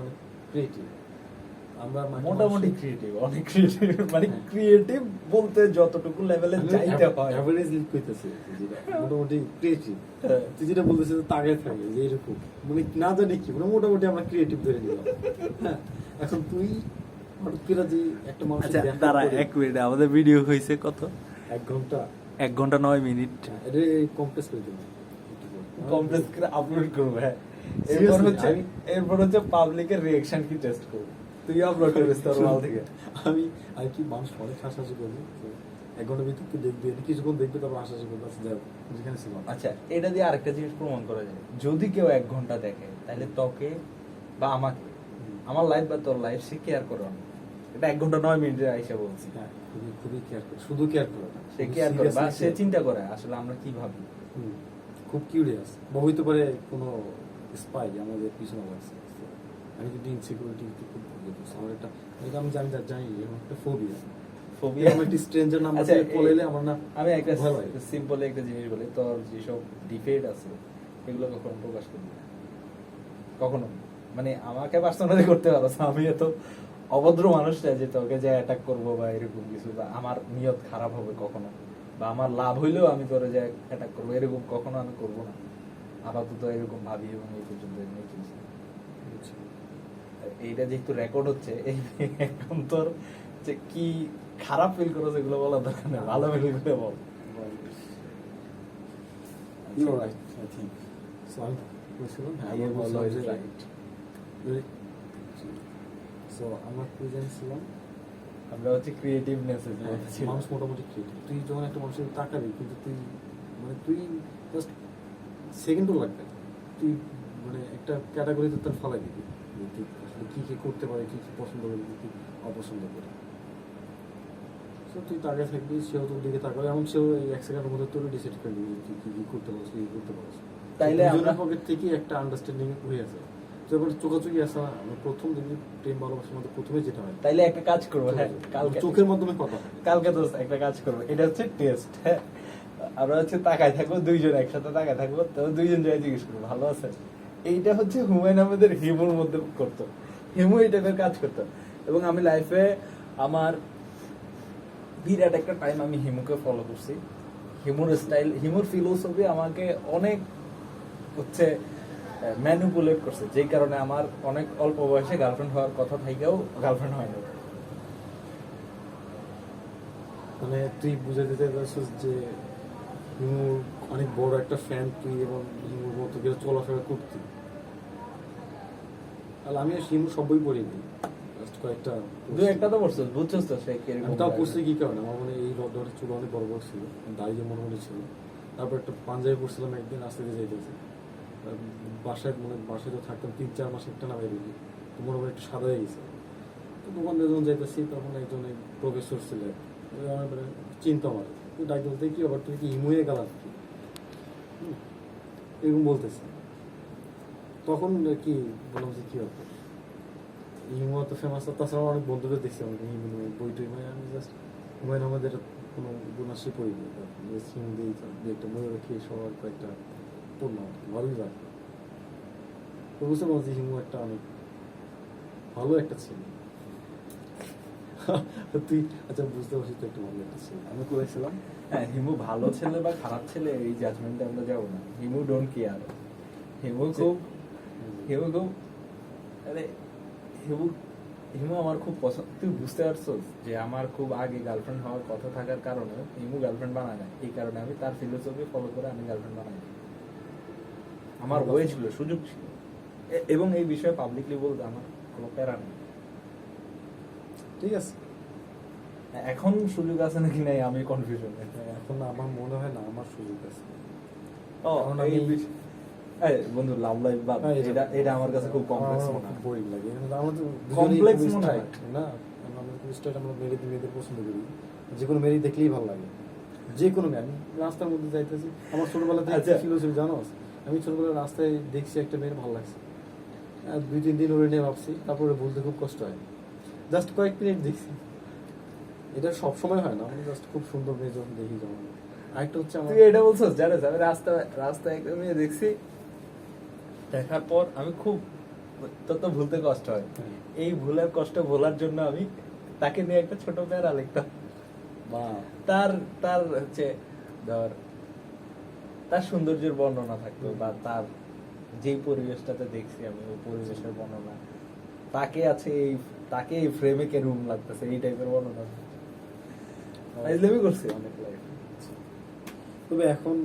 অনেক ক্রিয়েটিভ, আমরা মোটামুটি ক্রিয়েটিভ, অনেক ক্রিয়েটিভ, মানে ক্রিয়েটিভ বলতে যতটুকু লেভেলে যাইতে হয় অ্যাভারেজ লিক কইতেছে যেটা মোটামুটি ক্রিয়েটিভ। হ্যাঁ। তুই যেটা বলতেছিস যে তাগায় থাকে যে এরকম মানে না জানি কি মানে মোটামুটি আমরা ক্রিয়েটিভ ধরে নিলাম। হ্যাঁ, এখন তুই হঠাৎ করে যে একটা মানুষ আচ্ছা দাঁড়া, 1 মিনিট, আমাদের ভিডিও হয়েছে কত? 1 ঘন্টা 1 ঘন্টা 9 মিনিট। এটা কমপ্লেক্স করে দেবো কমপ্লেক্স করে আপলোড করবো। হ্যাঁ, Seriously, এরপর হচ্ছে পাবলিকের রিঅ্যাকশন কি টেস্ট করবো, তুই আপলোড করবি তোর ওয়াল থেকে। আমি আর কি মানুষ অনেক হাসাহাসি করবে 1 ঘন্টার ভিতর তুই দেখবি কিছুক্ষণ দেখবি তারপর হাসাহাসি করবে আচ্ছা যাই হোক, যেখানে ছিলাম। আচ্ছা, এটা দিয়ে আরেকটা জিনিস প্রমাণ করা যায়, যদি কেউ 1 ঘন্টা দেখে তাহলে তোকে বা আমাকে, আমার লাইফ বা তোর লাইফ সে কেয়ার করে না। এটা 1 ঘন্টা 9 মিনিটে আইসা বলছি। হ্যাঁ, খুবই খুবই কেয়ার করে, শুধু কেয়ার করে না, সে কেয়ার করে বা seriously সে care। চিন্তা করে আসলে আমরা কি ভাবি। খুব কিউরিয়াস বা হইতে পারে কোনো স্পাই আমাদের পিছনে লাগছে। আমি কিন্তু ইনসিকিউরিটি খুব ভুগে পড়ছি। আমার একটা এটা আমি জানি এরকম একটা ফোবিয়া। ফোবিয়া, আমি একটা স্ট্রেঞ্জার নাম্বার আচ্ছা, দিয়ে কল এলে আমার না আমি একটা ভয় লাগে। সিম্পল একটা জিনিস বলি, তোর যেসব ডিফেক্ট আছে এগুলো কখনো প্রকাশ করবি না, কখনো। মানে আমাকে পার্সোনালি করতে পারো, আমি এত অভদ্র মানুষ না যে তোকে যে অ্যাটাক করবো বা এরকম কিছু, বা আমার নিয়ত খারাপ হবে কখনো, বা আমার লাভ হইলেও আমি তোরে যে অ্যাটাক করবো এরকম কখনো আমি করবো না। আপাতত এরকম ভাবি এবং এই পর্যন্ত এমনি চলছে। এইটা যেহেতু রেকর্ড হচ্ছে, এই এখন তোর যে কি খারাপ ফিল করো সেগুলো বলার দরকার নেই, ভালো ফিল করে বল। You're right, I think. So আমি বলছিলাম, হ্যাঁ, I am আমরা বলছিলাম always যে- right. So আমরা প্রেজেন্ট ছিলাম। আমরা হচ্ছে ক্রিয়েটিভনেস মানুষ মোটামুটি ক্রিয়েটিভ। তুই যখন একটা মানুষের তাকাবি কিন্তু তুই মানে তুই জাস্ট সেকেন্ডও লাগবে না। তুই মানে একটা ক্যাটাগরিতে তার ফালাই দিবি যে তুই আসলে কি কি করতে পারে, কি কি পছন্দ করে, কি কি অপছন্দ করে। So তুই তাকায় থাকবি, সেও তোর দিকে তাকাবে, এবং সেও এই 1 সেকেন্ডের মধ্যে তোর ডিসাইড করে দিবি যে তুই কি কি করতে পারছিস, কি কি করতে পারছিস। তাইলে আমরা- পকেট থেকে একটা আন্ডারস্ট্যান্ডিং হয়ে আছে। তো এবার চোখাচোখি আসা না, আমরা প্রথম দেখবি প্রেম ভালোবাসার মধ্যে প্রথমে যেটা হয় তাইলে একটা কাজ করবো। হ্যাঁ, কালকে চোখের মাধ্যমে কথা হয়। কালকে তো একটা কাজ করবো, এটা হচ্ছে টেস্ট। হ্যাঁ, আমরা হচ্ছে তাকায় থাকবো, দুইজন একসাথে তাকায় থাকবো, তো দুইজন যাই জিজ্ঞেস করবো ভালো আছে। এইটা হচ্ছে হুমায়ুন আহমেদের হিমুর মধ্যে করতো, হিমু এই টাইপের কাজ করতো। এবং আমি লাইফে আমার বিরাট একটা টাইম আমি হিমুকে ফলো করছি। হিমুর স্টাইল, হিমুর ফিলোসফি আমাকে অনেক হচ্ছে ম্যানিপুলেট করছে, যেই কারণে আমার অনেক অল্প বয়সে গার্লফ্রেন্ড হওয়ার কথা থাইকেও গার্লফ্রেন্ড হয়নি। মানে তুই বুঝাতে চাইছিস যে হিমুর অনেক বড় একটা ফ্যান তুই, এবং হিমুর মতো করে চলাফেরা করতি। তাহলে আমি আর হিমুর সবই পড়িনি, জাস্ট কয়েকটা দুই একটা তো পড়ছিস, বুঝছিস তো সে কিরকম আমি তাও লাগে। পড়ছি কি কারণে আমার মানে এই রডর চুল অনেক বড় বড় ছিল, দাড়িও মোটামুটি ছিল। তারপর একটা পাঞ্জাবি পড়ছিলাম একদিন, আস্তে আস্তে যাইতেছি বাসায়, মানে বাসায় তো থাকতাম 3-4 মাস একটা না বেরিয়ে, তো মোটামুটি একটু সাদা হয়ে গেছে। তো দোকানে যখন যাইতেছি তখন একজন প্রফেসর ছিলেন, আমার মানে চিন্তা আমার ডাক বলতে কি আবার তুই কি হিমুয়ে গেল কি এরকম বলতেছে। তখন কি বললাম যে কি ব্যাপার, হিমু তো ফেমাস, তাছাড়া অনেক বন্ধুদের দেখছি আমাকে হিমু বই টই, মানে আমি জাস্ট হুমায়ুন আমাদের কোনো উপন্যাসই পড়িনি, হিমু দিয়ে একটা বই রেখে সবার কয়েকটা পড়লাম, ভালোই লাগে। তো বুঝতে পারছি হিমু একটা অনেক ভালো একটা ছেলে। তুই আচ্ছা বুঝতে পারছিস তো একটু ভালো একটা ছেলে আমি করেছিলাম। হ্যাঁ, হিমু ভালো ছেলে বা খারাপ ছেলে এই জাজমেন্টে আমরা যাবো না। Himu don't care. হিমু খুব আরে হিমু আমার খুব পছন্দ। তুই বুঝতে পারছিস যে আমার খুব আগে গার্লফ্রেন্ড হওয়ার কথা থাকার কারণে হিমু গার্লফ্রেন্ড বানায় না, এই কারণে আমি তার ফিলোসফি ফলো করে আমি গার্লফ্রেন্ড বানাই না। আমার ওয়ে ছিল, সুযোগ ছিল, এবং এই বিষয়ে পাবলিকলি বলতে আমার কোনো প্যারা নেই। ঠিক আছে, এখন সুযোগ আছে নাকি নাই আমি কনফিউশন। এখন আমার মনে হয় না আমার সুযোগ আছে। কারণ এই বন্ধু লাভ লাইফ বা এটা আমার কাছে খুব কমপ্লেক্স মনে হয়। বোরিং লাগে আমার তো Complex মনে হয়। না, আমরা স্টাইল আমরা মেয়েদের পছন্দ করি, যে কোনো মেয়ে দেখলেই ভালো লাগে, যে কোনো মেয়ে। আমি রাস্তার মধ্যে যাইতেছি, আমার ছোটবেলা থেকে আচ্ছা। ফিলোসফি জানো, আমি ছোটবেলায় রাস্তায় দেখছি একটা মেয়ের ভালো লাগছে, 2-3 দিন ওরে নিয়ে ভাবছি, তারপরে বলতে খুব কষ্ট হয়, জাস্ট কয়েক মিনিট দেখছি। এটা সব সময় হয় না, আমি জাস্ট খুব সুন্দর মেয়ে যখন দেখি যখন। আরেকটা হচ্ছে আমার তুই এটা বলছিস, জানিস আমি রাস্তায় একটা মেয়ে দেখছি, দেখার পর আমি খুব তোর তো ভুলতে কষ্ট হয়, এই ভুলের কষ্ট ভোলার জন্য আমি তাকে নিয়ে একটা ছোট প্যারা লিখতাম। বা তার তার হচ্ছে ধর তার সৌন্দর্যের বর্ণনা থাকতো, বা তার যেই পরিবেশটাতে দেখছি আমি ওই পরিবেশের বর্ণনা, তাকে আছে এই তাকে এই ফ্রেমে কে রুম লাগতেছে এই টাইপের বর্ণনা ফাইজলামি করছি অনেক লাইফ। তবে এখন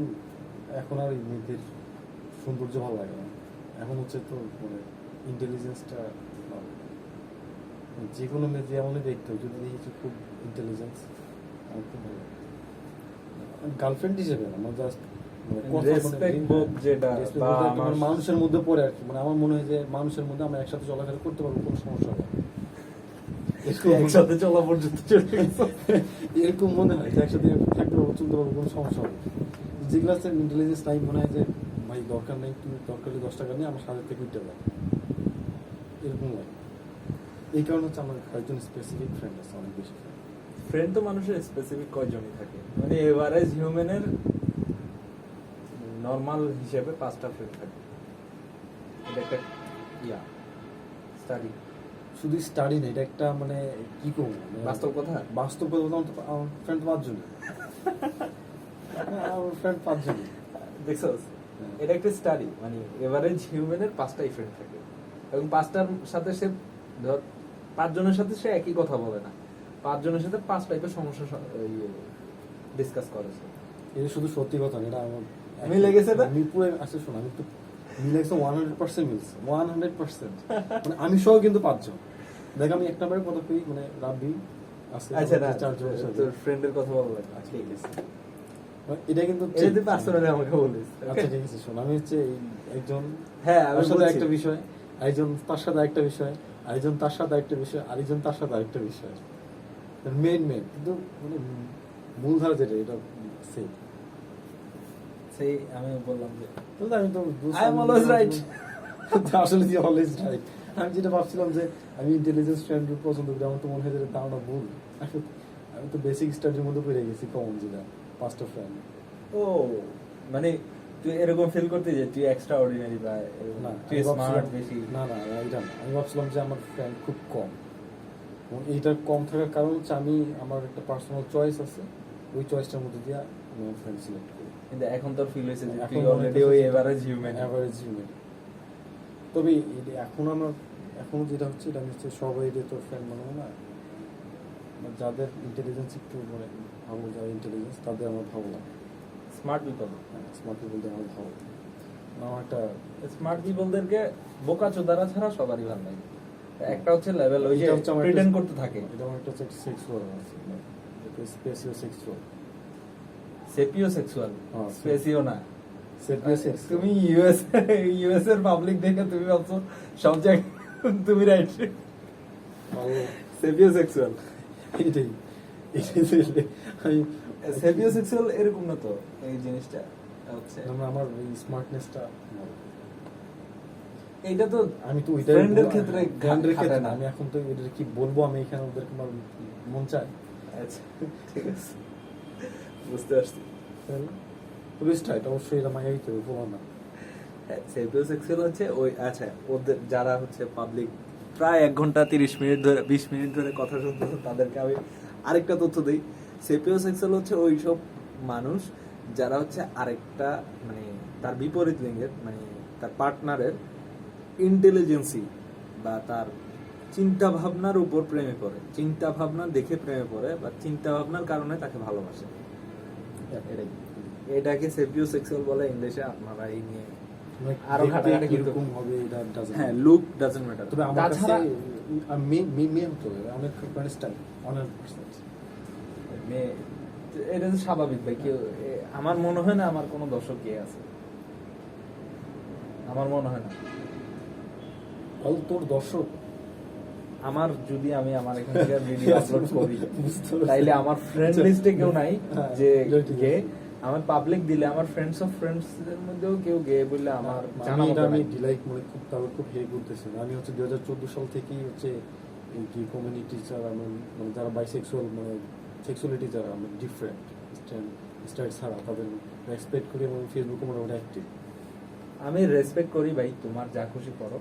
এখন আর এই মেয়েদের সৌন্দর্য ভালো লাগে না, এখন হচ্ছে তো মানে ইন্টেলিজেন্সটা, যে কোনো মেয়ে যেমনই দেখতে হয়, যদি দেখি খুব ইন্টেলিজেন্স আমার খুব ভালো লাগে। গার্লফ্রেন্ড হিসেবে না, আমার জাস্ট রেসপেক্ট বোধ যেটা বা আমার মানুষের মধ্যে পড়ে আর কি, মানে আমার মনে হয় যে মানুষের মধ্যে আমরা একসাথে চলাফেরা করতে পারবো, কোনো সমস্যা হবে না। একসাথে চলা পর্যন্ত চলে গেছে। এরকম মনে হয় যে একসাথে থাকতে পারবো, চলতে পারবো, কোনো সমস্যা হবে না। যেগুলো আছে ইন্টেলিজেন্স টাইম মনে হয় যে ভাই দরকার নেই, তুমি দরকার হলে 10 টাকা নিয়ে আমার সাথে থেকে উঠতে যায়, এরকম লাগে। এই কারণে হচ্ছে আমার কয়েকজন স্পেসিফিক ফ্রেন্ড আছে, অনেক বেশি ফ্রেন্ড তো মানুষের স্পেসিফিক কয়জনই থাকে, মানে এভারেজ হিউম্যানের নরমাল হিসেবে 5টা ফ্রেন্ড থাকে। এটা একটা স্টাডি, শুধু স্টাডি না, এটা একটা মানে কি করবো, বাস্তব কথা। বাস্তব কথা বলতে আমার ফ্রেন্ড 5 জন, আমার ফ্রেন্ড 5 জন। দেখছস, এটা একটা স্টাডি, মানে এভারেজ হিউম্যানের 5টাই ফ্রেন্ড থাকে, এবং 5টার সাথে সে ধর 5 জনের সাথে সে একই কথা বলে না, 5 জনের সাথে 5 টাইপের সমস্যা ডিসকাস করে সে। এটা শুধু সত্যি কথা না, এটা আমার মিলে গেছে না? আমি পুরো আসলে শোনো, আমি তো মিলে গেছে 100% মিলছে, 100%। মানে আমি সহ কিন্তু 5 জন। দেখ আমি এক নম্বরের কথা কই, মানে রাব্বি আছে, আচ্ছা না, 4 জনের সাথে। তোর ফ্রেন্ডের কথা বলা লাগে, ঠিক আছে। এটা কিন্তু এটা তুই পার্সোনালি আমাকে বলিস। আচ্ছা ঠিক আছে, শোন, আমি হচ্ছে একজন হ্যাঁ আমি তার সাথে বলছি। একটা বিষয়, একজন তার সাথে একটা বিষয়, আরেকজন তার সাথে একটা বিষয়, আরেকজন তার সাথে আরেকটা বিষয়, মেন কিন্তু মানে মূলধারা যেটা এটা সেম। সেই আমি বললাম যে তাহলে আমি তো I am always right. আসলে যে অলওয়েজ রাইট। আমি যেটা ভাবছিলাম যে আমি ইন্টেলিজেন্স ফ্রেন্ড পছন্দ করি, আমার তো মনে হয় যে ধারণা ভুল। আমি তো বেসিক স্টাডির মধ্যে পেরে গেছি, কমন যেটা 5টা ফ্রেন্ড। ও মানে তুই এরকম ফিল করতে যে তুই এক্সট্রা অর্ডিনারি বা এরকম, না তুই আমি স্মার্ট ভাবছিলাম- বেশি। না না এটা না, আমি ভাবছিলাম যে আমার ফ্রেন্ড খুব কম, এবং এইটার কম থাকার কারণ হচ্ছে আমি আমার একটা পার্সোনাল চয়েস আছে, ওই চয়েসটার মধ্যে দিয়ে আমি আমার ফ্রেন্ড সিলেক্ট করি। কিন্তু এখন তোর ফিল হয়েছে যে এখন তুই মনে অলরেডি হচ্ছে ওই যে এভারেজ হিউম্যান। Average human. তবে এখন আমার এখন যেটা হচ্ছে, এটা হচ্ছে সবাই তো ফ্রেন্ড মনে হয় না, মানে যাদের ইন্টেলিজেন্স একটু মানে ভালো, যারা ইন্টেলিজেন্স তাদের আমার ভালো লাগে, স্মার্ট পিপল, স্মার্ট পিপলদের আমার ভালো লাগে। আমার একটা স্মার্ট পিপলদেরকে বোকা চোদারা ছাড়া সবারই ভালো লাগে। একটা হচ্ছে লেভেল ওই যে এটা হচ্ছে আমার প্রিটেন্ড একটা- করতে থাকে, এটা আমার একটা হচ্ছে সেক্সুয়াল আছে, স্পেসিও সেক্সুয়াল, সেপিও সেক্সুয়াল, হ্যাঁ, স্পেসিও না। Sapio sexual. তুমি ইউএস এর পাবলিক দেখে তুমি ভাবছো সব জায়গায় তুমি রাইট। সেপিও সেক্সুয়াল, এটাই এটাই আমি সেপিও সেক্সুয়াল এরকম না তো এই জিনিসটা হচ্ছে। আমার এই স্মার্টনেসটা এইটা তো আমি তো ওইটা ফ্রেন্ডের ক্ষেত্রে ফ্রেন্ডের খাটে ক্ষেত্রে না। না, আমি এখন তো এটা কি বলবো, আমি এখানে ওদেরকে আমার মন চায়, আচ্ছা ঠিক আছে, বুঝতে পারছি। তবে স্ট্রাইট অবশ্যই এটা মাইয়া দিতে হবে, বলো না। সেপিও সেক্সুয়াল হচ্ছে ওই, আচ্ছা ওদের যারা হচ্ছে পাবলিক প্রায় 1 ঘন্টা 30 মিনিট ধরে 20 মিনিট ধরে কথা শুনতে, তাদেরকে আমি আরেকটা তথ্য দিই। সেপিও সেক্সুয়াল হচ্ছে ওই সব মানুষ যারা হচ্ছে আরেকটা মানে তার বিপরীত লিঙ্গের মানে তার পার্টনারের ইন্টেলিজেন্সি বা তার চিন্তা ভাবনার উপর প্রেমে পড়ে, চিন্তা ভাবনা দেখে প্রেমে পড়ে, বা চিন্তা ভাবনার কারণে তাকে ভালোবাসে। এটাই, এটাকে সেপিও সেক্সুয়াল বলে ইংলিশে। আপনারা এই নিয়ে মানে আরো দেখতে ঘাটাঘাটি কিন্তু- কিরকম হবে এটা doesn't হ্যাঁ, matter। Look doesn't matter. তবে আমার কাছে তাছাড়া মেয়ে হতে হবে, অনেক মানে স্টাইল 100%। মেয়ে, এটা তো স্বাভাবিক ভাই। কেউ আমার মনে হয় না আমার কোনো দর্শক কে আছে, আমার মনে হয় না। তোর দর্শক আমার যদি আমি আমার এখান থেকে ভিডিও আপলোড করি, বুঝতে পারছি। তাইলে আমার ফ্রেন্ড লিস্টে কেউ নাই হ্যাঁ, যে এটা ঠিক গে। আছে। আমার পাবলিক দিলে আমার ফ্রেন্ডস অফ ফ্রেন্ডস এর মধ্যেও কেউ গে বললে আমার জানা মতো আমি নাই। ডিলাইক মানে খুব তারপর খুব হেল্প করতেছি। আমি হচ্ছে 2014 সাল থেকেই হচ্ছে এই কি কমিউনিটি যারা মানে যারা বাইসেক্সুয়াল মানে সেক্সুয়ালিটি যারা মানে ডিফারেন্ট স্টাইল ছাড়া তাদের রেসপেক্ট করি এবং ফেসবুকে মোটামুটি অ্যাক্টিভ। আমি রেসপেক্ট করি ভাই, তোমার যা খুশি করো।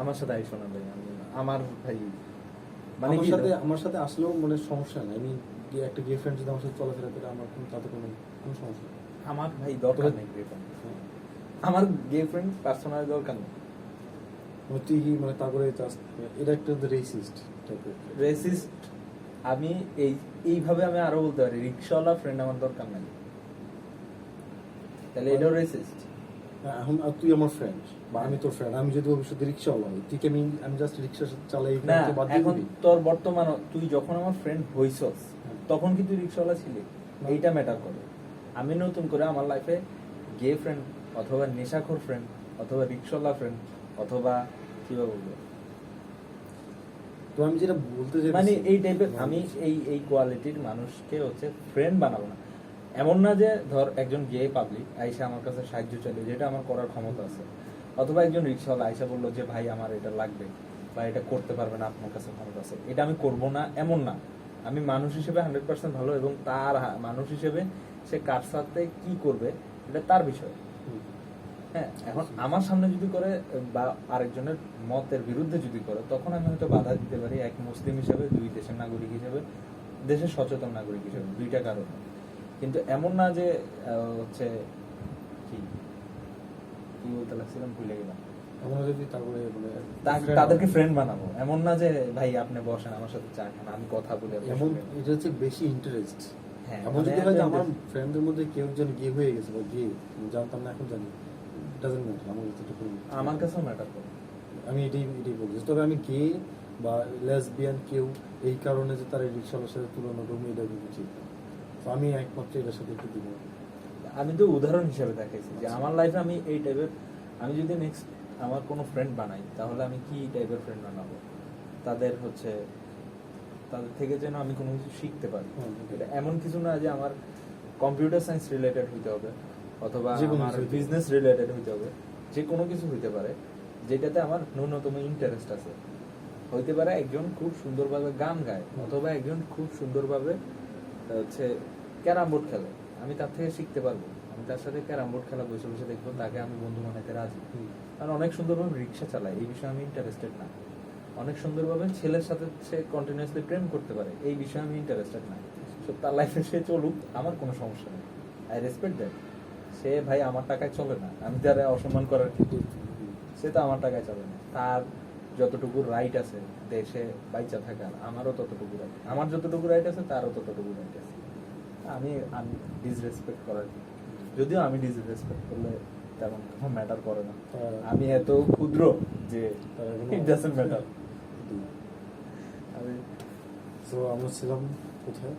আমার সাথে আইসো না ভাই, আমার ভাই মানে আমার কি সাথে আমার সাথে আসলেও মানে সমস্যা নাই, আমি একটা গে ফ্রেন্ড যদি আমার সাথে চলাফেরা করে আমার তাতে কোনো সমস্যা নেই। আমার ভাই দরকার নেই গে ফ্রেন্ড, আমার গে ফ্রেন্ড পার্সোনাল দরকার নেই। মানে তুই কি মানে তারপরে জাস্ট এটা একটা রেসিস্ট টাইপের। রেসিস্ট আমি এইভাবে আমি আরো বলতে পারি, রিক্সাওয়ালা ফ্রেন্ড আমার দরকার নাই, তাহলে এটাও রেসিস্ট। এখন আর তুই আমার ফ্রেন্ড বা আমি তোর ফ্রেন্ড, আমি যদি ভবিষ্যতে রিক্সাওয়ালা হই, তুই কি আমি জাস্ট রিক্সা চালাই না, বাদ দিয়ে এখন দিবি? তোর বর্তমান তুই যখন আমার ফ্রেন্ড হইছস তখন কি তুই রিক্সাওয়ালা ছিলি? না। এইটা ম্যাটার করে। আমি নতুন করে আমার লাইফে গে ফ্রেন্ড অথবা নেশাখোর ফ্রেন্ড অথবা রিক্সাওয়ালা ফ্রেন্ড অথবা কিভাবে বলবো, তো আমি যেটা বলতে চাই মানে এই টাইপের আমি এই কোয়ালিটির মানুষকে হচ্ছে ফ্রেন্ড বানাবো না। এমন না যে ধর একজন গে পাবলিক আইসা আমার কাছে সাহায্য চাইলো, যেটা আমার করার ক্ষমতা আছে, অথবা একজন রিক্সাওয়ালা আইসা বললো যে ভাই আমার এটা লাগবে বা এটা করতে পারবে না, আপনার কাছে ক্ষমতা আছে, এটা আমি করব না এমন না। আমি মানুষ হিসেবে 100% ভালো, এবং তার মানুষ হিসেবে সে কার সাথে কি করবে এটা তার বিষয়। হ্যাঁ, এখন আমার সামনে যদি করে বা আরেকজনের মতের বিরুদ্ধে যদি করে, তখন আমি হয়তো বাধা দিতে পারি, এক মুসলিম হিসেবে, দুই দেশের নাগরিক হিসেবে, দেশের সচেতন নাগরিক হিসেবে, দুইটা কারণে। কিন্তু এমন না যে হচ্ছে কি কি বলতে লাগছিলাম ভুলে গেলাম। আমরা যদি তারপরে মানে তাদেরকে ফ্রেন্ড বানাবো, এমন না যে ভাই আপনি বসেন আমার সাথে চা খান, আমি কথা বলে আপনার এমন সঙ্গে। এটা হচ্ছে বেশি ইন্টারেস্ট। হ্যাঁ, এমন মানে যদি হয় যে একটা আমার ফ্রেন্ডদের মধ্যে কেউ একজন গে হয়ে গেছে বা গে জানতাম না, এখন জানি, ডাজন্ট ম্যাটার আমার কাছে এটুকু। আমার কাছেও ম্যাটার করে। আমি এটাই বলছি, তবে আমি গে বা লেসবিয়ান কেউ এই কারণে যে তার রিক্সাওয়ালার সাথে তুলনা করবো এটা কিন্তু ঠিক না। তো আমি একমাত্র এটার সাথে একটু দিব। আমি তো উদাহরণ হিসেবে দেখাইছি যে আমার লাইফে আমি এই টাইপের, আমি যদি নেক্সট আমার কোনো ফ্রেন্ড বানাই তাহলে আমি কি টাইপের ফ্রেন্ড বানাবো, তাদের হচ্ছে তাদের থেকে যেন আমি কোনো কিছু শিখতে পারি। এটা এমন কিছু না যে আমার কম্পিউটার সায়েন্স রিলেটেড হইতে হবে অথবা যে কোনো আমার কিছু হইতে বিজনেস রিলেটেড হইতে হবে, যে কোনো কিছু হইতে পারে যেটাতে আমার ন্যূনতম ইন্টারেস্ট আছে। হইতে পারে একজন খুব সুন্দরভাবে গান গায় অথবা একজন খুব সুন্দরভাবে হচ্ছে ক্যারাম বোর্ড খেলে, আমি তার থেকে শিখতে পারবো, আমি তার সাথে ক্যারাম বোর্ড খেলা বসে বসে দেখবো, তাকে আমি বন্ধু বানাইতে রাজি। আর অনেক সুন্দরভাবে রিক্সা চালায়, এই বিষয়ে আমি ইন্টারেস্টেড না। অনেক সুন্দরভাবে ছেলের সাথে সে কন্টিনিউয়াসলি প্রেম করতে পারে, এই বিষয়ে আমি ইন্টারেস্টেড না। সো তার লাইফে সে চলুক, আমার কোনো সমস্যা নেই, আই রেসপেক্ট দ্যাট। সে ভাই আমার টাকায় চলে না, আমি তার অসম্মান করার কি, সে তো আমার টাকায় চলে না। তার যতটুকু রাইট আছে দেশে বাইচা থাকার, আমারও ততটুকু রাইট, আমার যতটুকু রাইট আছে তারও ততটুকু রাইট আছে। আমি ডিসরেসপেক্ট করার কি, যদিও আমি ডিসরেসপেক্ট করলে তেমন কোনো ম্যাটার করে না, আমি এত ক্ষুদ্র যে ইট ডাজন্ট ম্যাটার। আমি তো আমরা ছিলাম কোথায়?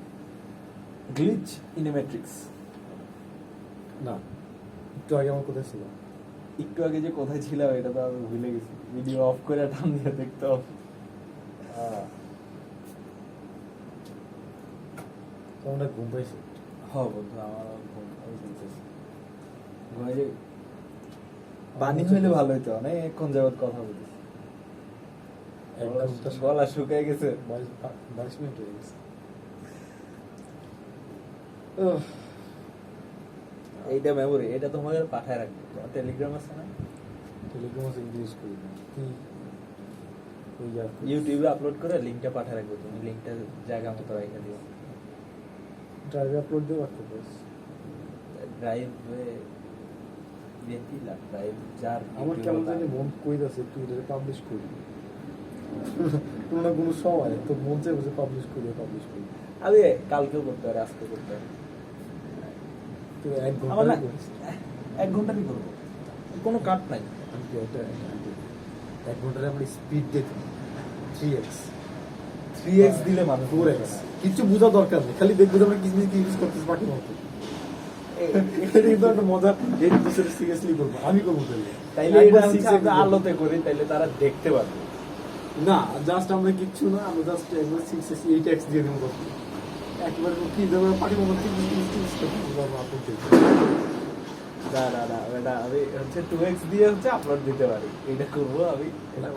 Glitch in a matrix. না, একটু আগে আমার কোথায় ছিলাম? একটু আগে যে কোথায় ছিলাম এটা তো আমি ভুলে গেছি, ভিডিও অফ করে টান দিয়ে দেখতে হবে। তো আমরা ঘুম পাইছি। হ্যাঁ বন্ধু, আমার ঘুম চলতেছে, ঘুমাই যাই। পানি হইলে ভালো হইতো, অনেকক্ষণ যাবত কথা বলতেছি, এক ঘন্টা গলা শুকিয়ে গেছে। 22 মিনিট হয়ে গেছে। এইটা মেমোরি, এটা তোমাদের পাঠায় রাখবে, তোমার টেলিগ্রাম আছে না? টেলিগ্রাম আছে, ইংলিশ করি না কি ওই ইউটিউবে আপলোড করে লিংকটা পাঠায় রাখবে, তুমি লিংকটা জায়গা মতো রেখে দিও। ড্রাইভে আপলোড দিয়ে রাখতে পারিস। ড্রাইভে দেখি ড্রাইভ যার আমার কেমন জানি মন কইতাছে তুই এটা পাবলিশ করবি, কোনো না কোনো সময় তো মন চাই বসে পাবলিশ করি। আরে কালকেও করতে পারে, আজকে করতে পারে, তুই এক আমার না ঘন্টা 1 ঘন্টারই করবো, কোনো কাট নাই। আমি কি একটা 1 ঘন্টার আমরা স্পিড দিতে 3x 3x দিলে মানুষ 4x কিছু বোঝা দরকার নেই, খালি দেখবো যে আমরা কিছু কি ইউজ করতেছি বাকি মতো। এটা কিন্তু একটা মজা, এই বিষয়টা সিরিয়াসলি করবো, আমি করবো তাহলে। তাইলে এটা হচ্ছে আমরা আলোতে করি, তাইলে তারা দেখতে পারবে না, জাস্ট আমরা কিচ্ছু না, আমরা জাস্ট একবার 6x 8x দিয়ে দেবো কত একবার কি দেবো পার্টি মতো এটা আমি হচ্ছে 2x দিয়ে হচ্ছে আপলোড দিতে পারি, এটা করবো আমি।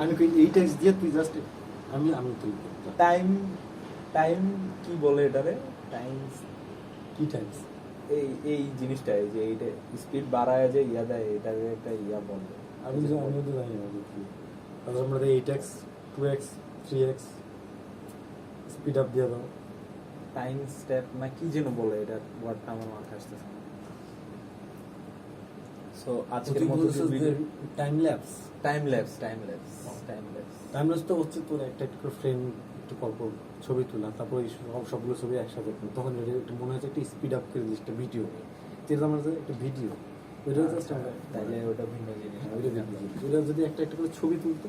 আমি কই 8x দিয়ে তুই জাস্ট আমি তুই টাইম টাইম কি বলে এটারে, টাইম কি টাইমস এই জিনিসটা, এই যে এইটা স্পিড বাড়ায় যে ইয়া দেয়, এটা একটা ইয়া বলে। আমি তো জানি না কি তাদের মধ্যে 8x 2x 3x speed up দিয়ে দাও। টাইম স্টেপ না কি যেন বলে, এটা ওয়ার্ডটা আমার মাথায় আসতেছে না। সো আজকের মতো time lapse time lapse time lapse তো হচ্ছে তোর একটা একটা ফ্রেম একটু পরপর ছবি তোলা, তারপর এই সবগুলো ছবি একসাথে তোলা। তখন এটা একটু মনে হচ্ছে একটা স্পিড আপ করে দিচ্ছে একটা ভিডিও, যেটা আমার একটা ভিডিও ওইটা জাস্ট আমরা তাইলে ওটা ভিন্ন জিনিস। ওইটা যদি একটা একটা করে ছবি তুলতো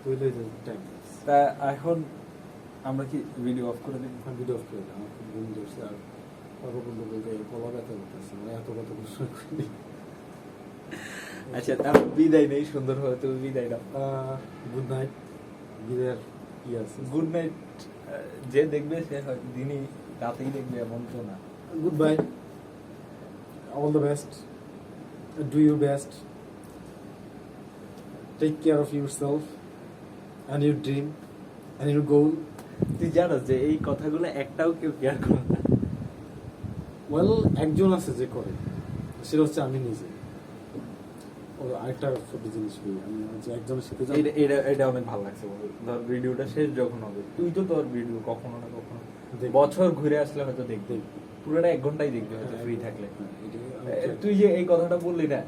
তাহলে টাইম ল্যাপস। তা এখন আমরা কি ভিডিও অফ করে দিই? ভিডিও অফ করে দিই, আমার খুব ঘুম ধরছে আর পর্ব বলতে বলতে গলা ব্যথা করতেছে, মানে এত কথা প্রশ্ন করি। আচ্ছা তার বিদায় নেই, সুন্দরভাবে তুমি বিদায় দাও। Good night. বিদায়ের কি আছে? গুড নাইট যে দেখবে সে দিনই রাতেই দেখবে এমন তো না। Goodbye, all the best, do your best, take care of yourself and your dream and your goal. তুই জানোস যে এই কথাগুলো একটাও কেউ কেয়ার করে না। ওয়েল, একজন আছে যে করে, সেটা হচ্ছে আমি নিজে। আরেকটা ছোট জিনিস বলি, আমি যে একজনের সাথে এটা অনেক ভালো লাগছে বন্ধু। ধর ভিডিওটা শেষ যখন হবে, তুই তো তোর ভিডিও কখনো না কখনো দেখবি। বছর ঘুরে আসলে হয়তো দেখবি, পুরোটা 1 ঘন্টাই দেখবি হয়তো ফ্রি থাকলে। এটাই তুই যে এই কথাটা বললি না,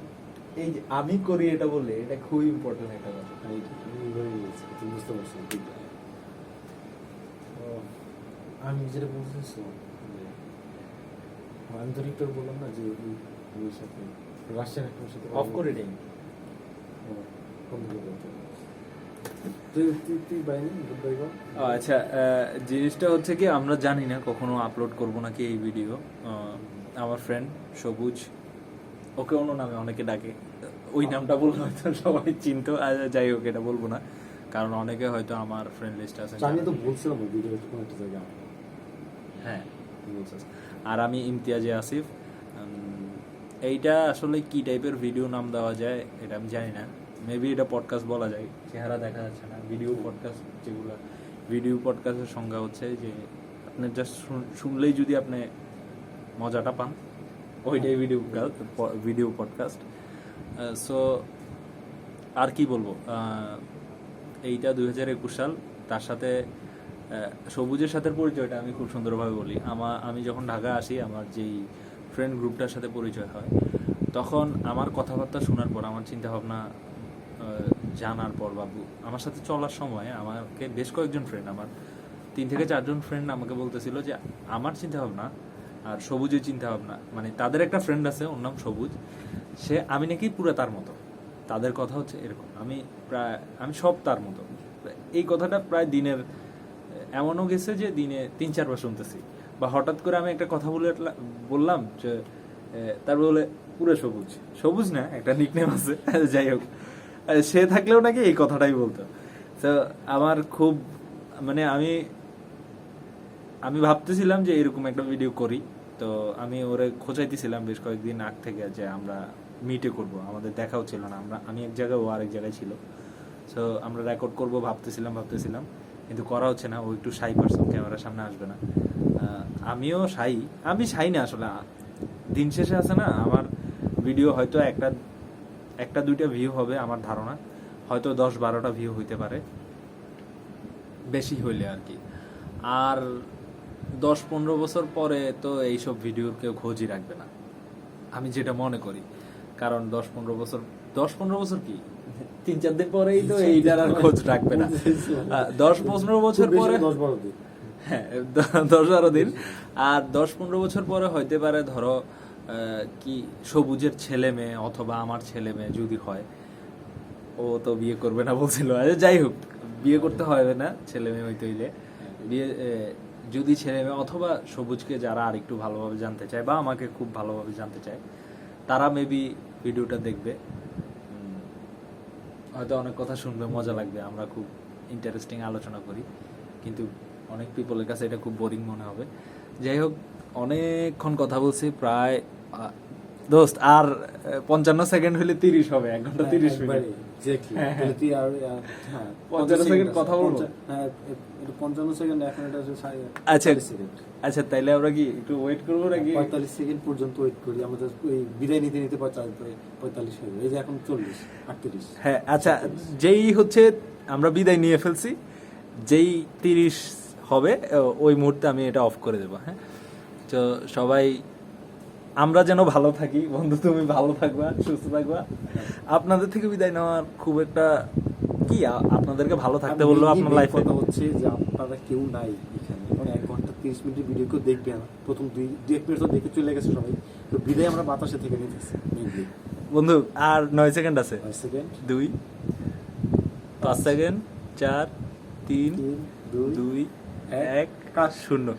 এই যে আমি করি এটা বললি, এটা খুবই ইম্পর্টেন্ট একটা কথা। আমি এভাবে বলছি, তুমি বুঝতে পারছো? আমি যেটা বলতেছি, আমি তো রিক্টর বললাম না যে আমার সাথে রাশিয়ান একটা সাথে অফ করে দেই। তুই বাইনি গুড বাই বল। আচ্ছা, জিনিসটা হচ্ছে কি, আমরা জানি না কখনো আপলোড করব নাকি এই ভিডিও। আমার ফ্রেন্ড সবুজ, ওকে অন্য নামে অনেকে ডাকে, ওই নামটা বললে হয়তো সবাই চিনতো। যাই হোক, এটা বলবো না, কারণ অনেকে হয়তো আমার ফ্রেন্ড লিস্ট আছে। আমি তো বলছিলাম ভিডিও কোনো একটা জায়গায়। হ্যাঁ বলছিস। আর আমি ইমতিয়াজে আসিফ। এইটা আসলে কি টাইপের ভিডিও নাম দেওয়া যায় এটা আমি জানি না। মেবি এটা পডকাস্ট বলা যায়, চেহারা দেখা যাচ্ছে না। ভিডিও পডকাস্ট যেগুলো, ভিডিও পডকাস্টের সংজ্ঞা হচ্ছে যে আপনি জাস্ট শুনলেই যদি আপনি মজাটা পান, ওইটাই ভিডিও পডকাস্ট। সো আর কি বলবো, এইটা 2021 সাল। তার সাথে সবুজের সাথে পরিচয়টা আমি খুব সুন্দরভাবে বলি। আমি যখন ঢাকা আসি, আমার যেই ফ্রেন্ড গ্রুপটার সাথে পরিচয় হয়, তখন আমার কথাবার্তা শোনার পর, আমার চিন্তাভাবনা জানার পর, বাবু আমার সাথে চলার সময় আমাকে বেশ কয়েকজন ফ্রেন্ড, আমার 3 থেকে 4 জন ফ্রেন্ড আমাকে বলতেছিল যে আমার চিন্তাভাবনা আর সবুজের চিন্তাভাবনা, মানে তাদের একটা ফ্রেন্ড আছে, ওর নাম সবুজ, সে আমি নাকি পুরো তার মতো। তাদের কথা হচ্ছে এরকম, আমি সব তার মতো। এই কথাটা প্রায় দিনের এমনও গেছে যে দিনে 3-4 বার শুনতেছি। বা হঠাৎ করে আমি একটা কথা বললাম যে তারপর বলে পুরো সবুজ না, একটা নিকনেম আছে, যাই হোক, সে থাকলেও নাকি এই কথাটাই বলতো। তো আমার খুব, মানে আমি ভাবতেছিলাম যে এরকম একটা ভিডিও করি। তো আমি ওরে খোঁচাইতেছিলাম বেশ কয়েকদিন আগ থেকে যে আমরা মিটে করব। আমাদের দেখাও ছিল না, আমি এক জায়গায়, ও আরেক জায়গায় ছিল। সো আমরা রেকর্ড করব ভাবতেছিলাম, কিন্তু করা হচ্ছে না। ও একটু শাই পারসন, ক্যামেরার সামনে আসবে না। আমিও আমি শাই না আসলে। দিন শেষে আছে না, আমার ভিডিও হয়তো একটা 2টা ভিউ হবে আমার ধারণা, হয়তো 10-12টা ভিউ হইতে পারে, বেশি হইলে আর কি। আর 10-15 বছর পরে তো এইসব ভিডিওর কেউ খোঁজই রাখবে না, আমি যেটা মনে করি। কারণ 10-15 বছর কি 3-4 দিন পরেই তো এইটার আর খোঁজ রাখবে না। 10-15 বছর পরে, 10-12 দিন, হ্যাঁ 10-12 দিন। আর 10-15 বছর পরে হইতে পারে, ধরো কি সবুজের ছেলে মেয়ে অথবা আমার ছেলে মেয়ে যদি হয়, ও তো বিয়ে করবে না বলছিল। যাই হোক, বিয়ে করতে হবে না, ছেলে মেয়ে হইতে হইলে বিয়ে, যদি ছেলে মেয়ে অথবা সবুজকে যারা আর একটু ভালোভাবে জানতে চায় বা আমাকে খুব ভালোভাবে জানতে চায়, তারা মেবি ভিডিওটা দেখবে, হয়তো অনেক কথা শুনবে, মজা লাগবে। আমরা খুব ইন্টারেস্টিং আলোচনা করি, কিন্তু অনেক পিপলের কাছে এটা খুব বোরিং মনে হবে। যাই হোক, অনেকক্ষণ কথা বলছি, প্রায় দোস্ত আর 55 সেকেন্ড হলে 30 হবে, 1 ঘন্টা 30 মিনিট। 55 সেকেন্ড কথা বলবো। 55 সেকেন্ড, এখন এটা আচ্ছা তাইলে আমরা কি একটু ওয়েট করবো নাকি? 45 সেকেন্ড পর্যন্ত ওয়েট করি। আমাদের ওই বিদায় নিতে 45 হয়ে, এই যে এখন 40, 38। হ্যাঁ আচ্ছা, যেই হচ্ছে আমরা বিদায় নিয়ে ফেলছি। যেই 30 হবে ওই মুহূর্তে আমি এটা অফ করে দেবো। হ্যাঁ, তো সবাই আমরা যেন ভালো থাকি। বন্ধু তুমি ভালো থাকবা, সুস্থ থাকবা। আপনাদের থেকে বিদায় নেওয়ার খুব একটা কি আপনাদেরকে ভালো থাকতে বললো আপনার লাইফে। কথা হচ্ছে যে আপনারা কেউ নাই এখানে, মানে 1 ঘন্টা 30 মিনিটের ভিডিও কেউ দেখবে না, প্রথম 2-1 মিনিট তো দেখে চলে গেছে সবাই, তো বিদায় আমরা বাতাসে থেকে নিতেছি মেইনলি। বন্ধু আর 9 সেকেন্ড আছে। 5 সেকেন্ড, 2 5 সেকেন্ড, 4 3 3 2 2 1 1 0।